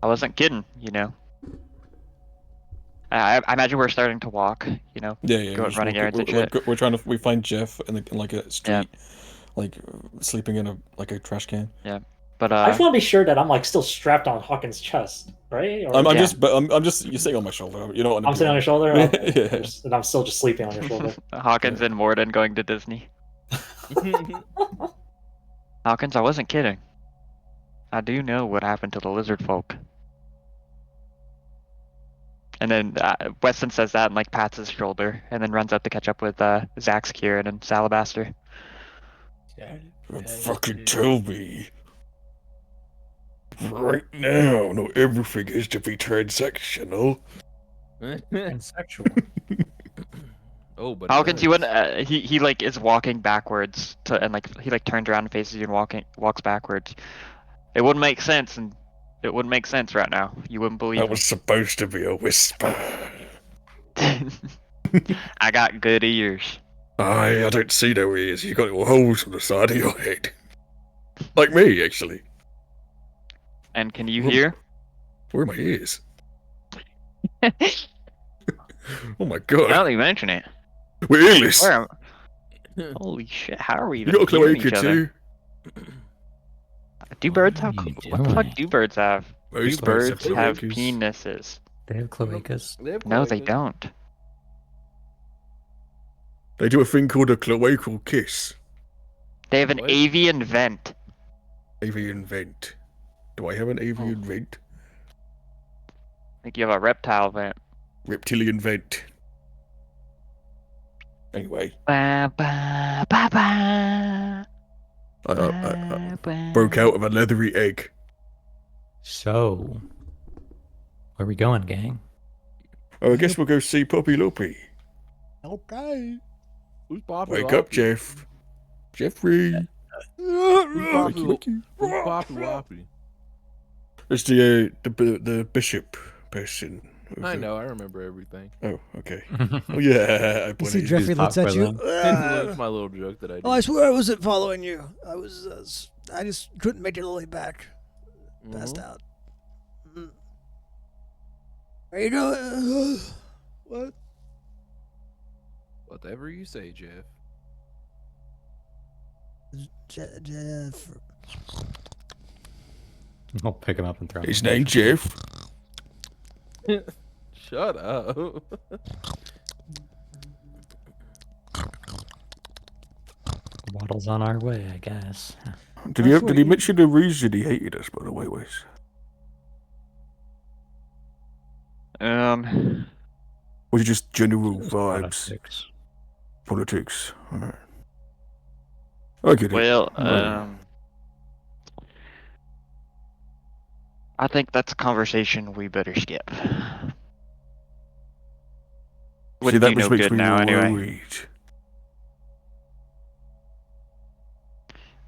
I wasn't kidding, you know. I imagine we're starting to walk, you know. Yeah. Running errands and shit. We find Jeff in like a street, like sleeping in a trash can. Yeah. But I just want to be sure that I'm like still strapped on Hawkins' chest, right? Or, I'm just you're sitting on my shoulder. You know what I'm sitting on your shoulder. Yeah. And I'm still just sleeping on your shoulder. Hawkins and Morden going to Disney. Hawkins, I wasn't kidding. I do know what happened to the lizard folk. And then Weston says that and like pats his shoulder, and then runs out to catch up with Zax, Kieran, and Salabaster. Fucking tell me. Right now, not everything is to be transactional. Transsexual. Oh, but Hawkins, you wouldn't. He like is walking backwards and like he like turns around and faces you and walks backwards. It wouldn't make sense, and it wouldn't make sense right now. You wouldn't believe That it. was supposed to be a whisper. I got good ears. I don't see no ears. You got little holes on the side of your head, like me, actually. And can you hear? Where are my ears? Oh my god! Now that you mention it, we're earless. Holy shit! How are we You even got a hearing each cloaca other? too? Do birds have? What are you What the fuck doing? do birds have? Most Do birds birds have have cloacas. penises? They have cloacas. No, they don't. They do a thing called a cloacal kiss. They have an What? avian vent. Avian vent. Do I have an avian vent? I think you have a reptile vent. Reptilian vent. Anyway. Ba, ba, ba, ba. I broke out of a leathery egg. So, where we going, gang? Oh, I guess we'll go see Poppy Loopy. Okay. Who's Poppy? Wake up, Jeff. Jeffrey. Who's Poppy Loopy? It's the bishop person. I know. I remember everything. Oh, okay. Oh yeah. You see, Jeffrey looks at you. That's my little joke that I did. Oh, I swear I wasn't following you. I just couldn't make it all the way back. Passed out. Where you going? What? Whatever you say, Jeff. Jeff. I'll pick him up and throw him. His name Jeff. Shut up. Waddle's on our way, I guess. Did he mention the reason he hated us, by the way, Wes? Was it just general vibes? Politics. Alright. I get it. Well, I think that's a conversation we better skip. Wouldn't do no good now, anyway.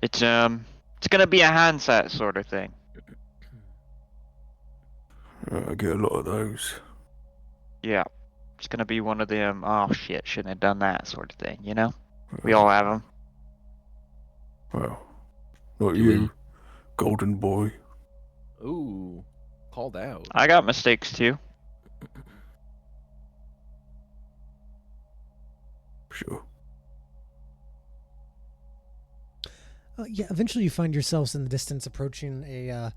It's gonna be a handset sort of thing. I get a lot of those. Yeah, it's gonna be one of them. Oh shit, shouldn't have done that sort of thing. You know, we all have them. Well, not you, golden boy. Ooh, called out. I got mistakes too. Sure. Yeah, eventually you find yourselves in the distance approaching a.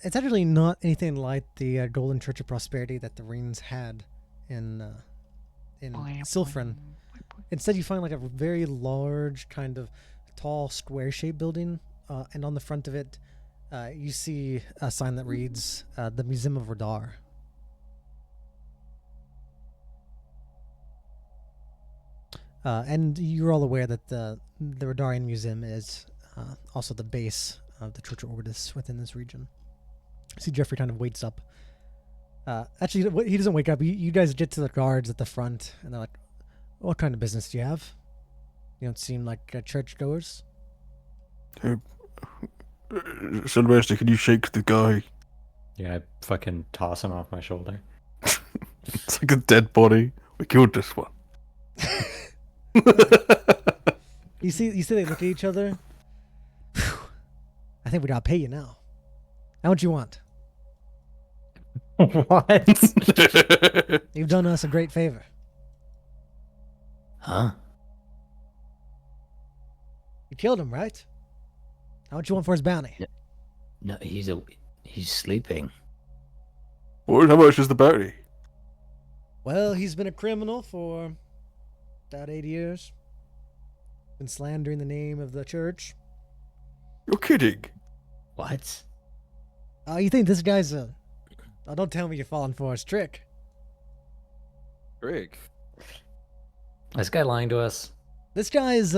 It's actually not anything like the Golden Church of Prosperity that the Rings had in Silfrin. Instead, you find like a very large, kind of tall, square-shaped building, and on the front of it, you see a sign that reads the Museum of Rihdar. And you're all aware that the Rihdarian Museum is also the base of the Church of Ordis within this region. See, Jeffrey kind of wakes up. Actually, he doesn't wake up. You guys get to the guards at the front, and they're like, "What kind of business do you have? You don't seem like churchgoers." Sylvester, can you shake the guy? Yeah, I fucking toss him off my shoulder. It's like a dead body. We killed this one. You see they look at each other. Whew. I think we gotta pay you now. How much you want? What? You've done us a great favor. Huh? You killed him, right? How much you want for his bounty? No, he's sleeping. What? How much is the bounty? Well, he's been a criminal for about 8 years. Been slandering the name of the church. You're kidding. What? You think this guy's a... Oh, don't tell me you're falling for his trick. Trick? This guy lying to us? This guy is,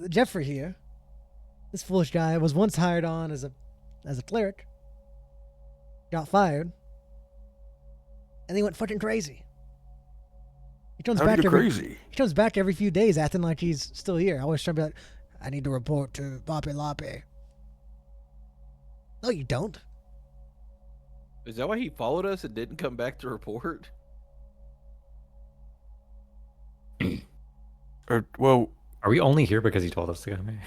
Jeffrey here. This foolish guy was once hired on as a cleric. Got fired. And he went fucking crazy. He comes How back do you every, crazy? He comes back every few days acting like he's still here. Always trying to be like, I need to report to Poppy Loppy. No, you don't. Is that why he followed us and didn't come back to report? Well, are we only here because he told us to come here?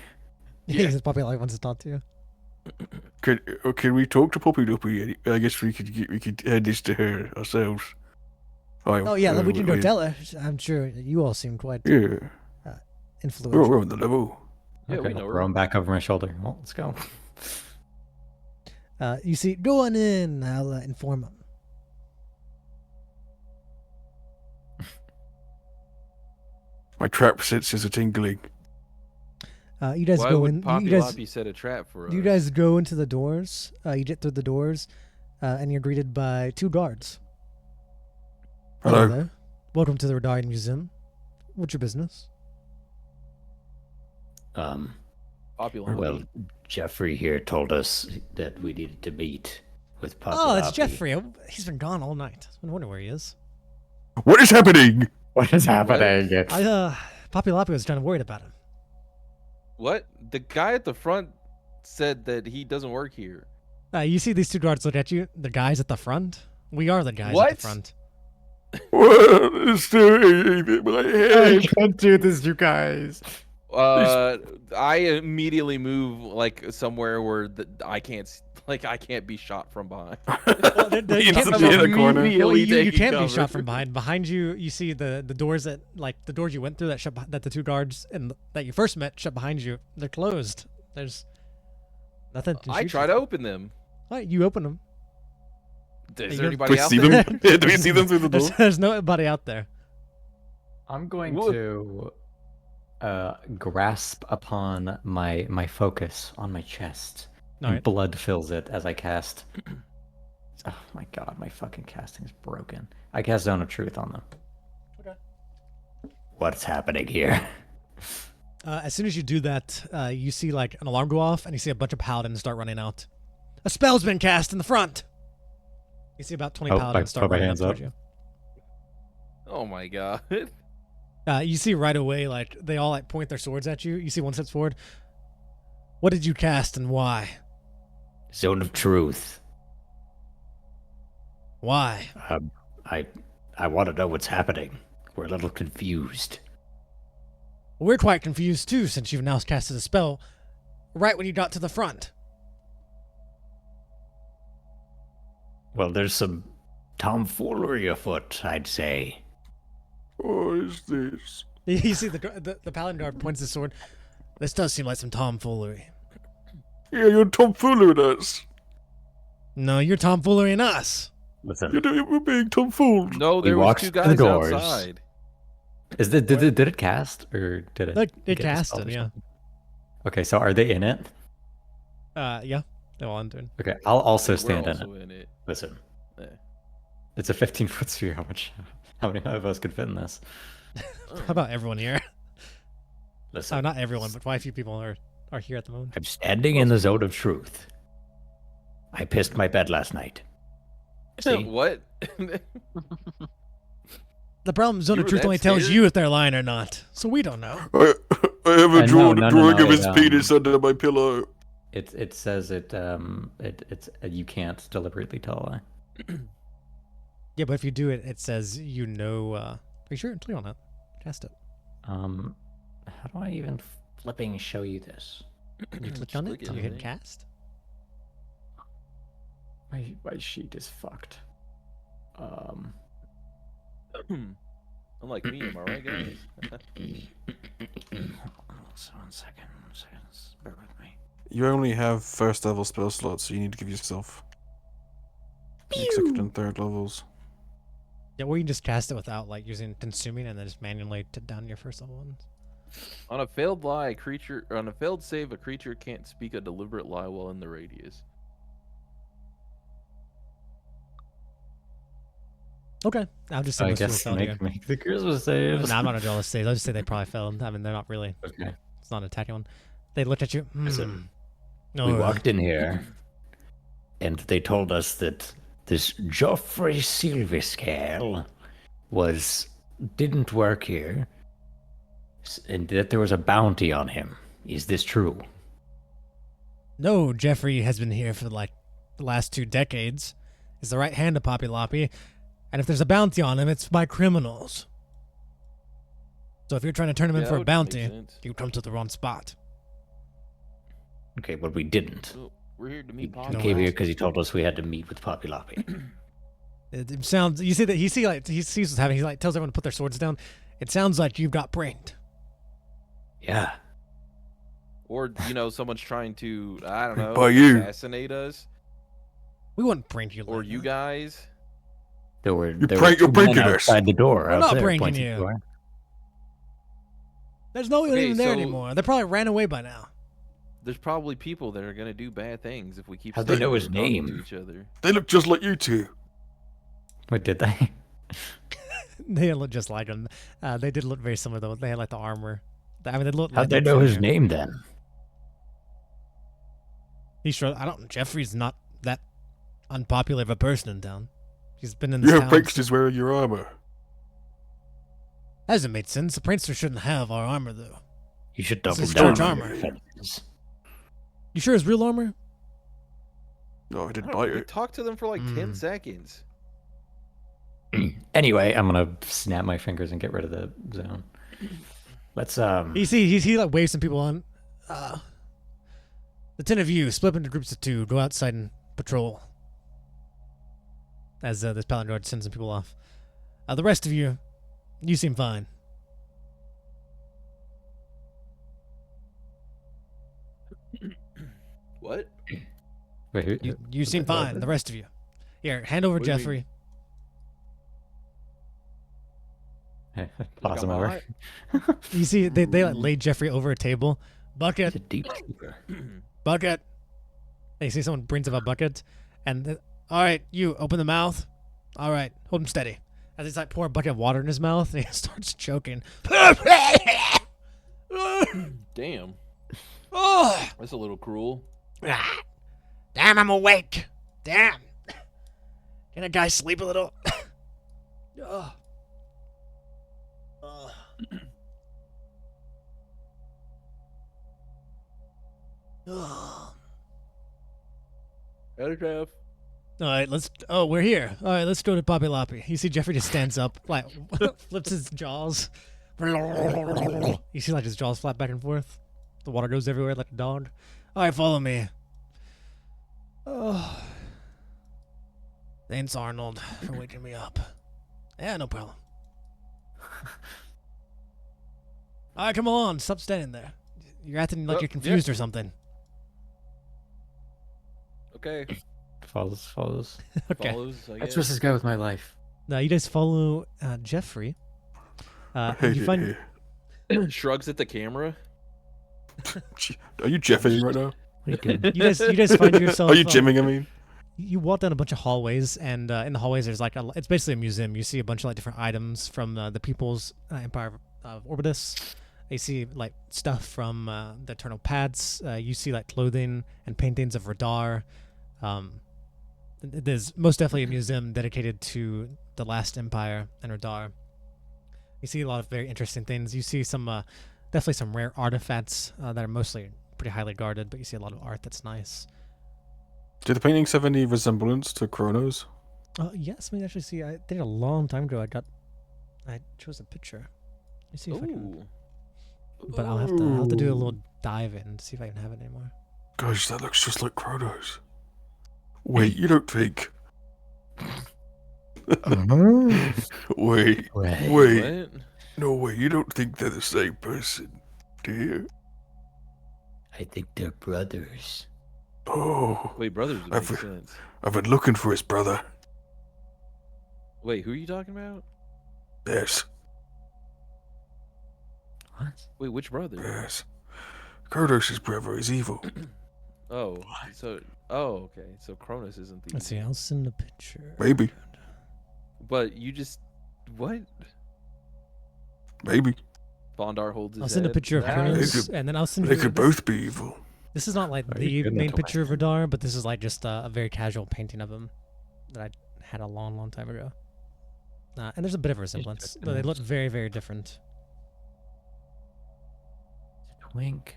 Yeah, because Poppy Loppy wants to talk to you. Can we talk to Poppy Loopy? I guess we could hand this to her ourselves. Oh yeah, we can go tell her. I'm sure you all seem quite influential. We're on the level. Yeah, okay, I'll throw him back over my shoulder. Well, let's go. You see, go on in. I'll inform him. My trap senses are tingling. You guys Why go would in. Poppy Loppy set a trap for us? You guys go into the doors. You get through the doors, and you're greeted by 2 guards. Hello. There. Welcome to the Rihdar Museum. What's your business? Poppy Loppy. Well, Jeffrey here told us that we needed to meet with Poppy Oh, it's Loppy. Jeffrey. He's been gone all night. I've been wondering where he is. What is happening? What is happening? Poppy Loppy was kind of worried about him. What? The guy at the front said that he doesn't work here. You see these 2 guards look at you. The guys at the front. We are the guys What? at the front. What is doing in my head? I can't do this, you guys. I immediately move like somewhere where I can't be shot from behind. Well, you can't, Instantly in the corner. you can't be shot from behind. Behind you, you see the doors that the doors you went through that the 2 guards and that you first met shut behind you. They're closed. There's nothing. I try to open them. All right, you open them. Is Hey, there do anybody we out see there? them? Do we see them through the door? There's nobody out there. I'm going to grasp upon my focus on my chest. All right. Blood fills it as I cast. Oh my god, my fucking casting is broken. I cast Zone of Truth on them. Okay. What's happening here? As soon as you do that, you see like an alarm go off, and you see a bunch of paladins start running out. A spell's been cast in the front. You see about 20 paladins start running up towards you. Oh my god. You see right away, like they all like point their swords at you. You see one steps forward. What did you cast and why? Zone of Truth. Why? I want to know what's happening. We're a little confused. We're quite confused too, since you've now casted a spell right when you got to the front. Well, there's some tomfoolery afoot, I'd say. What is this? You see the paladin guard points his sword. This does seem like some tomfoolery. Yeah, you're tomfoolering us. No, you're tomfoolering us. Listen, We're being tomfooled. No, there We was walked 2 to the guys doors. outside. Did it cast or did it? Like, it get cast dispelled it, or yeah. something? Okay, so are they in it? Yeah, they're all entered. Okay, I'll also We're stand also in it. in it. listen. It's a 15-foot sphere. How many of us could fit in this? How about everyone here? Listen. Oh, not everyone, but quite a few people are here at the moment. I'm standing in the Zone of Truth. I pissed my bed last night. See? What? The problem, Zone You of were Truth that only tells scared? you if they're lying or not, so we don't know. I have a drawing of his it, penis under my pillow. It says it's you can't deliberately tell a lie. Yeah, but if you do it, it says you know. Are you sure? Click on that. Cast it. How do I even Flipping show you this. You click on it. click And you it, hit right? cast. my sheet is fucked. Unlike me, am I right, guys? So 1 second. Bear with me. You only have 1st level spell slots, so you need to give yourself like 2nd and 3rd levels. Yeah, or you can just cast it without like using consuming, and then just manually down your first level ones. On a failed save, a creature can't speak a deliberate lie while in the radius. Okay, I'll just say I most people guess failed here. make the Christmas saves. No, I'm not a jealous save. I'll just say they probably failed. I mean, they're not really. Okay. It's not an attacking one. They looked at you. Listen, No, we walked in here, and they told us that this Joffrey Silverscale didn't work here, and that there was a bounty on him. Is this true? No, Jeffrey has been here for like the last 2 decades. He's the right hand of Poppy Loppy, and if there's a bounty on him, it's by criminals. So if you're trying to turn him in Yeah, for that a would make bounty, sense. you come to the wrong spot. Okay, but we didn't. Oh, we're here to We meet Poppy. No, came here because he told us we had to meet with Poppy Loppy. It sounds. You see that he sees what's happening. He like tells everyone to put their swords down. It sounds like you've got brained. Yeah. Or, someone's trying to, I don't know, By you. assassinate us. We wouldn't prank you. Or like you that. guys. You're You're pranking us. outside the door. We're out not there, pranking pointing you. to our- There's no one Okay, even there so- anymore. They probably ran away by now. There's probably people that are gonna do bad things if we keep. How'd they know his talking to name? each other. They look just like you two. Wait, did they? They look just like him. They did look very similar though. They had like the armor. I mean, they look. How'd they know his name then? He's sure. I don't. Jeffrey's not that unpopular of a person in town. He's been in this You town. have pranksters wearing your armor. That doesn't make sense. The prankster shouldn't have our armor though. You should This double is down church on your armor. defenses. You sure it's real armor? No, I I didn't don't buy know, we it. talked to them for like 10 seconds. Anyway, I'm gonna snap my fingers and get rid of the zone. Let's You see, he like waves some people on. The 10 of you split up into groups of 2. Go outside and patrol. As this paladin guard sends some people off. The rest of you, you seem fine. What? Wait, who, You seem fine. The rest of you. Here, hand over What do you mean? Jeffrey. Toss him over. You see, they like laid Jeffrey over a table. Bucket. He's a deep sleeper. Bucket. You see someone brings up a bucket, and all right, you open the mouth. All right, hold him steady. As he's like pouring a bucket of water in his mouth, and he starts choking. Damn. Oh, That's a little cruel. damn! I'm awake. Damn. Can a guy sleep a little? Oh. Oh. Oh. Autograph. All right, let's. Oh, we're here. All right, let's go to Papi Lapi. You see, Jeffrey just stands up, like flips his jaws. You see, like his jaws flap back and forth. The water goes everywhere like a dog. All right, follow me. Oh, thanks, Arnold, for waking me up. Yeah, no problem. All right, come on, stop standing there. You're acting like Oh, you're confused yeah. or something. Okay. Follows. Okay. Follows, I I'm guess. supposed to go with my life. Now you guys follow Jeffrey. And you find Shrugs at the camera. Are you jeffing right now? you guys find yourself. Are you gymming? I mean, You walk down a bunch of hallways, and in the hallways there's like it's basically a museum. You see a bunch of like different items from the People's Empire of Orbitus. You see like stuff from the Eternal Pads. You see like clothing and paintings of Rihdar. There's most definitely a museum dedicated to the last Empire and Rihdar. You see a lot of very interesting things. You see some definitely some rare artifacts that are mostly pretty highly guarded, but you see a lot of art that's nice. do the paintings have any resemblance to Chronos? Yes, let me actually see. I think a long time ago I chose a picture. Let me see if I can. But I'll have to do a little dive in to see if I can have it anymore. Gosh, that looks just like Chronos. Wait, you don't think? Wait, Right. wait. What? No way, you don't think they're the same person, do you? I think they're brothers. Oh, Wait, brothers would I've- make sense. I've been looking for his brother. Wait, who are you talking about? Yes, What? Wait, which brother? yes. Kronos' brother is evil. Oh, so okay. So Cronus isn't the. Let's see. I'll send a picture. Maybe, But you just what? maybe. Bondar holds his I'll send a head. picture of Ah, Kronos, and then I'll send They you. could both be evil. This is not like Are the you good main enough? picture of Rihdar, but this is like just a very casual painting of him that I had a long, long time ago. And there's a bit of a resemblance, but they look very, very different. Twink.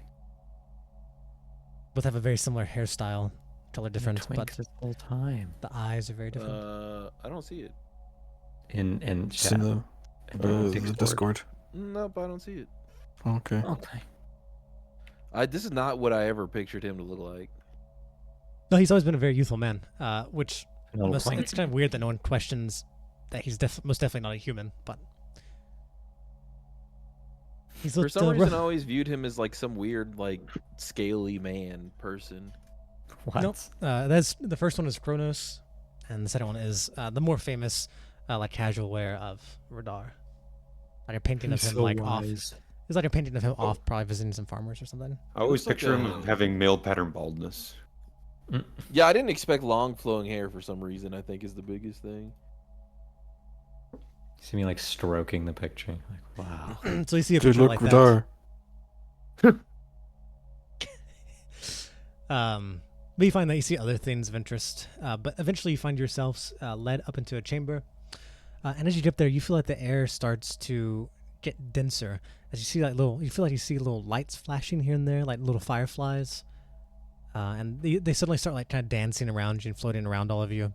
Both have a very similar hairstyle, color difference, Twink but this whole time. the eyes are very different. I don't see it. In Just in chat. the Discord. Nope, I don't see it. Okay. Okay. This is not what I ever pictured him to look like. No, he's always been a very youthful man, which Little it's twink. kind of weird that no one questions that he's most definitely not a human, but he's For looked, some reason, I rough. always viewed him as like some weird, like scaly man person. What? Nope. That's the first one is Kronos, and the second one is the more famous, like casual wear of Rihdar, like a painting of him, like off. It's It's like a painting of him off, probably visiting some farmers or something. I always Looks picture like him having male pattern baldness. Yeah, I didn't expect long flowing hair for some reason. I think is the biggest thing. See me like stroking the picture. Like, wow. So you see a Dude, picture look, like Rihdar. that. But you find that you see other things of interest. But eventually you find yourselves led up into a chamber. And as you get there, you feel like the air starts to get denser. As you see you feel like you see little lights flashing here and there, like little fireflies. And they suddenly start like kind of dancing around you and floating around all of you.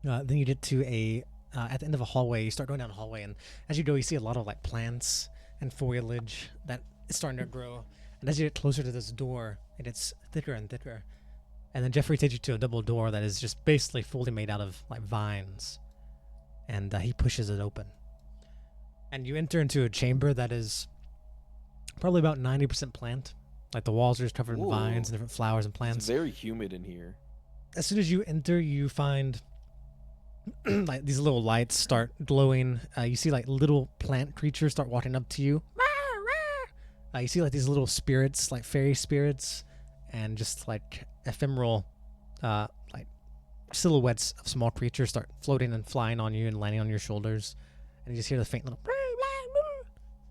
Then you get to at the end of a hallway. You start going down a hallway, and as you go, you see a lot of like plants and foliage that is starting to grow. And as you get closer to this door, it gets thicker and thicker. And then Jeffrey takes you to a double door that is just basically fully made out of like vines. And he pushes it open. And you enter into a chamber that is probably about 90% plant. Like the walls are just covered in vines and different flowers and plants. It's very humid in here. As soon as you enter, you find like these little lights start glowing. You see like little plant creatures start walking up to you. You see like these little spirits, like fairy spirits, and just like ephemeral like silhouettes of small creatures start floating and flying on you and landing on your shoulders. And you just hear the faint little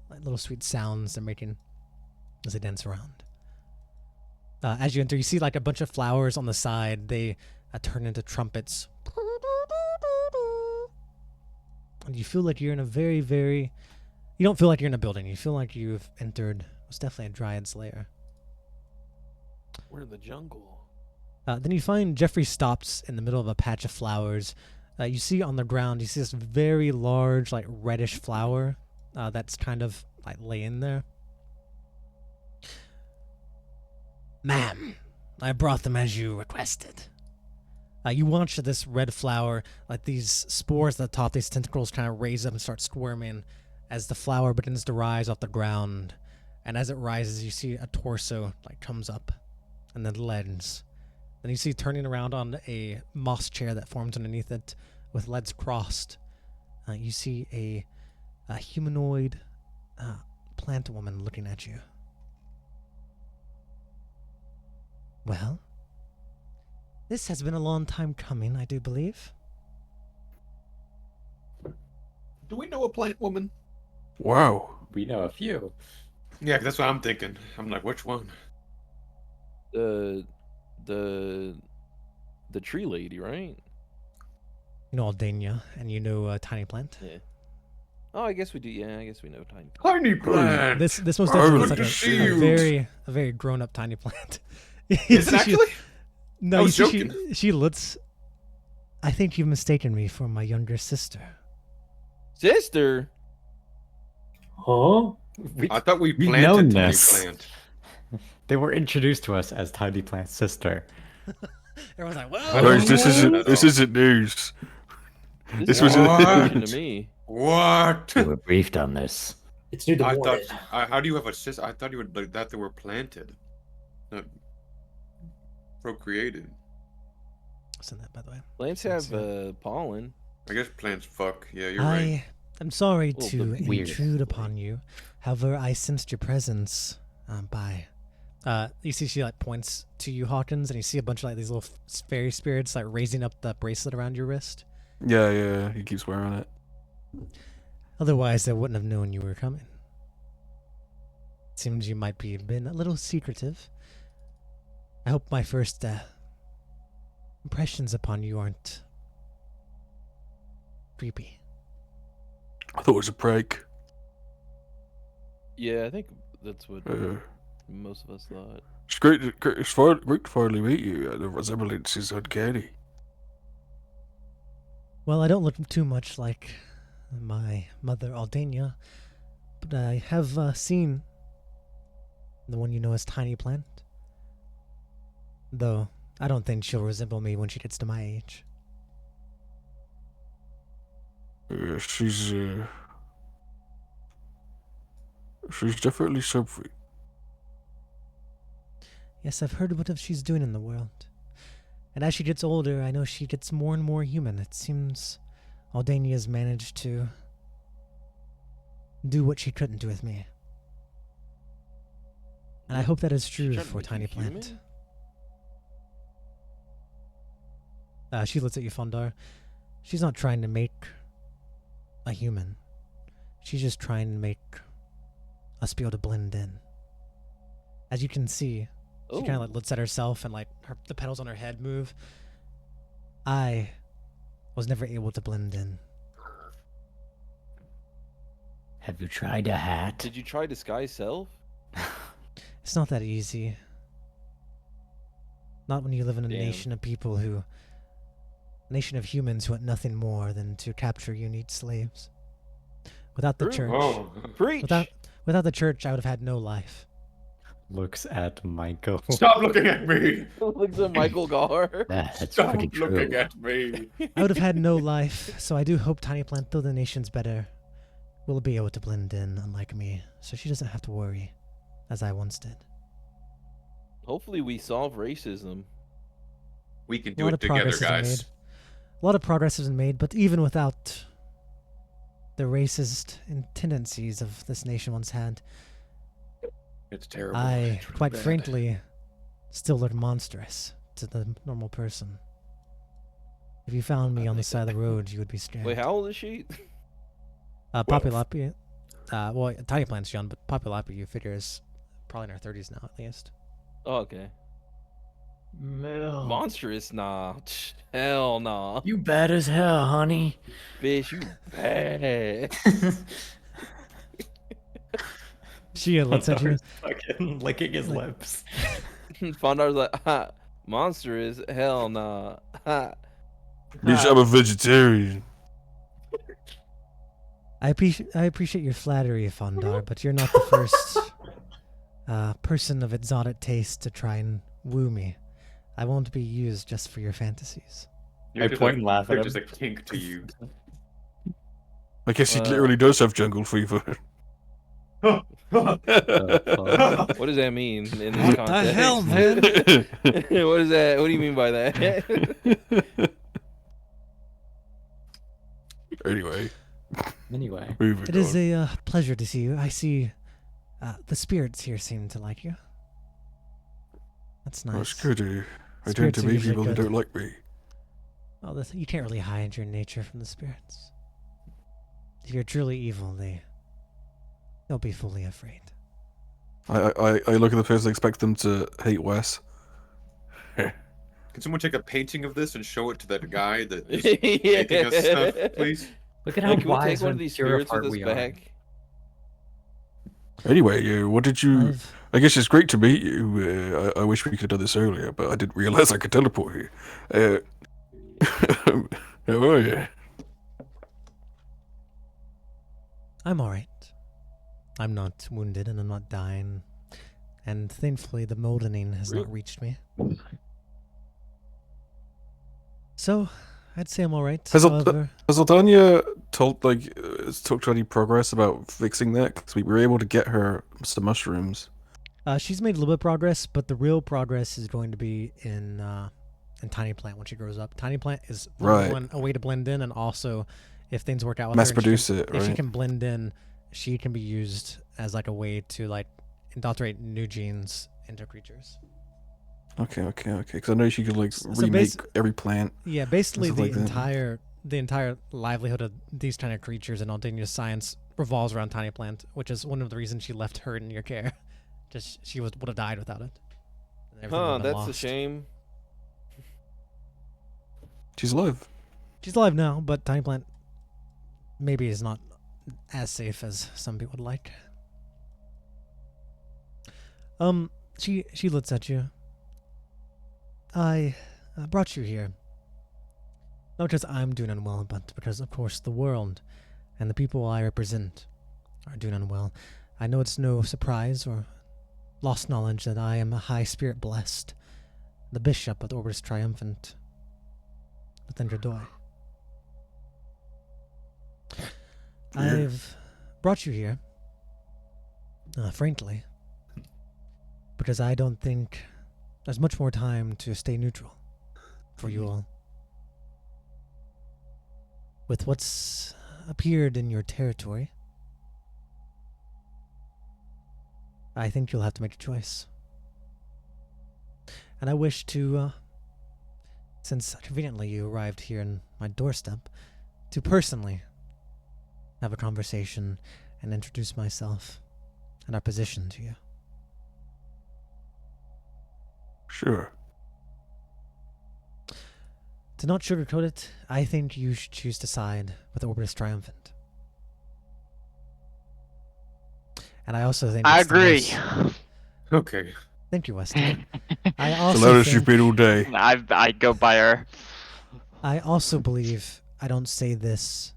like little sweet sounds they're making as they dance around. As you enter, you see like a bunch of flowers on the side. They turn into trumpets. And you feel like you're in a very, very... You don't feel like you're in a building. You feel like you've entered... It's definitely a dryad's lair. We're in the jungle. Then you find Jeffrey stops in the middle of a patch of flowers. You see on the ground, you see this very large, like reddish flower that's kind of like laying there. Ma'am, I brought them as you requested. You watch this red flower, like these spores at the top, these tentacles kind of raise up and start squirming as the flower begins to rise off the ground. And as it rises, you see a torso like comes up and then legs. Then you see turning around on a moss chair that forms underneath it with legs crossed. You see a humanoid plant woman looking at you. Well, this has been a long time coming, I do believe. Do we know a plant woman? Wow. We know a few. Yeah, that's what I'm thinking. I'm like, which one? The tree lady, right? You know Aldania, and you know Tiny Plant. Yeah. Oh, I guess we do. Yeah, I guess we know Tiny. Tiny Plant. This most definitely looks like to a very grown up Tiny Plant. Is it actually? No, I was you see, joking. she looks. I think you've mistaken me for my younger sister. Sister? Huh? I thought we we've planted known Tiny this. Plant. They were introduced to us as Tiny Plant's sister. Everyone's like, I "Whoa!" don't Guys, this isn't news. This was What? to me. What? We were briefed on this. It's new to I morning. thought. How do you have a sister? I thought you would like that they were planted, not procreated. Send that, by the way. Plants have pollen. I guess plants fuck. Yeah, you're right. I'm sorry Little to bit weird. intrude upon you. However, I sensed your presence by. You see, she like points to you, Hawkins, and you see a bunch of like these little fairy spirits like raising up the bracelet around your wrist. Yeah, he keeps wearing it. Otherwise, I wouldn't have known you were coming. Seems you might be been a little secretive. I hope my first impressions upon you aren't creepy. I thought it was a prank. Yeah, I think that's what most of us thought. It's great to finally meet you. The resemblance is uncanny. Well, I don't look too much like my mother, Aldania, but I have seen the one you know as Tiny Plant. Though, I don't think she'll resemble me when she gets to my age. She's definitely something. Yes, I've heard what she's doing in the world. And as she gets older, I know she gets more and more human. It seems Aldania's managed to do what she couldn't do with me. And I hope that is true trying to for make you Tiny Plant. human? She looks at you, Fondar. She's not trying to make a human. She's just trying to make us be able to blend in. As you can see, she kind of like looks at herself and like the petals on her head move. I was never able to blend in. Have you tried a hat? Did you try disguise self? It's not that easy. Not when you live in a Damn. nation of people who... nation of humans who want nothing more than to capture you need slaves. Without the church... Oh, Preach! Without the church, I would have had no life. Looks at Michael. stop looking at me! Looks at Michael Gar. That's Stop pretty true. looking at me! I would have had no life, so I do hope Tiny Plant, though the nation's better, will be able to blend in, unlike me, so she doesn't have to worry, as I once did. Hopefully we solve racism. We can A do lot it of progress together, has been guys. made. A lot of progress has been made, but even without the racist tendencies of this nation once had, It's terrible. I, It's really quite bad. frankly, still look monstrous to the normal person. If you found me on the side of the road, you would be scared. Wait, how old is she? Populapi, well, Tiny Plant's young, but Populapi, you figure, is probably in her 30s now, at least. Oh, okay. Monstrous? Nah. Hell nah. You bad as hell, honey. Bitch, you bad. She looks at you. Fucking licking his lips. Fondar's like, ha, monstrous? Hell nah. Ha. Bitch, I'm a vegetarian. I appreciate your flattery, Fondar, but you're not the first person of exotic taste to try and woo me. I won't be used just for your fantasies. You're I just point a- and laugh at You're him. just a kink to you. I guess he literally does have jungle fever. What does that mean in this context? the hell, man? What is that? What do you mean by that? Anyway, Anyway. It is a pleasure to see you. I see the spirits here seem to like you. That's nice. That's good. I tend Spirits to are meet usually people who good. don't like me. Well, you can't really hide your nature from the spirits. If you're truly evil, they'll be fully afraid. I look at the person and expect them to hate Wes. Can someone take a painting of this and show it to that guy that is Yeah. making us stuff, please? Look at Hey, how can we wise take one of and these pure of spirits with heart us we are. back? Anyway, what did you... I've- I guess it's great to meet you. I wish we could have done this earlier, but I didn't realize I could teleport here. How are you? I'm alright. I'm not wounded and I'm not dying. And thankfully the moldening has not reached me. So, I'd say I'm alright. Has However, Aldania talked to any progress about fixing that? Because we were able to get her some mushrooms. she's made a little bit of progress, but the real progress is going to be in Tiny Plant when she grows up. Tiny Plant is Right. one, a way to blend in, and also if things work out with Mass her, and produce if it, she right? can blend in, she can be used as like a way to like indoctrinate new genes into creatures. Okay. Because I know she could So remake every plant. Yeah, basically stuff the like that. entire livelihood of these kind of creatures in Aldinia's science revolves around Tiny Plant, which is one of the reasons she left her in your care. Just she would have died without it. And everything would Huh, have been that's a lost. shame. She's alive. She's alive now, but Tiny Plant maybe is not as safe as some people would like. She looks at you. I brought you here. Not because I'm doing unwell, but because, of course, the world and the people I represent are doing unwell. I know it's no surprise or lost knowledge that I am a high spirit blessed, the bishop of the Orbis Triumphant, within Dradoy. I've brought you here, frankly, because I don't think there's much more time to stay neutral for you all. With what's appeared in your territory, I think you'll have to make a choice. And I wish to, since conveniently you arrived here in my doorstep, to personally have a conversation and introduce myself and our position to you. Sure. To not sugarcoat it, I think you should choose to side with Orbitus Triumphant. And I also think I it's the agree. most- Okay. Thank you, Weston. I So also loud as you've think, been all day. I go by her. I also believe I don't say this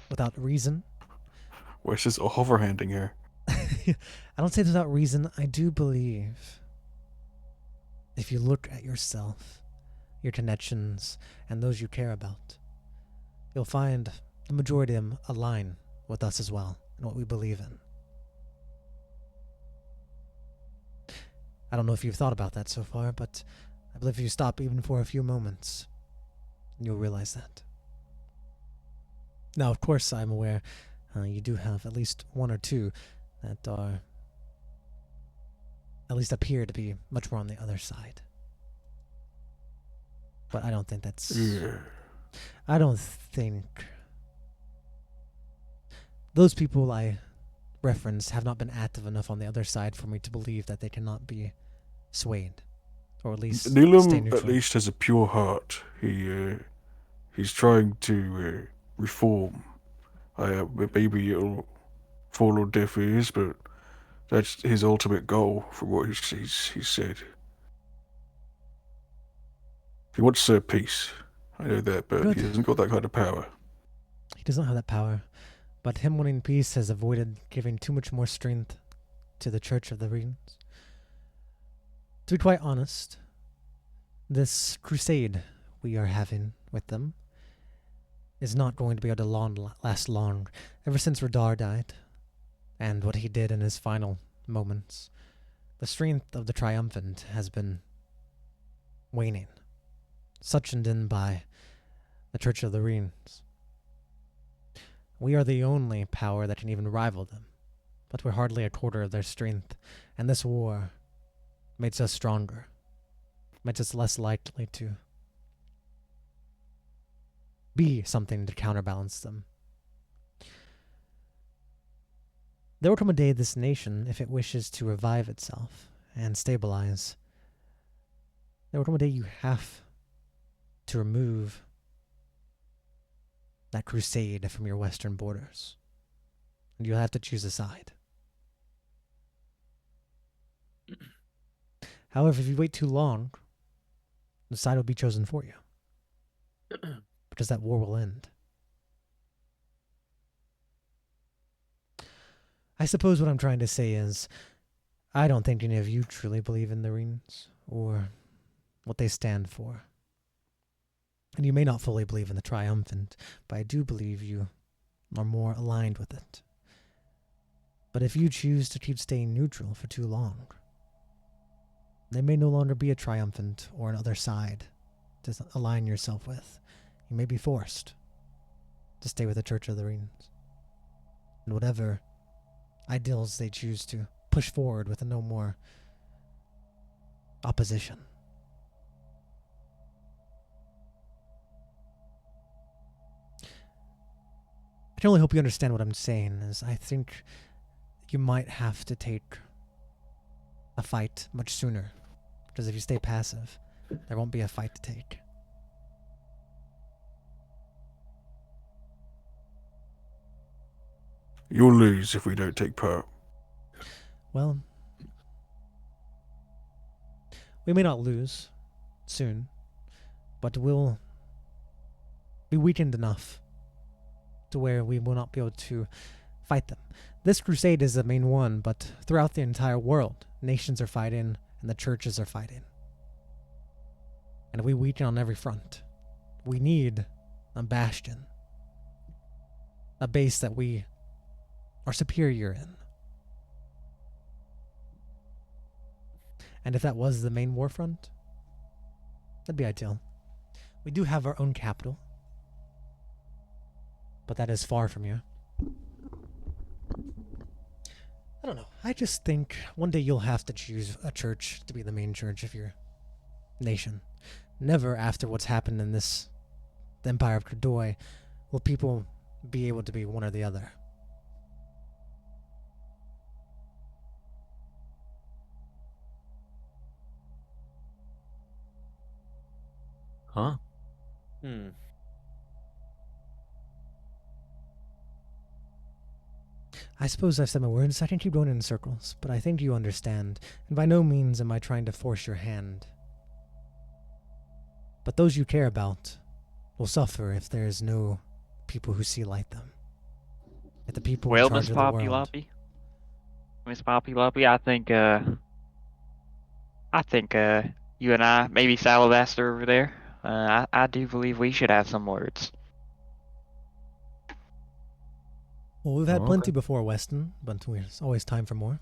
without reason. Where's this hoverhanding here? I don't say this without reason. I do believe if you look at yourself, your connections, and those you care about, you'll find the majority of them align with us as well and what we believe in. I don't know if you've thought about that so far, but I believe if you stop even for a few moments, you'll realize that. Now, of course, I'm aware you do have at least one or two that are, at least appear to be much more on the other side. But I don't think that's... Yeah. I don't think... Those people I referenced have not been active enough on the other side for me to believe that they cannot be swayed. Or at least stay Nilam neutral. at least has a pure heart. He's trying to reform. Maybe it'll fall on deaf ears, but that's his ultimate goal from what he's said. He wants peace. I know that, but Good. he hasn't got that kind of power. He does not have that power. But him wanting peace has avoided giving too much more strength to the Church of the Rings. To be quite honest, this crusade we are having with them is not going to be able to last long. Ever since Rihdar died, and what he did in his final moments, the strength of the Triumphant has been waning, suctioned in by the Church of the Rings. We are the only power that can even rival them, but we're hardly a quarter of their strength, and this war makes us stronger, makes us less likely to be something to counterbalance them. There will come a day this nation, if it wishes to revive itself and stabilize, there will come a day you have to remove that crusade from your western borders. And you'll have to choose a side. However, if you wait too long, the side will be chosen for you. Because that war will end. I suppose what I'm trying to say is, I don't think any of you truly believe in the Rings, or what they stand for. And you may not fully believe in the Triumphant, but I do believe you are more aligned with it. But if you choose to keep staying neutral for too long, there may no longer be a Triumphant or another side to align yourself with. You may be forced to stay with the Church of the Rings. And whatever ideals they choose to push forward with no more opposition. I can only hope you understand what I'm saying, is I think you might have to take a fight much sooner. Because if you stay passive, there won't be a fight to take. You'll lose if we don't take part. Well, we may not lose soon, but we'll be weakened enough to where we will not be able to fight them. This crusade is the main one, but throughout the entire world, nations are fighting and the churches are fighting. And we weaken on every front. We need a bastion, a base that we are superior in. And if that was the main war front, that'd be ideal. We do have our own capital, but that is far from you. I don't know. I just think one day you'll have to choose a church to be the main church of your nation. Never after what's happened in the Empire of Cordoi will people be able to be one or the other. Huh? I suppose I've said my words. I can keep going in circles, but I think you understand, and by no means am I trying to force your hand. But those you care about will suffer if there is no people who see like them. If the people in charge of the world. Miss Poppy Loppy, I think you and I, maybe Salabaster over there, I do believe we should have some words. Well, we've had plenty before, Weston, but there's always time for more.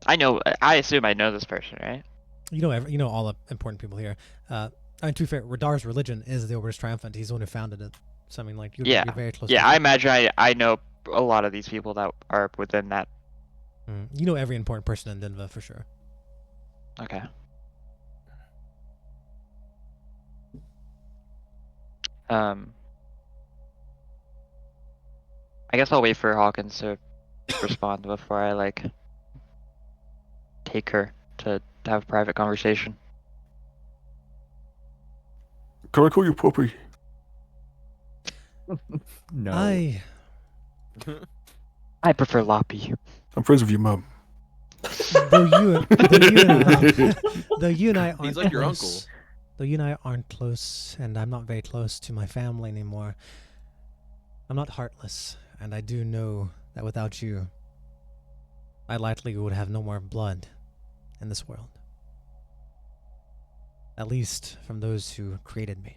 I assume I know this person, right? You know all the important people here. I mean, to be fair, Rihdar's religion is the Oberst Triumphant. He's the one who founded it. So I mean, like, you're very close. Yeah, I imagine I know a lot of these people that are within that. You know every important person in Denvah for sure. Okay. I guess I'll wait for Hawkins to respond before I take her to have a private conversation. Can I call you Poppy? No. I prefer Loppy. I'm friends with your mum. Though you and I aren't He's like your close, uncle. Though you and I aren't close, and I'm not very close to my family anymore, I'm not heartless, and I do know that without you, I likely would have no more blood in this world. At least from those who created me.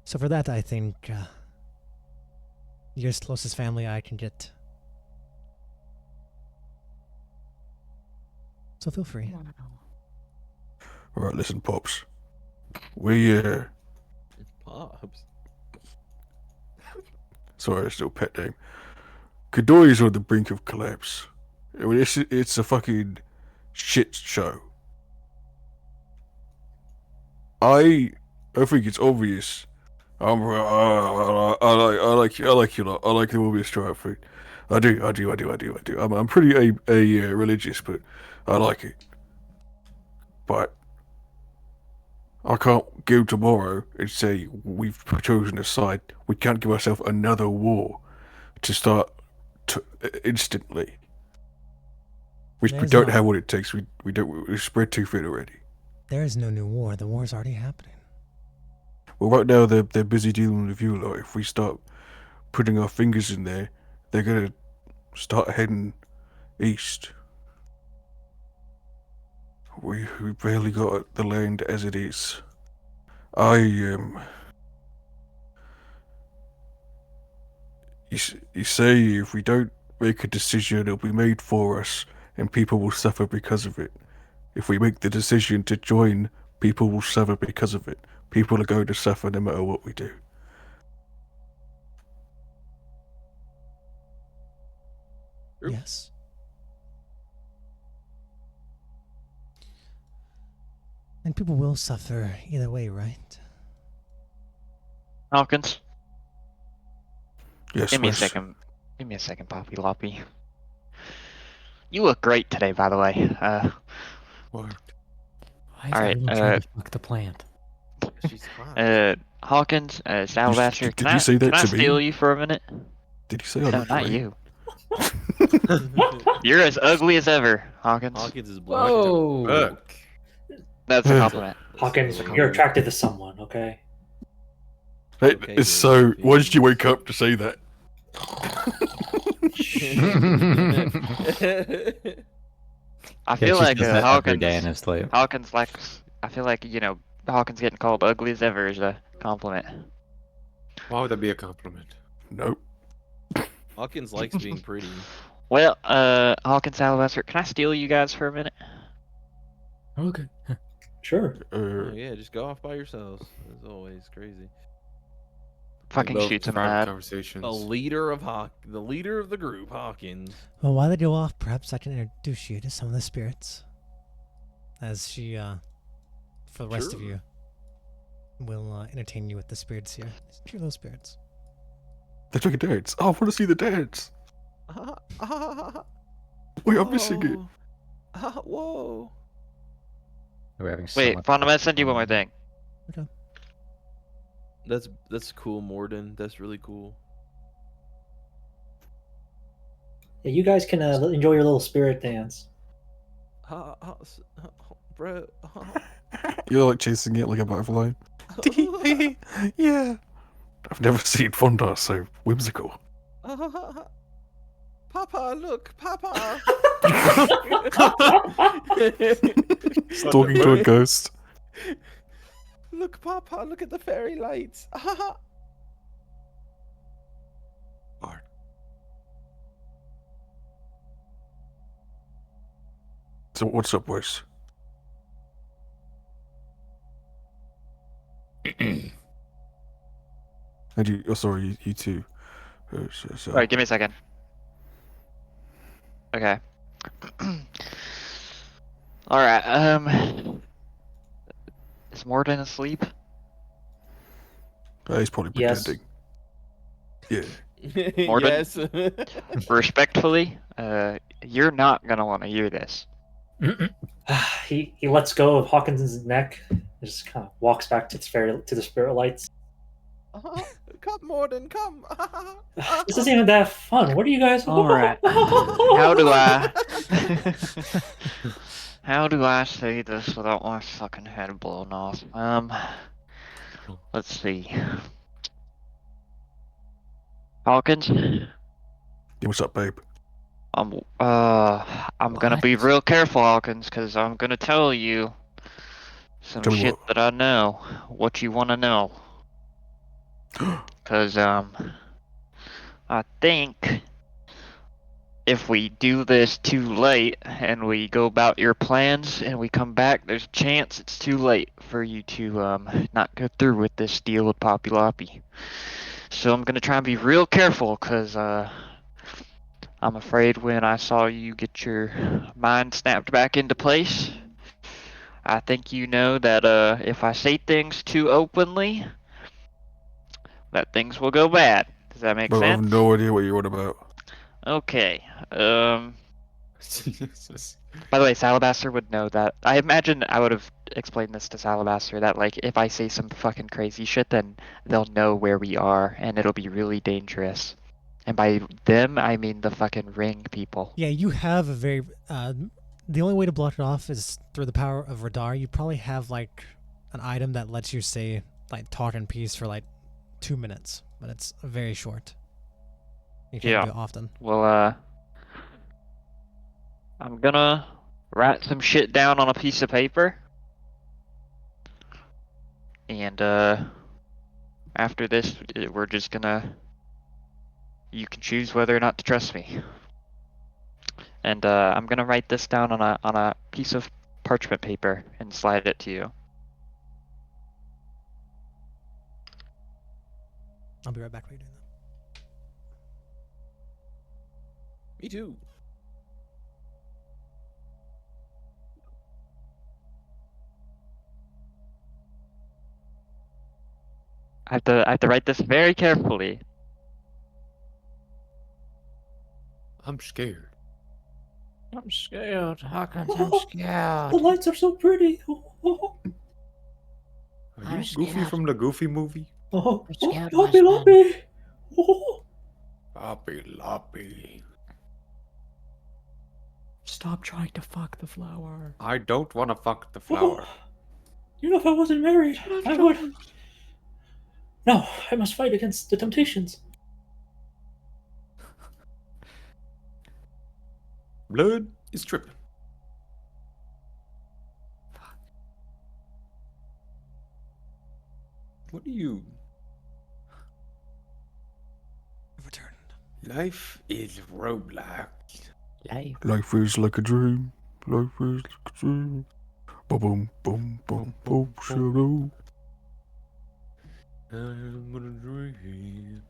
So for that, I think you're as close as family I can get. So feel free. Alright, listen, Pops. We, Pops. Sorry, it's still a pet name. Cordoi is on the brink of collapse. I mean, it's a fucking shit show. I think it's obvious. I like you lot. I like the Oberst Triumphant. I do. I'm pretty religious, but I like it. But I can't go tomorrow and say we've chosen a side. We can't give ourselves another war to start instantly. We don't have what it takes. We're spread too thin already. There is no new war. The war's already happening. Well, right now they're busy dealing with you lot. If we start putting our fingers in there, they're gonna start heading east. We barely got the land as it is. You say if we don't make a decision, it'll be made for us, and people will suffer because of it. If we make the decision to join, people will suffer because of it. People are going to suffer no matter what we do. Yes. And people will suffer either way, right? Hawkins. Yes, Give me a second. Give me a second, Poppy Loppy. You look great today, by the way. Why is all right. everyone trying to fuck the plant? She's hot. Hawkins, Salvaster, did you say that can I to me? steal you for a minute? Did you say I No, look not great? you. You're as ugly as ever, Hawkins. Hawkins is black. Whoa! That's a compliment. Hawkins, you're attracted to someone, okay? Hey, Okay, it's so. Why did you wake up to say that? I feel like every day in his sleep. Hawkins likes. I feel like Hawkins getting called ugly as ever is a compliment. Why would that be a compliment? Nope. Hawkins likes being pretty. Well, Hawkins, Alabaster, can I steal you guys for a minute? Okay. Sure. Oh, yeah, just go off by yourselves. As always, crazy. fucking love shoots him private mad. conversations. The leader of the group, Hawkins. Well, while they go off, perhaps I can introduce you to some of the spirits. As she, for the rest of Sure. you, will entertain you with the spirits here. These cute little spirits. They're doing a dance. Oh, I want to see the dance. Wait, I'm missing it. Whoa. We're having so Wait, much Fawn, I'm fun. gonna send you one more thing. Okay. That's cool, Morden. That's really cool. Yeah, you guys can enjoy your little spirit dance. Bro. You're like chasing it like a butterfly. Yeah. I've never seen Fonda so whimsical. Papa, look, Papa. He's talking to a ghost. Look, Papa, look at the fairy lights. So what's up, boys? And you, oh sorry, you two. So. Alright, give me a second. Okay. Alright, is Morden asleep? He's probably Yes. pretending. Yeah. Morden? Yes. Respectfully, you're not gonna want to hear this. He lets go of Hawkins' neck and just kind of walks back to the spirit lights. Come, Morden, come. This isn't even that fun. What are you guys? All right. How do I? How do I say this without my fucking head blown off? Let's see. Hawkins, Yeah, what's up, babe? I'm gonna be What? real careful, Hawkins, because I'm gonna tell you some Tell me shit what? that I know. What you want to know? Because I think if we do this too late and we go about your plans and we come back, there's a chance it's too late for you to not go through with this deal with Poppy Loppy. So I'm gonna try and be real careful, cause I'm afraid when I saw you get your mind snapped back into place, I think you know that if I say things too openly, that things will go bad. Does that make Bro, I have sense? no idea what you're on about. Okay. By the way, Salabaster would know that. I imagine I would have explained this to Salabaster that, like, if I say some fucking crazy shit, then they'll know where we are, and it'll be really dangerous. And by them, I mean the fucking ring people. Yeah, you have a very. The only way to block it off is through the power of Rihdar. You probably have like an item that lets you say like talk in peace for like 2 minutes, but it's very short. You can't do it often. Well, I'm gonna write some shit down on a piece of paper. And, after this, we're just gonna... You can choose whether or not to trust me. And, I'm gonna write this down on a piece of parchment paper and slide it to you. I'll be right back while you're doing that. Me too. I have to write this very carefully. I'm scared. I'm scared, Hawkins. I'm scared. The lights are so pretty. Are you Goofy from the Goofy movie? Loppy, Loppy. Loppy, Loppy. Stop trying to fuck the flower. I don't want to fuck the flower. You know, if I wasn't married, I would. No, I must fight against the temptations. Blood is tripping. What do you... Returned. Life is roguelike. Life is like a dream. Life is like a dream. Boom, boom, boom, boom, boom, shadow. I'm gonna dream.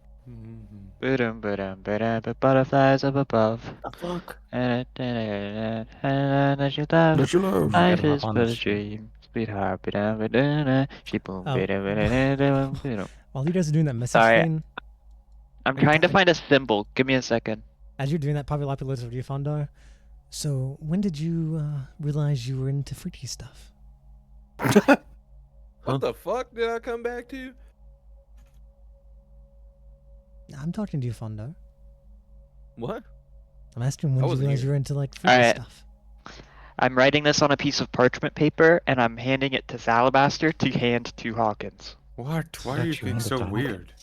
The butterflies up above. The fuck? And as you love, Let your love. I life gotta hop is on but this a shit. dream. Sweetheart, she boom, Oh. While you guys are doing that message Sorry, thing, I'm trying to find a symbol. Give me a second. as you're doing that Pablo Lapis of Fondar, so when did you realize you were into freaky stuff? What the fuck did I come back to? I'm talking to you, Fondo. What? I'm asking when I did you wasn't realize here. you were into like freaky Alright. stuff? I'm writing this on a piece of parchment paper, and I'm handing it to Salabaster to hand to Hawkins. What? Why are you Got you being into so Dog. weird?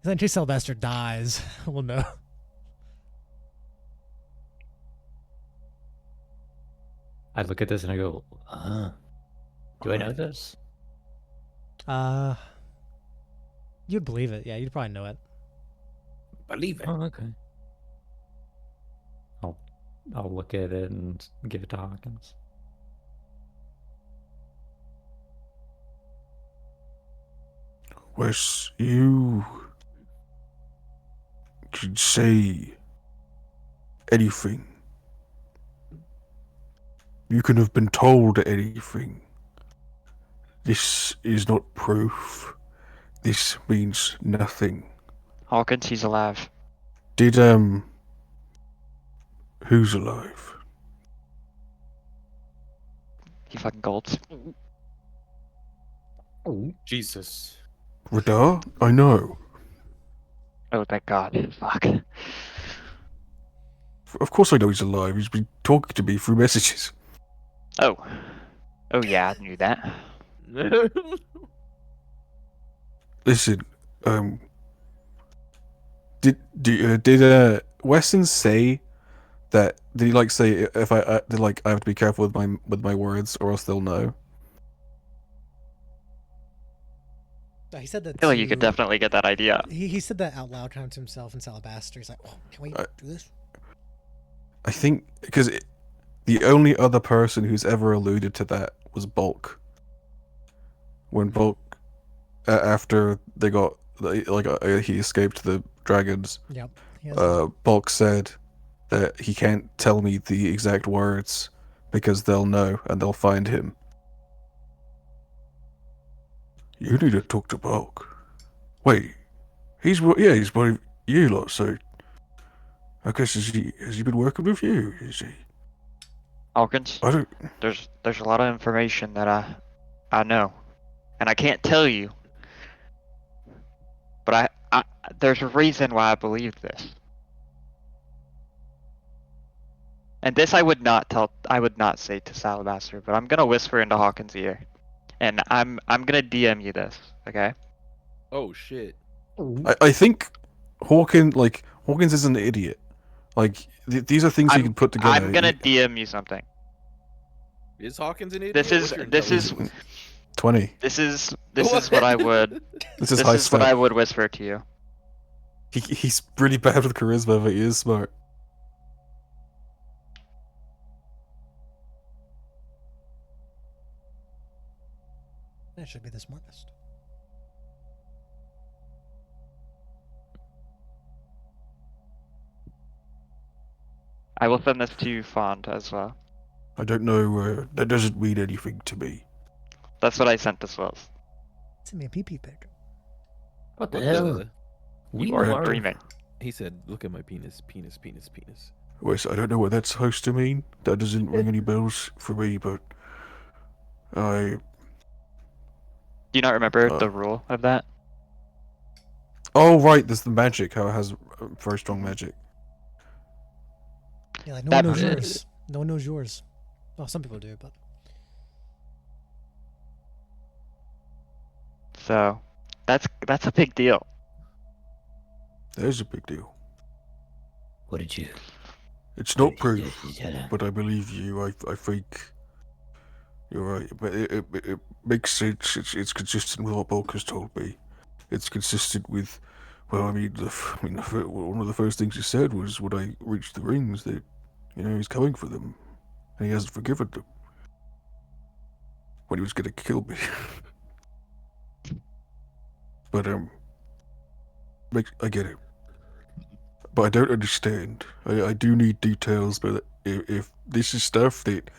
In case Sylvester dies, we'll know. I look at this and I go, do I know this? You'd believe it. Yeah, you'd probably know it. Believe it. Oh, okay. I'll look at it and give it to Hawkins. Wes, you could say anything. You can have been told anything. This is not proof. This means nothing. Hawkins, he's alive. Did, who's alive? He fucking golds. Oh, Jesus. Rihdar? I know. Oh, thank God. Fuck. Of course I know he's alive. He's been talking to me through messages. Oh. Oh, yeah, I knew that. Listen, did Weston say that? Did he like say if I have to be careful with my words or else they'll know? He said that. I feel like you could definitely get that idea. He said that out loud, kind of to himself and Salabaster. He's like, "Oh, can we do this?" I think because the only other person who's ever alluded to that was Bulk. When Bulk, after they got he escaped the dragons. Yep. Bulk said that he can't tell me the exact words because they'll know and they'll find him. You need to talk to Bulk. Wait, he's one of you lot, so I guess has he been working with you? Is he? Hawkins, I don't. there's a lot of information that I know, and I can't tell you. But I there's a reason why I believe this. And this I would not say to Salabaster, but I'm gonna whisper into Hawkins' ear. And I'm gonna DM you this, okay? Oh shit. I think Hawkins is an idiot. Like these are things he can put together. I'm gonna DM you something. Is Hawkins an idiot? This is 20. This is what I would. This is high what stuff. I would whisper to you. He's really bad with charisma, but he is smart. That should be the smartest. I will send this to you, Fond, as well. I don't know. That doesn't mean anything to me. That's what I sent as well. Send me a pee pic. What the hell? You are dreaming. He said, "Look at my penis, penis, penis, penis." Wes, I don't know what that's supposed to mean. That doesn't ring any bells for me, but I. Do you not remember the rule of that? Oh right, there's the magic. How it has very strong magic. Yeah, like no one knows yours. No one knows yours. Well, some people do, but. So, that's a big deal. That is a big deal. What did you? It's not proof, but I believe you. I think you're right. But it makes sense. It's consistent with what Bulk has told me. It's consistent with. Well, I mean, one of the first things he said was when I reached the rings that, he's coming for them, and he hasn't forgiven them. When he was going to kill me. but I get it. But I don't understand. I do need details, but if this is stuff that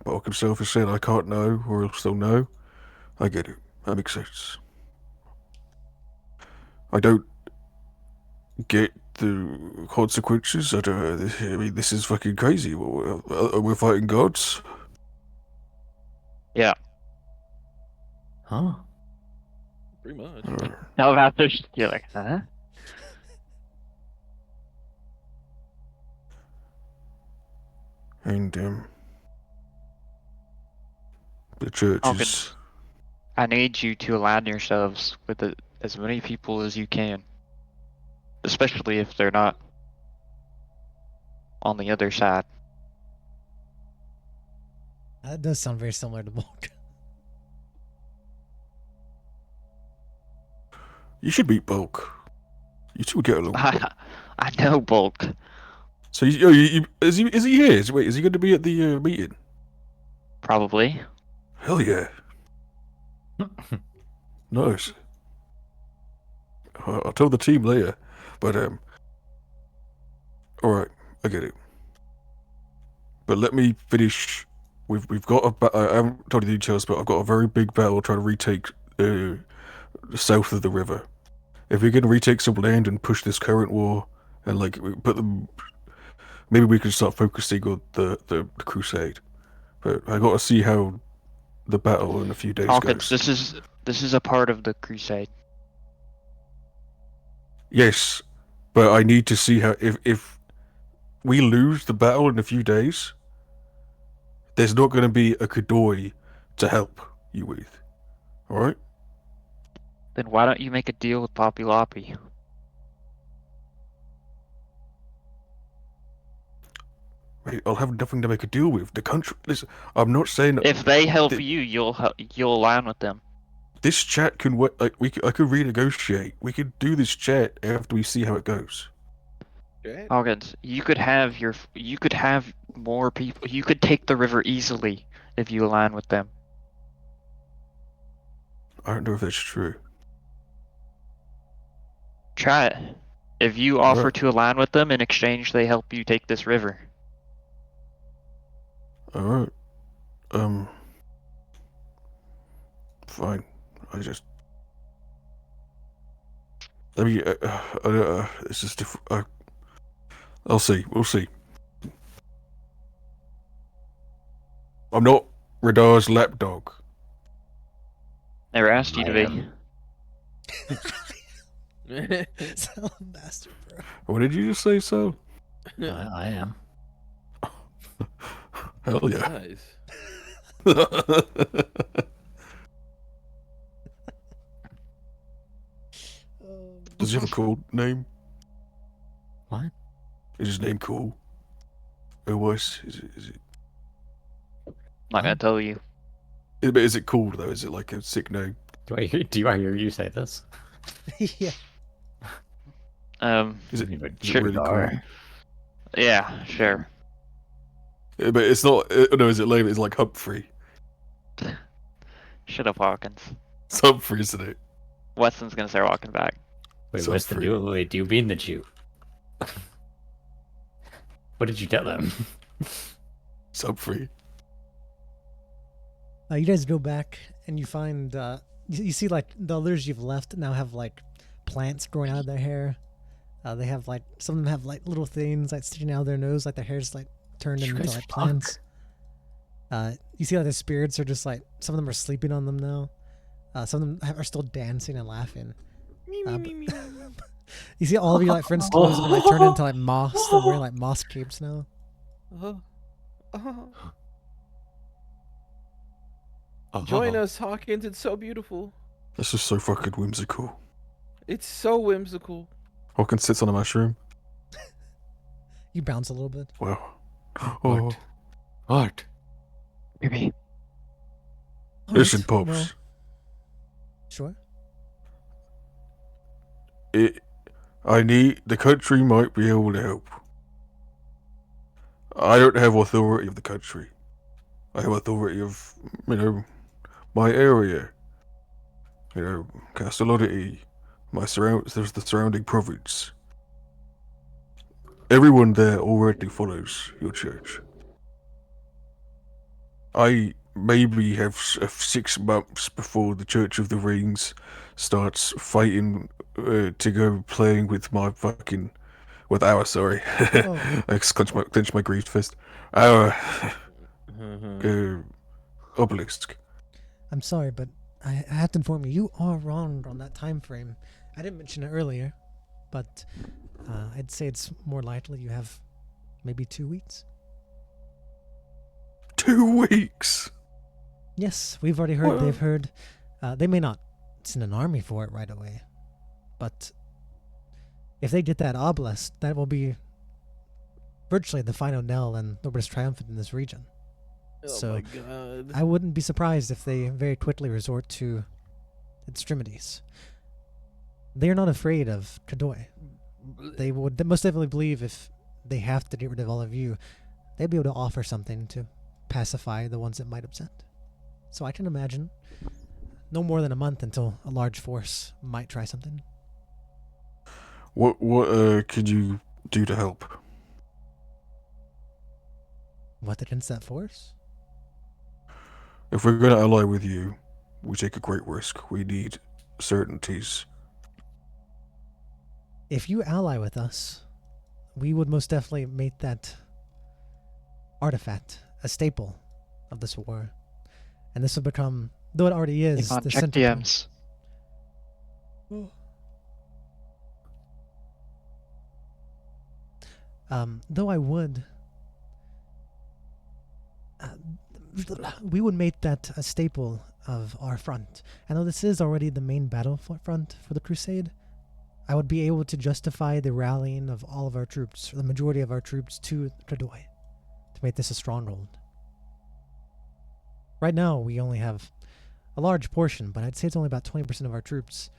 Bulk himself has said I can't know, or he'll still know, I get it. That makes sense. I don't get the consequences. I mean, this is fucking crazy. We're fighting gods. Yeah. Huh? Pretty much. Now after you're like, huh? And the church is. I need you to align yourselves with as many people as you can, especially if they're not on the other side. That does sound very similar to Bulk. You should meet Bulk. You two get along. I know Bulk. So is he here? Is he going to be at the meeting? Probably. Hell yeah. Nice. I'll tell the team later, but all right, I get it. But let me finish. We've got I haven't told you the details, but I've got a very big battle trying to retake the south of the river. If we can retake some land and push this current war, and like put them, maybe we can start focusing on the crusade. But I got to see how the battle in a few days Hawkins, goes. this is a part of the crusade. Yes, but I need to see how if we lose the battle in a few days, there's not going to be a Kadoi to help you with. All right? Then why don't you make a deal with Poppy Loppy? Wait, I'll have nothing to make a deal with. The country. Listen, I'm not saying if they help you, you'll align with them. This chat can work. Like I could renegotiate. We could do this chat after we see how it goes. Hawkins, you could have more people. You could take the river easily if you align with them. I don't know if that's true. Try it. If you offer to align with them, in exchange they help you take this river. Alright. Fine. I just... I mean, it's just different. I'll see. We'll see. I'm not Rihdar's lapdog. Never asked you to be. So bastard, bro. What did you just say, so? I am. Hell yeah. Nice. Does he have a cool name? What? Is his name cool? Or was? Is it? Not gonna tell you. Is it cool though? Is it like a sick name? Do I hear you say this? Yeah. Is it sure. really cool? Yeah, sure. Yeah, but it's not. No, is it lame? It's like Humphrey. Shut up, Hawkins. It's Humphrey, isn't it? Weston's gonna start walking back. Wait, So what's the free. deal? Wait, do you mean the Jew? What did you tell them? It's Humphrey. You guys go back and you find you see like the others you've left now have like plants growing out of their hair. They have like some of them have like little things like sticking out of their nose, like their hair's like turned into like plants. You see like the spirits are just like some of them are sleeping on them now. Some of them are still dancing and laughing. You see all of your like friends' clothes and like turned into like moss. They're wearing like moss capes now. Join us, Hawkins. It's so beautiful. This is so fucking whimsical. It's so whimsical. Hawkins sits on a mushroom. You bounce a little bit. Wow. Oh. What? Maybe. Listen, Alright, Pops. well, sure. The country might be able to help. I don't have authority of the country. I have authority of, my area. Castellotti, there's the surrounding province. Everyone there already follows your church. I maybe have 6 months before the Church of the Rings starts fighting to go playing with my fucking... with our, sorry. Oh. I clench my greased fist. Our obelisk. I'm sorry, but I have to inform you, you are wrong on that time frame. I didn't mention it earlier, but I'd say it's more likely you have maybe 2 weeks. 2 weeks? Yes, we've already heard. They've heard. They may not send an army for it right away, but if they get that obelisk, that will be virtually the final nail in the British triumphant in this region. Oh So my god. I wouldn't be surprised if they very quickly resort to extremities. They are not afraid of Kadoy. They would most definitely believe if they have to get rid of all of you, they'd be able to offer something to pacify the ones that might upset. So I can imagine no more than a month until a large force might try something. What could you do to help? What against that force? If we're going to ally with you, we take a great risk. We need certainties. If you ally with us, we would most definitely make that artifact a staple of this war. And this would become, though it already is, the check center DMs. Though I would, we would make that a staple of our front. And though this is already the main battle front for the Crusade, I would be able to justify the rallying of all of our troops, or the majority of our troops, to Kadoy, to make this a stronghold. Right now, we only have a large portion, but I'd say it's only about 20% of our troops.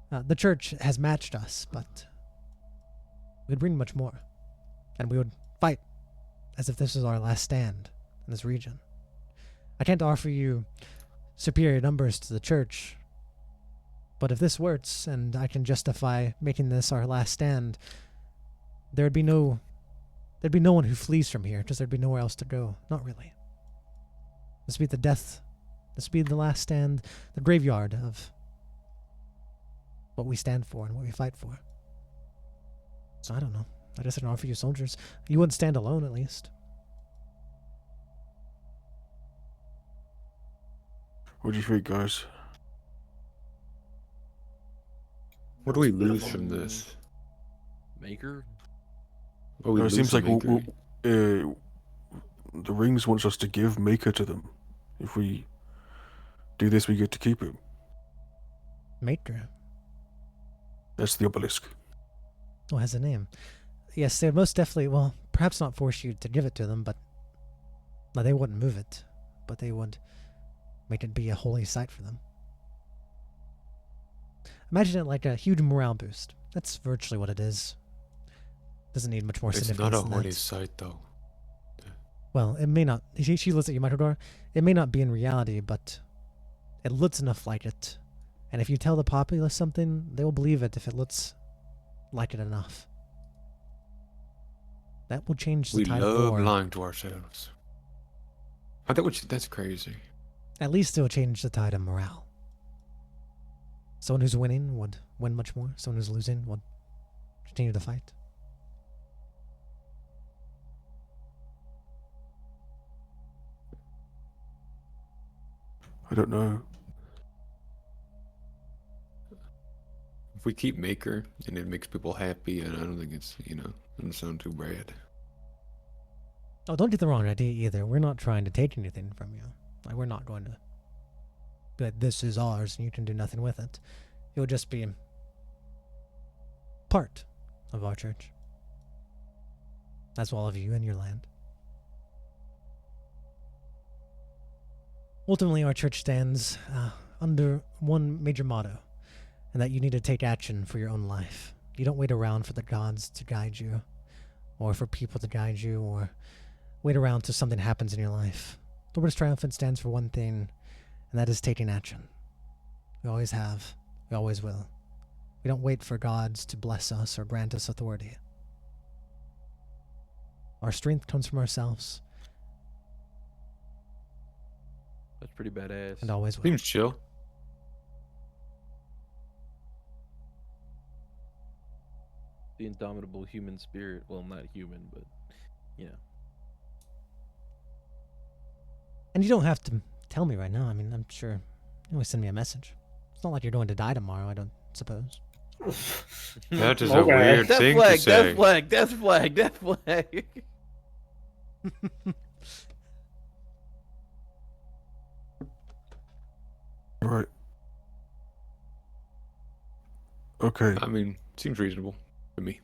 The church has matched us, but we'd bring much more. And we would fight as if this was our last stand in this region. I can't offer you superior numbers to the church, but if this works and I can justify making this our last stand, there'd be no one who flees from here, because there'd be nowhere else to go. Not really. This would be the death. This would be the last stand, the graveyard of what we stand for and what we fight for. So I don't know. I guess I can offer you soldiers. You wouldn't stand alone, at least. What do you think, guys? What do we lose from this? Maker? What we It seems like Maker? the Rings wants us to give Maker to them. If we do this, we get to keep him. Maker? That's the obelisk. Oh, it has a name. Yes, they would most definitely, well, perhaps not force you to give it to them, but no, they wouldn't move it. But they would make it be a holy site for them. Imagine it like a huge morale boost. That's virtually what it is. Doesn't need much more It's significance not a than holy that. site, though. Well, it may not. She looks at you, Microdor. It may not be in reality, but it looks enough like it. And if you tell the populace something, they will believe it if it looks like it enough. That will change the We tide of love war. lying to ourselves. That's crazy. At least it will change the tide of morale. Someone who's winning would win much more. Someone who's losing would continue to fight. I don't know. If we keep Maker and it makes people happy, and I don't think it's, doesn't sound too bad. Oh, don't get the wrong idea either. We're not trying to take anything from you. Like, we're not going to be like, this is ours and you can do nothing with it. It will just be part of our church. That's all of you and your land. Ultimately, our church stands under one major motto, and that you need to take action for your own life. You don't wait around for the gods to guide you, or for people to guide you, or wait around till something happens in your life. The British Triumphant stands for one thing, and that is taking action. We always have. We always will. We don't wait for gods to bless us or grant us authority. Our strength comes from ourselves. That's pretty badass. And always will. Seems chill. The indomitable human spirit. Well, not human, but, you know. And you don't have to tell me right now. I mean, I'm sure you always send me a message. It's not like you're going to die tomorrow, I don't suppose. That is a weird death thing flag, to say. Death flag, death flag, death flag. Right. Okay. I mean, seems reasonable to me.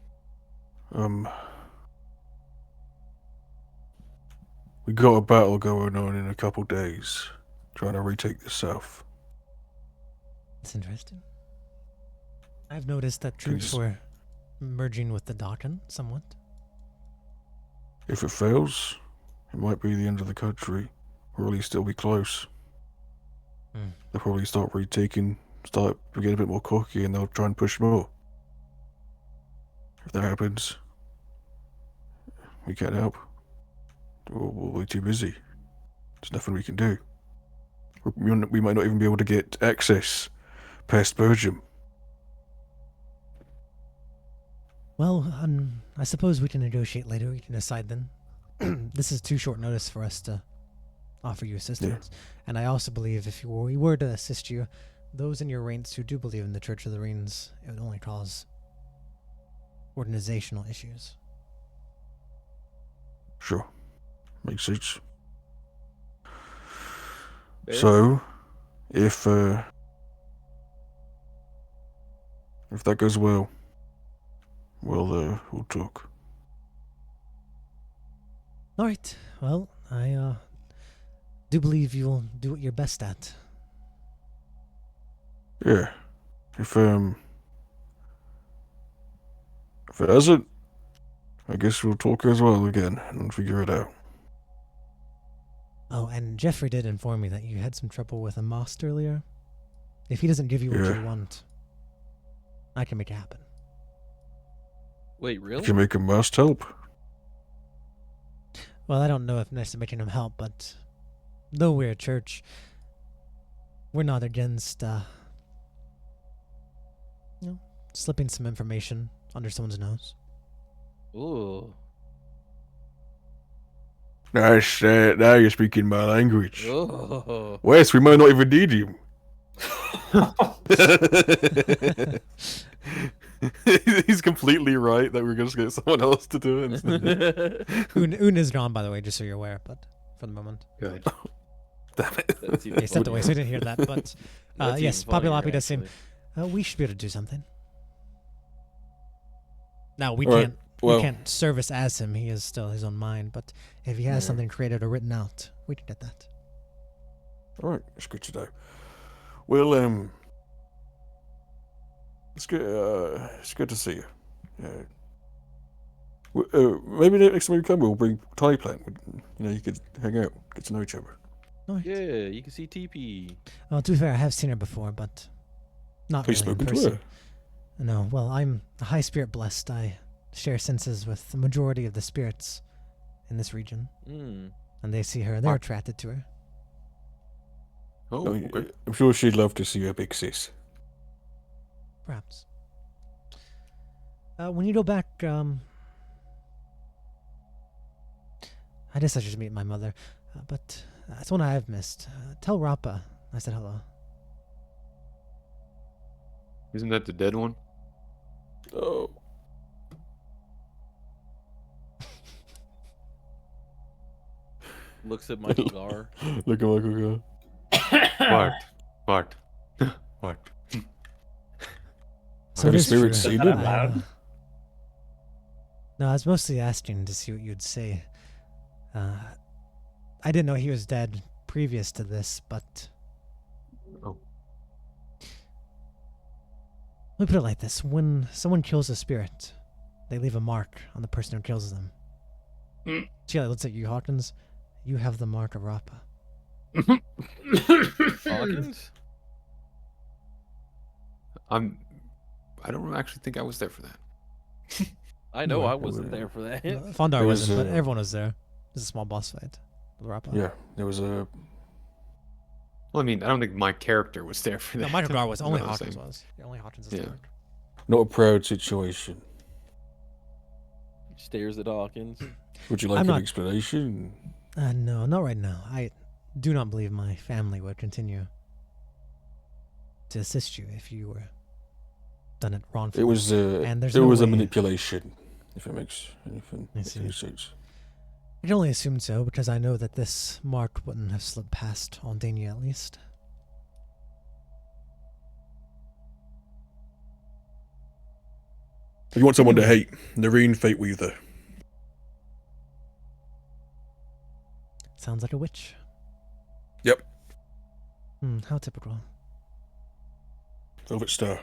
We got a battle going on in a couple days, trying to retake the south. That's interesting. I've noticed that troops were merging with the Dakan somewhat. If it fails, it might be the end of the country, or at least it'll be close. They'll probably start retaking, start getting a bit more cocky, and they'll try and push more. If that happens, we can't help. We'll be too busy. There's nothing we can do. We might not even be able to get access past Belgium. Well, I suppose we can negotiate later. We can decide then. This is too short notice for us to offer you assistance. Yeah. And I also believe if we were to assist you, those in your ranks who do believe in the Church of the Rings, it would only cause organizational issues. Sure. Makes sense. So, if that goes well, we'll talk. All right. Well, I do believe you'll do what you're best at. Yeah. If it doesn't, I guess we'll talk as well again and figure it out. Oh, and Jeffrey did inform me that you had some trouble with a Most earlier. If he doesn't give you what you want, I can make it happen. Wait, really? You can make a Most help? Well, I don't know if necessarily making him help, but though we're a church, we're not against, slipping some information under someone's nose. Ooh. Nice, now you're speaking my language. Oh. Wes, we might not even need you. He's completely right that we're going to get someone else to do it. Un is gone, by the way, just so you're aware, but for the moment. Good. Damn it. He stepped away, so we didn't hear that, but yes, Papulapi does seem... we should be able to do something. Now, we can't service as him. He is still his own mind, but if he has something created or written out, we can get that. All right, it's good to know. Well, it's good to see you. Maybe next time we come, we'll bring Tie Plant. You could hang out, get to know each other. Right. Yeah, you can see TP. Well, to be fair, I have seen her before, but not really in person. No, well, I'm a high spirit blessed. I share senses with the majority of the spirits in this region. And they see her, and they're attracted to her. Oh, okay. I'm sure she'd love to see your big sis. Perhaps. When you go back, I guess I should meet my mother, but that's one I have missed. Tell Rappa I said hello. Isn't that the dead one? Oh. Looks at Michael Gar. Look at Michael Gar. What? So it is true. Said that out loud. No, I was mostly asking to see what you'd say. I didn't know he was dead previous to this, but... Oh. Let me put it like this. When someone kills a spirit, they leave a mark on the person who kills them. Sheila, looks at you, Hawkins. You have the mark of Rappa. Hawkins? I don't actually think I was there for that. I know I wasn't there for that. Fondar wasn't, but everyone was there. It was a small boss fight. Yeah, there was a. Well, I mean, I don't think my character was there for that. No, Michael Gar was. Only Hawkins was. Yeah, only Hawkins is there. Not a proud situation. Stares at Hawkins. Would you like an explanation? No, not right now. I do not believe my family would continue to assist you if you were done it wrongfully. It was a manipulation, if it makes any sense. I can only assume so, because I know that this mark wouldn't have slipped past Aldania at least. If you want someone to hate, Nareen Fate Weaver. Sounds like a witch. Yep. How typical. Velvet Star.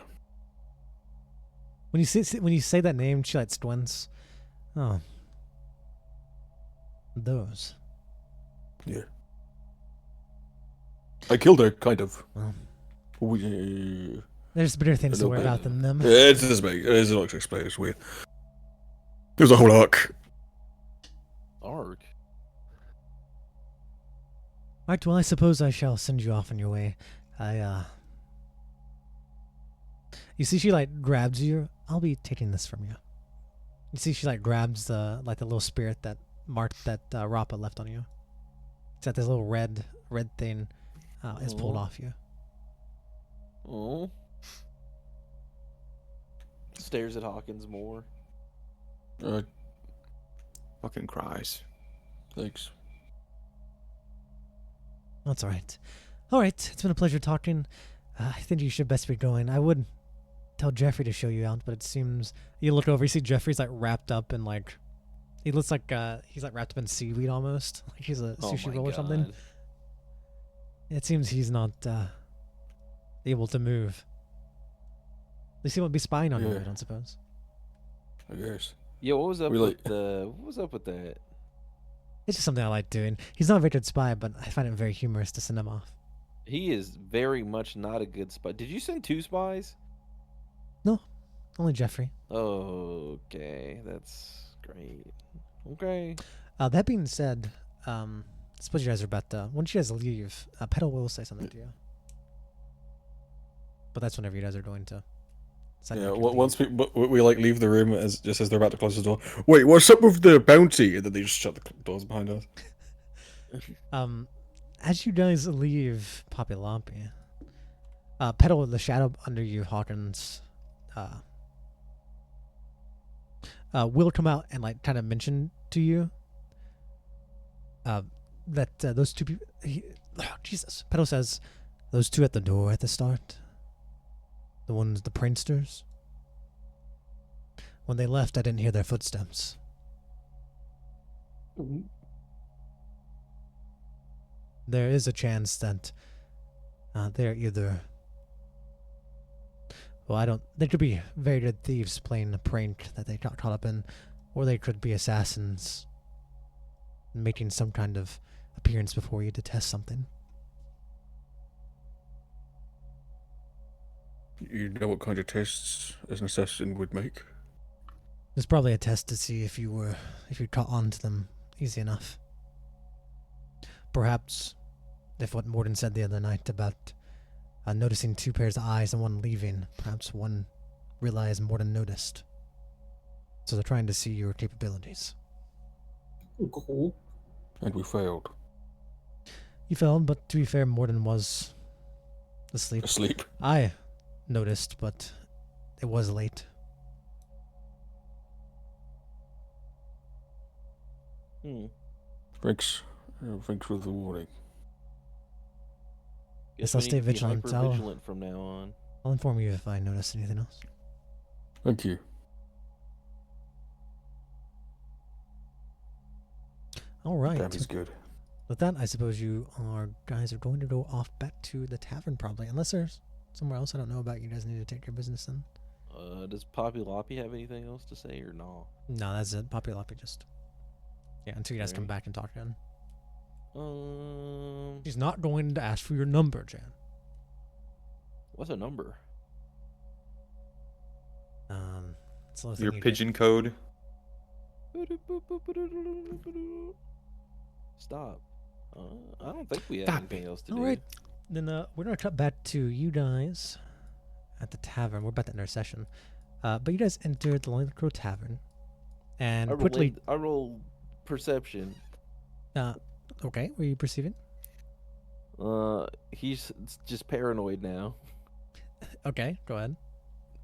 When you say that name, she like squints. Oh. Those. Yeah. I killed her, kind of. Well, there's better things to worry about than them. Yeah, it is big. It is a lot to explain. It's weird. There's a whole arc. Arc? Right, well, I suppose I shall send you off on your way. You see she, like, grabs you. I'll be taking this from you. You see she, like, grabs the little spirit that marked that Rappa left on you. It's got this little red thing is pulled off you. Oh. Stares at Hawkins more. Fucking cries. Thanks. That's alright. Alright, it's been a pleasure talking. I think you should best be going. I would tell Jeffrey to show you out, but it seems... You look over, you see Jeffrey's like wrapped up in like... He looks like he's like wrapped up in seaweed almost. Like he's a sushi roll or something. It seems he's not able to move. At least he won't be spying on you, I don't suppose. I guess. Yeah, what was up with that? It's just something I like doing. He's not a very good spy, but I find it very humorous to send him off. He is very much not a good spy. Did you send 2 spies? No, only Jeffrey. Okay, that's great. Okay. That being said, suppose you guys are about to... Once you guys leave, Petal will say something to you. But that's whenever you guys are going to... Yeah, once we like leave the room just as they're about to close the door. Wait, what's up with the bounty? And then they just shut the doors behind us. As you guys leave Papilampi, Petal, the shadow under you, Hawkins, will come out and like kind of mention to you that those 2 people. Jesus, Petal says those 2 at the door at the start. The ones, the pranksters. When they left, I didn't hear their footsteps. There is a chance that they're either... Well, they could be very good thieves playing a prank that they got caught up in, or they could be assassins making some kind of appearance before you to test something. You know what kind of tests an assassin would make? There's probably a test to see if you caught on to them easy enough. Perhaps, if what Morden said the other night about noticing 2 pairs of eyes and one leaving, perhaps one realized Morden noticed. So they're trying to see your capabilities. Cool. And we failed. You failed, but to be fair, Morden was asleep. I noticed, but it was late. Thanks for the warning. Yes, I'll stay vigilant. Vigilant from now on. I'll inform you if I notice anything else. Thank you. All right. That is good. With that, I suppose you guys are going to go off back to the tavern probably, unless there's somewhere else I don't know about. You guys need to take your business then. Does Poppy Loppy have anything else to say or no? No, that's it. Poppy Loppy just... Yeah, until you guys come back and talk again. He's not going to ask for your number, Jan. What's a number? That's the only Your thing you pigeon code. Stop. I don't think we have Stop anything else to get. do. All right. Then we're gonna cut back to you guys at the tavern. We're about to end our session. But you guys entered the Lonely Crow Tavern, and quickly. I roll perception. Okay. What are you perceiving? He's just paranoid now, Okay, go ahead.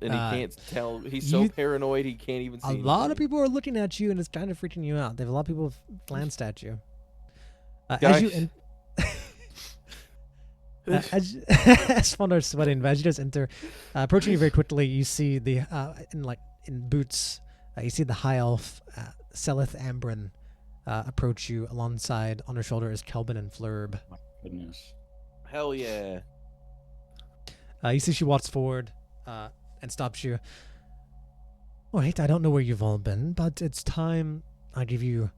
and he can't tell. He's so paranoid he can't even see. A lot of people are looking at you, and it's kind of freaking you out. There's a lot of people have glanced at you. As you as Fondar is sweating, but as you guys enter, approaching you very quickly, you see the in boots, you see the high elf Selith Ambrin approach you alongside. On her shoulder is Kelvin and Flurb. My goodness. Hell yeah! You see she walks forward and stops you. Wait, I don't know where you've all been, but it's time I give you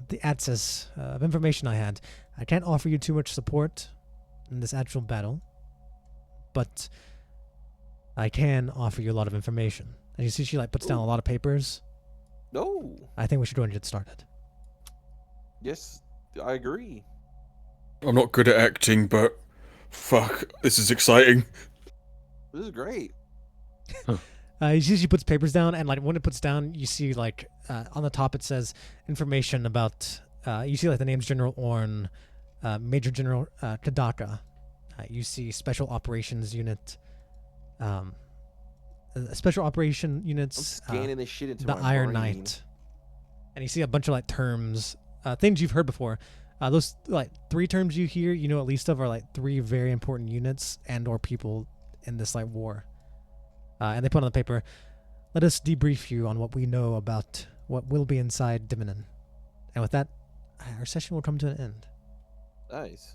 the access of information I had. I can't offer you too much support in this actual battle, but I can offer you a lot of information. And you see she puts down a lot of papers. No. I think we should go and get started. Yes, I agree. I'm not good at acting, but fuck, this is exciting. This is great. You see she puts papers down, and when it puts down, you see on the top it says information about. You see the names General Orn, Major General Kadaka. You see Special Operations Unit. Special Operation Units. I'm scanning this shit into the my Iron brain. Knight, and you see a bunch of terms, things you've heard before. Those 3 terms you hear, at least of, are 3 very important units and/or people in this war. And they put on the paper, let us debrief you on what we know about what will be inside Diminon. And with that, our session will come to an end. Nice.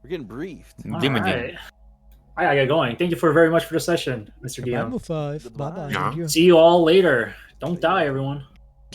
We're getting briefed. All right. I gotta get going. Thank you very much for the session, Mr. DM. Bye-bye. Bye. Thank you. See you all later. Don't die, everyone.